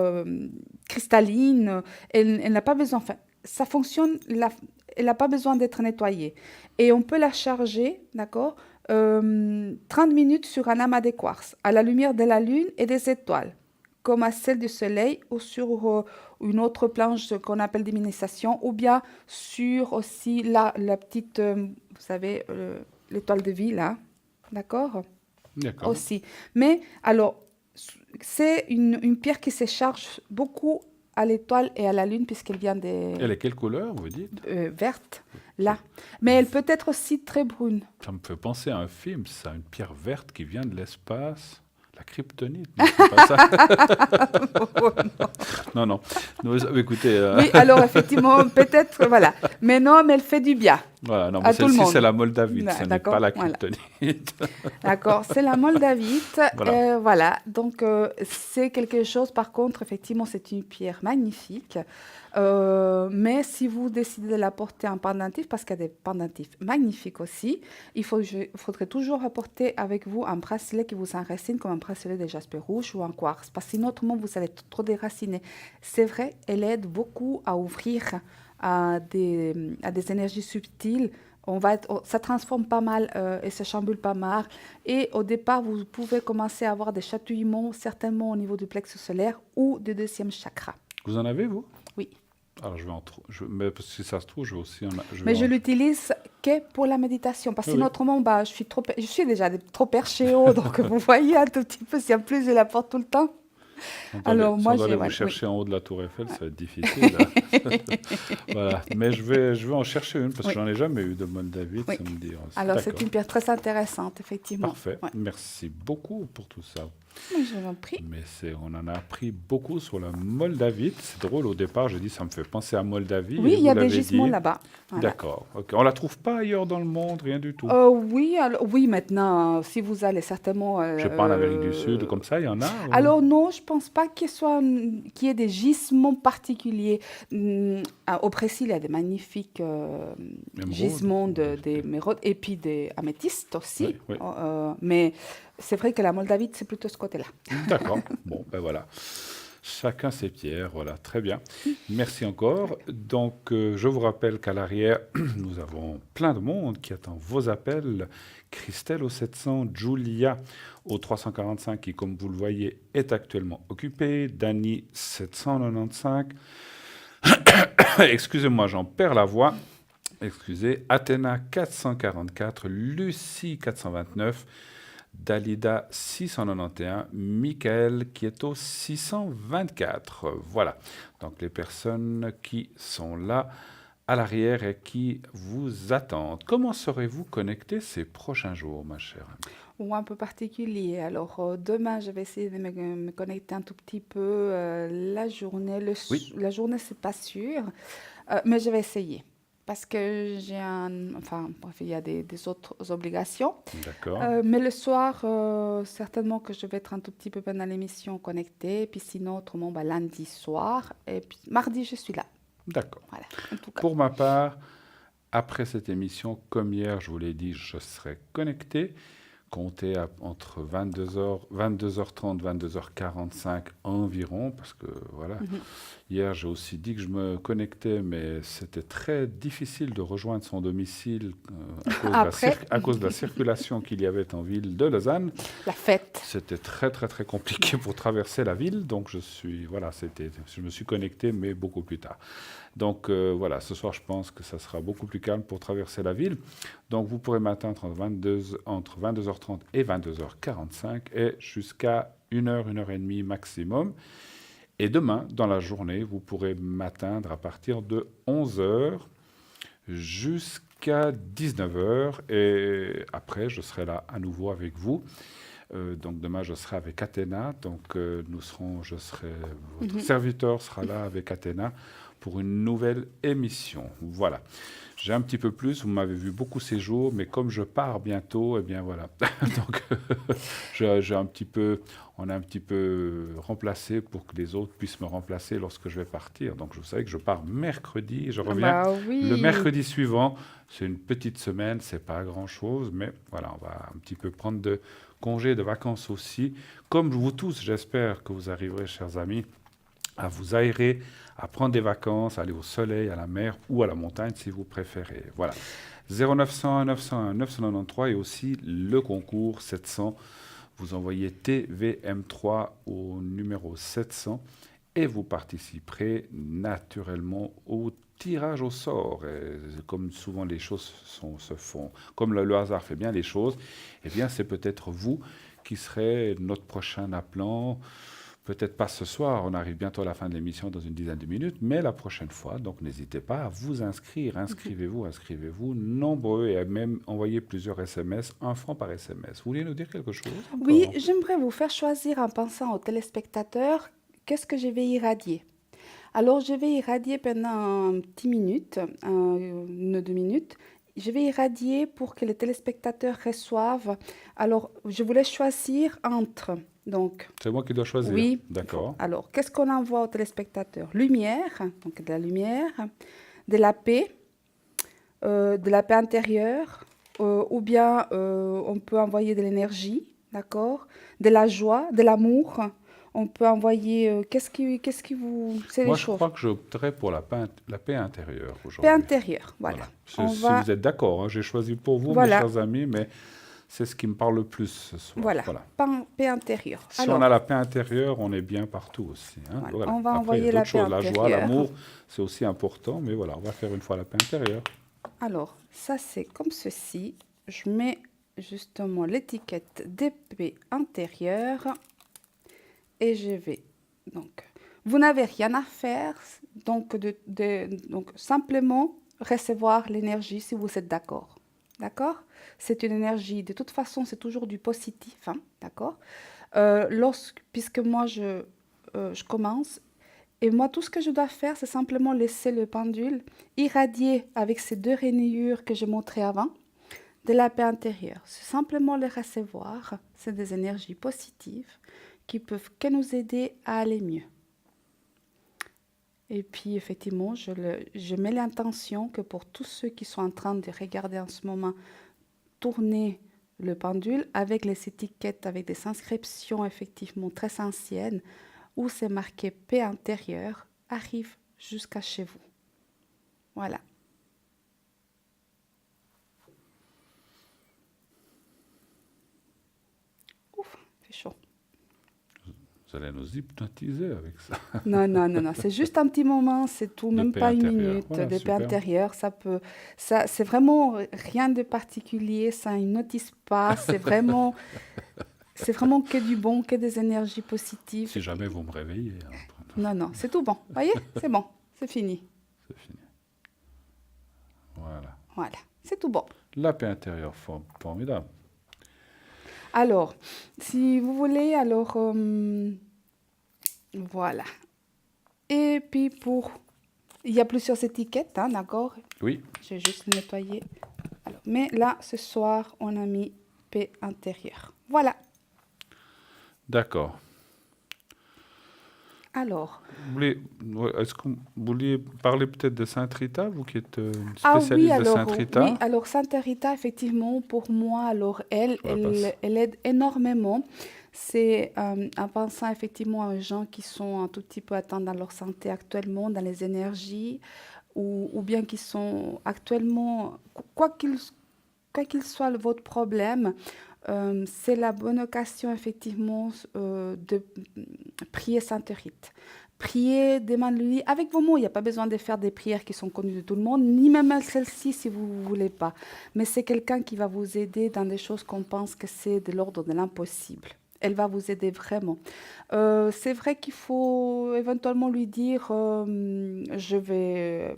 cristalline, elle n'a pas besoin... Enfin, ça fonctionne, elle n'a pas besoin d'être nettoyée. Et on peut la charger, d'accord, 30 minutes sur un amas de quartz, à la lumière de la lune et des étoiles, comme à celle du soleil ou sur une autre planche qu'on appelle d'iminisation, ou bien sur aussi la petite, vous savez, l'étoile de vie, là, d'accord? D'accord. Aussi. Mais alors, c'est une pierre qui se charge beaucoup à l'étoile et à la lune, puisqu'elle vient des... Elle est quelle couleur, vous dites? Verte, là. Mais elle peut être aussi très brune. Ça me fait penser à un film, ça, une pierre verte qui vient de l'espace. La kryptonite, non, c'est pas ça. Non. Écoutez... Oui, alors effectivement, peut-être, voilà. Mais non, mais elle fait du bien. Voilà, non, mais celle-ci, c'est la moldavite, ce n'est pas la kryptonite. Voilà. D'accord, c'est la moldavite. Voilà. Voilà, donc c'est quelque chose, par contre, effectivement, c'est une pierre magnifique. Mais si vous décidez de la porter en pendentif, parce qu'il y a des pendentifs magnifiques aussi, il faudrait toujours apporter avec vous un bracelet qui vous enracine, comme un bracelet de jasper rouge ou un quartz, parce que sinon, autrement, vous allez trop déraciner. C'est vrai, elle aide beaucoup à ouvrir à des énergies subtiles. Ça transforme pas mal et ça chamboule pas mal. Et au départ, vous pouvez commencer à avoir des chatouillements, certainement au niveau du plexus solaire ou du deuxième chakra. Vous en avez, vous? Oui. Alors, mais si ça se trouve, je vais aussi en... je l'utilise que pour la méditation. Parce que sinon, autrement, je suis déjà trop perché haut. Donc, vous voyez un tout petit peu, si en plus je la porte tout le temps. Alors, moi, je vais vous chercher en haut de la Tour Eiffel, ça va être difficile. Voilà. Mais je vais en chercher une, parce que j'en ai jamais eu de moldavite, ça me dit. Alors, c'est une pierre très intéressante, effectivement. Parfait. Merci beaucoup pour tout ça. Je vous en prie. Mais on en a appris beaucoup sur la moldavite. C'est drôle, au départ, j'ai dit ça me fait penser à Moldavie. Oui, il y a des gisements là-bas. Voilà. D'accord. Okay. On ne la trouve pas ailleurs dans le monde, rien du tout? Oui, maintenant, si vous allez certainement... je ne sais pas, en Amérique du Sud, comme ça, il y en a? Alors non, je ne pense pas qu'il y ait des gisements particuliers. Au Brésil, il y a des magnifiques Émeraude, gisements oui, d'émeraudes et puis des améthystes aussi. Oui, oui. Mais c'est vrai que la Moldavie, c'est plutôt ce côté-là. D'accord. Bon, ben voilà. Chacun ses pierres, voilà, très bien. Merci encore. Donc, je vous rappelle qu'à l'arrière, nous avons plein de monde qui attend vos appels. Christelle au 700, Julia au 345 qui, comme vous le voyez, est actuellement occupée. Dany 795. Excusez-moi, j'en perds la voix. Excusez. Athéna 444, Lucie 429. Dalida 691, Michael qui est au 624. Voilà, donc les personnes qui sont là à l'arrière et qui vous attendent. Comment serez-vous connecté ces prochains jours, ma chère amie? Ou un peu particulier. Alors, demain, je vais essayer de me connecter un tout petit peu la journée. Oui, La journée, c'est pas sûr, mais je vais essayer. Parce que enfin, bref, il y a des autres obligations. d'accord, Mais le soir, certainement que je vais être un tout petit peu pendant l'émission connectée. Puis sinon, autrement, bah, lundi soir. Et puis mardi, je suis là. d'accord. Voilà, en tout cas. Pour ma part, après cette émission, comme hier, je vous l'ai dit, je serai connecté. Comptez entre 22h30, 22h45 environ, parce que voilà, hier j'ai aussi dit que je me connectais, mais c'était très difficile de rejoindre son domicile Après, à cause de la circulation qu'il y avait en ville de Lausanne. la fête. C'était très très très compliqué pour traverser la ville, donc je me suis connecté, mais beaucoup plus tard. Donc voilà, ce soir je pense que ça sera beaucoup plus calme pour traverser la ville. Donc vous pourrez m'atteindre entre 22h30 et 22h45 et jusqu'à 1h, 1h30 maximum. Et demain, dans la journée, vous pourrez m'atteindre à partir de 11h jusqu'à 19h. Et après, je serai là à nouveau avec vous. Donc demain, je serai avec Athéna. Donc votre serviteur sera là avec Athéna pour une nouvelle émission. Voilà. J'ai un petit peu plus, vous m'avez vu beaucoup ces jours, mais comme je pars bientôt, eh bien voilà. Donc on a un petit peu remplacé pour que les autres puissent me remplacer lorsque je vais partir. Donc vous savez que je pars mercredi et je reviens Bah oui. le mercredi suivant. C'est une petite semaine, c'est pas grand-chose, mais voilà, on va un petit peu prendre de congés, de vacances aussi. Comme vous tous, j'espère que vous arriverez, chers amis, à vous aérer, à prendre des vacances, à aller au soleil, à la mer ou à la montagne si vous préférez. Voilà. 0901 901 993 et aussi le concours 700. Vous envoyez TVM3 au numéro 700 et vous participerez naturellement au tirage au sort. Et comme souvent les choses se font, comme le hasard fait bien les choses, eh bien c'est peut-être vous qui serez notre prochain appelant. Peut-être pas ce soir, on arrive bientôt à la fin de l'émission dans une dizaine de minutes, mais la prochaine fois. Donc n'hésitez pas à vous inscrire. Inscrivez-vous nombreux et à même envoyer plusieurs SMS, 1 franc par SMS. Vous voulez nous dire quelque chose encore? Oui, j'aimerais vous faire choisir en pensant aux téléspectateurs, qu'est-ce que je vais irradier. Alors, je vais irradier pendant une petite minute, 1 ou 2 minutes. Je vais irradier pour que les téléspectateurs reçoivent. Alors, je voulais choisir entre. Donc, C'est moi qui dois choisir. oui. D'accord. Alors, qu'est-ce qu'on envoie aux téléspectateurs? Lumière, donc de la lumière, de la paix intérieure, ou bien on peut envoyer de l'énergie, d'accord? De la joie, de l'amour. On peut envoyer. Qu'est-ce qui vous. C'est Moi, les je choses. crois que j'opterais pour la paix intérieure Paix aujourd'hui. intérieure, voilà. Voilà. On Si va. vous êtes d'accord, hein, j'ai choisi pour vous, Voilà. mes chers amis, mais c'est ce qui me parle le plus ce soir. Voilà, paix intérieure. Si Alors, on a la paix intérieure, on est bien partout aussi. Hein. Voilà. Voilà. On va Après, envoyer il y a la d'autres choses, paix la joie, intérieure. l'amour, c'est aussi important, mais voilà, on va faire une fois la paix intérieure. alors, ça c'est comme ceci. Je mets justement l'étiquette de paix intérieure et je vais. Donc, vous n'avez rien à faire, donc, donc simplement recevoir l'énergie si vous êtes d'accord. D'accord? C'est une énergie, de toute façon, c'est toujours du positif, hein, d'accord? Puisque moi, je commence, et moi, tout ce que je dois faire, c'est simplement laisser le pendule irradier avec ces 2 rainures que j'ai montrées avant, de la paix intérieure. C'est simplement les recevoir, c'est des énergies positives qui peuvent que nous aider à aller mieux. Et puis, effectivement, je mets l'intention que pour tous ceux qui sont en train de regarder en ce moment, tourner le pendule avec les étiquettes, avec des inscriptions effectivement très anciennes, où c'est marqué paix intérieure, arrive jusqu'à chez vous. Voilà. Ouf, c'est chaud. Vous allez nous hypnotiser avec ça. Non, c'est juste un petit moment, c'est tout, De même paix pas une intérieure. minute, Voilà, de paix super. intérieure, c'est vraiment rien de particulier, ça hypnotise pas, c'est vraiment que du bon, que des énergies positives. Si jamais vous me réveillez, hein, Non, c'est tout bon, voyez, c'est bon, c'est fini, c'est fini. Voilà. voilà, c'est tout bon. La paix intérieure, formidable. Alors, si vous voulez, voilà. Et puis il y a plusieurs étiquettes, hein, d'accord? Oui, Je vais juste le nettoyer. Alors, mais là, ce soir, on a mis paix intérieure. Voilà. d'accord. Alors, Est-ce que vous vouliez parler peut-être de Sainte Rita, vous qui êtes une ah oui, spécialiste de alors, Sainte Rita? oui, alors Sainte Rita, effectivement, pour moi, alors Ouais, elle aide énormément. C'est en pensant effectivement aux gens qui sont un tout petit peu atteints dans leur santé actuellement, dans les énergies, ou bien qui sont actuellement, quoi qu'il soit votre problème, c'est la bonne occasion effectivement de prier Sainte Rite. Priez, demandez-lui avec vos mots. Il n'y a pas besoin de faire des prières qui sont connues de tout le monde, ni même celle-ci si vous ne voulez pas. Mais c'est quelqu'un qui va vous aider dans des choses qu'on pense que c'est de l'ordre de l'impossible. Elle va vous aider vraiment. C'est vrai qu'il faut éventuellement lui dire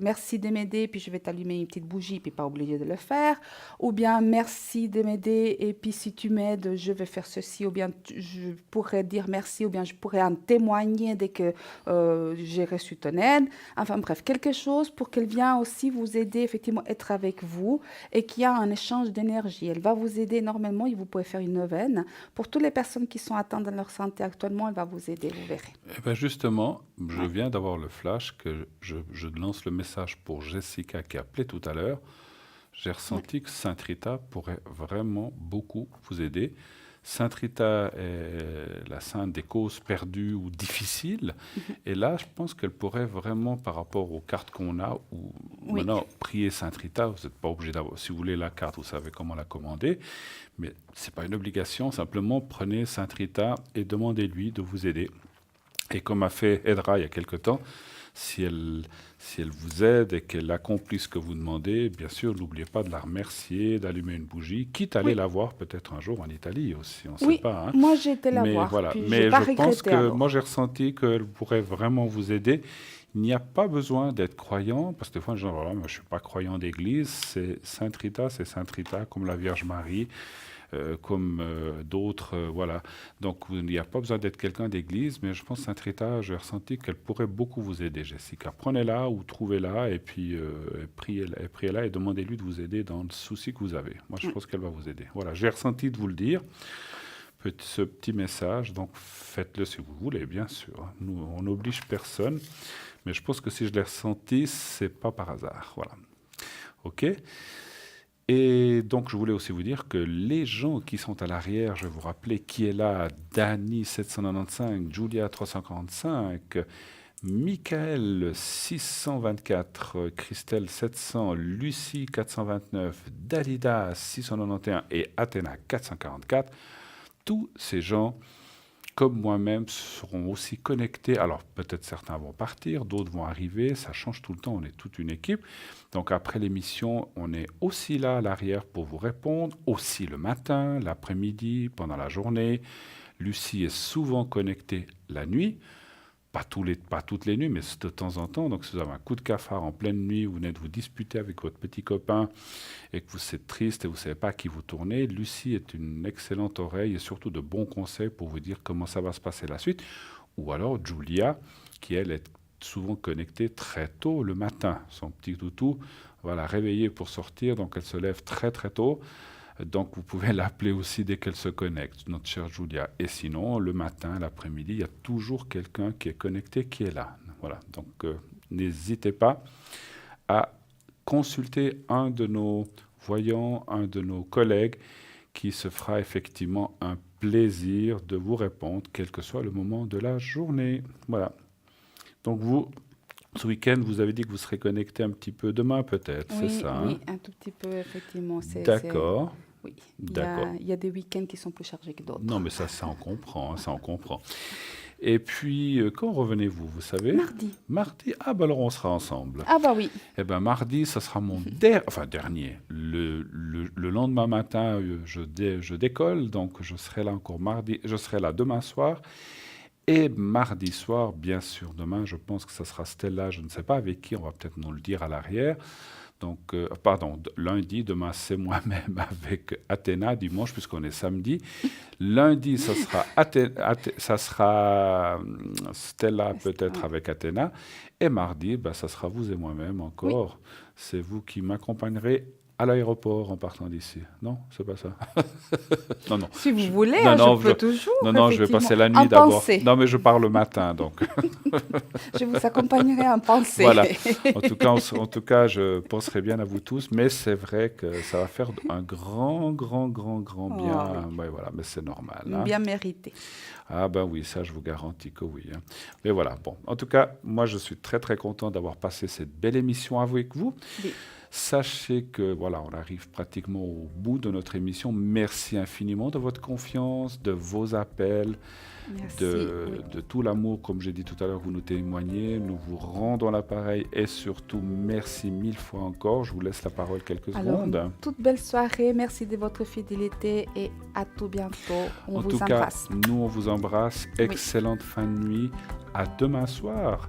merci de m'aider, puis je vais t'allumer une petite bougie, puis pas obligé de le faire. Ou bien merci de m'aider, et puis si tu m'aides, je vais faire ceci. Ou bien je pourrais dire merci, ou bien je pourrais en témoigner dès que j'ai reçu ton aide. Enfin bref, quelque chose pour qu'elle vienne aussi vous aider, effectivement, être avec vous et qu'il y a un échange d'énergie. Elle va vous aider énormément et vous pouvez faire une neuvaine. Pour toutes les personnes qui sont atteintes dans leur santé actuellement, elle va vous aider, vous verrez. Eh ben justement, je viens d'avoir le flash que je lance le message pour Jessica qui a appelé tout à l'heure. J'ai ressenti que Sainte Rita pourrait vraiment beaucoup vous aider. Sainte Rita est la sainte des causes perdues ou difficiles. Et là, je pense qu'elle pourrait vraiment, par rapport aux cartes qu'on a, ou Oui. maintenant, prier Sainte Rita, vous n'êtes pas obligé d'avoir, si vous voulez la carte, vous savez comment la commander. Mais ce n'est pas une obligation, simplement prenez Sainte Rita et demandez-lui de vous aider. Et comme a fait Edra il y a quelque temps, si elle vous aide et qu'elle accomplit ce que vous demandez, bien sûr, n'oubliez pas de la remercier, d'allumer une bougie, quitte à aller Oui. la voir peut-être un jour en Italie aussi, on ne Oui, sait pas. Hein. moi j'ai été la Mais voir, voilà. puis Mais j'ai pas je pense regretté que alors. moi j'ai ressenti qu'elle pourrait vraiment vous aider. Il n'y a pas besoin d'être croyant, parce que des fois, les gens disent, voilà, moi, je ne suis pas croyant d'église, c'est Sainte Rita, comme la Vierge Marie. Comme d'autres, voilà. Donc, il n'y a pas besoin d'être quelqu'un d'église, mais je pense que Sainte Rita, j'ai ressenti qu'elle pourrait beaucoup vous aider, Jessica. Prenez-la ou trouvez-la et puis priez-la et demandez-lui de vous aider dans le souci que vous avez. Moi, je pense qu'elle va vous aider. Voilà, j'ai ressenti de vous le dire, ce petit message, donc faites-le si vous voulez, bien sûr. Nous, on n'oblige personne, mais je pense que si je l'ai ressenti, c'est pas par hasard. Voilà. OK ? Et donc, je voulais aussi vous dire que les gens qui sont à l'arrière, je vais vous rappeler qui est là, Dani 795, Julia 345, Michael 624, Christelle 700, Lucie 429, Dalida 691 et Athéna 444. Tous ces gens, comme moi-même, seront aussi connectés. Alors, peut-être certains vont partir, d'autres vont arriver. Ça change tout le temps. On est toute une équipe. Donc, après l'émission, on est aussi là à l'arrière pour vous répondre. Aussi le matin, l'après-midi, pendant la journée. Lucie est souvent connectée la nuit. Pas toutes les nuits, mais de temps en temps. Donc, si vous avez un coup de cafard en pleine nuit, vous venez de vous disputer avec votre petit copain et que vous êtes triste et vous ne savez pas à qui vous tournez, Lucie est une excellente oreille et surtout de bons conseils pour vous dire comment ça va se passer la suite. Ou alors Julia, qui elle est souvent connectée très tôt le matin. Son petit toutou va la réveiller pour sortir, donc elle se lève très très tôt. Donc, vous pouvez l'appeler aussi dès qu'elle se connecte, notre chère Julia. Et sinon, le matin, l'après-midi, il y a toujours quelqu'un qui est connecté, qui est là. Voilà. Donc, n'hésitez pas à consulter un de nos voyants, un de nos collègues, qui se fera effectivement un plaisir de vous répondre, quel que soit le moment de la journée. Voilà. Donc vous, ce week-end, vous avez dit que vous serez connecté un petit peu demain peut-être, c'est Oui, ça, hein? oui, un tout petit peu, effectivement. D'accord, Oui, d'accord. il y a des week-ends qui sont plus chargés que d'autres. Non, mais ça on comprend, hein, ça on comprend. Et puis, quand revenez-vous, vous savez? Mardi. Mardi? Ah, ben alors on sera ensemble. Ah bah oui. Eh bien, mardi, ce sera mon dernier. Le lendemain matin, je décolle, donc je serai là encore mardi. Je serai là demain soir. Et mardi soir, bien sûr, demain, je pense que ce sera Stella, je ne sais pas avec qui, on va peut-être nous le dire à l'arrière. Donc, lundi, demain, c'est moi-même avec Athéna, dimanche, puisqu'on est samedi. Lundi, ça sera Stella peut-être avec Athéna. Et mardi, ça sera vous et moi-même encore. C'est vous qui m'accompagnerez à l'aéroport en partant d'ici. Non, c'est pas ça. Non, non. Si vous voulez, Non, hein, non, je peux toujours. Non, je vais passer la nuit En d'abord. pensée. Non, mais je pars le matin, donc. Je vous accompagnerai en pensée. Voilà. En tout cas, je penserai bien à vous tous, mais c'est vrai que ça va faire un grand bien. oui. Ouais, voilà, mais c'est normal, hein. Bien mérité. Ah ben oui, ça je vous garantis que oui, hein. Mais voilà, bon. En tout cas, moi je suis très content d'avoir passé cette belle émission avec vous. Oui. Sachez que voilà, on arrive pratiquement au bout de notre émission. Merci infiniment de votre confiance, de vos appels, Merci. de tout l'amour, comme j'ai dit tout à l'heure, que vous nous témoignez. Nous vous rendons l'appareil et surtout, merci 1000 fois encore. Je vous laisse la parole quelques Alors, secondes. toute belle soirée. Merci de votre fidélité et à tout bientôt. On En vous tout cas, embrasse. nous, on vous embrasse. Excellente fin de nuit. À demain soir.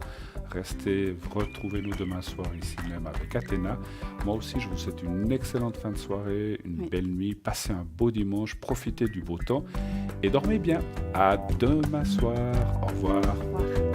Retrouvez-nous demain soir ici même avec Athéna. Moi aussi, je vous souhaite une excellente fin de soirée, une belle nuit. Passez un beau dimanche, profitez du beau temps et dormez bien. À demain soir. Au revoir. Au revoir.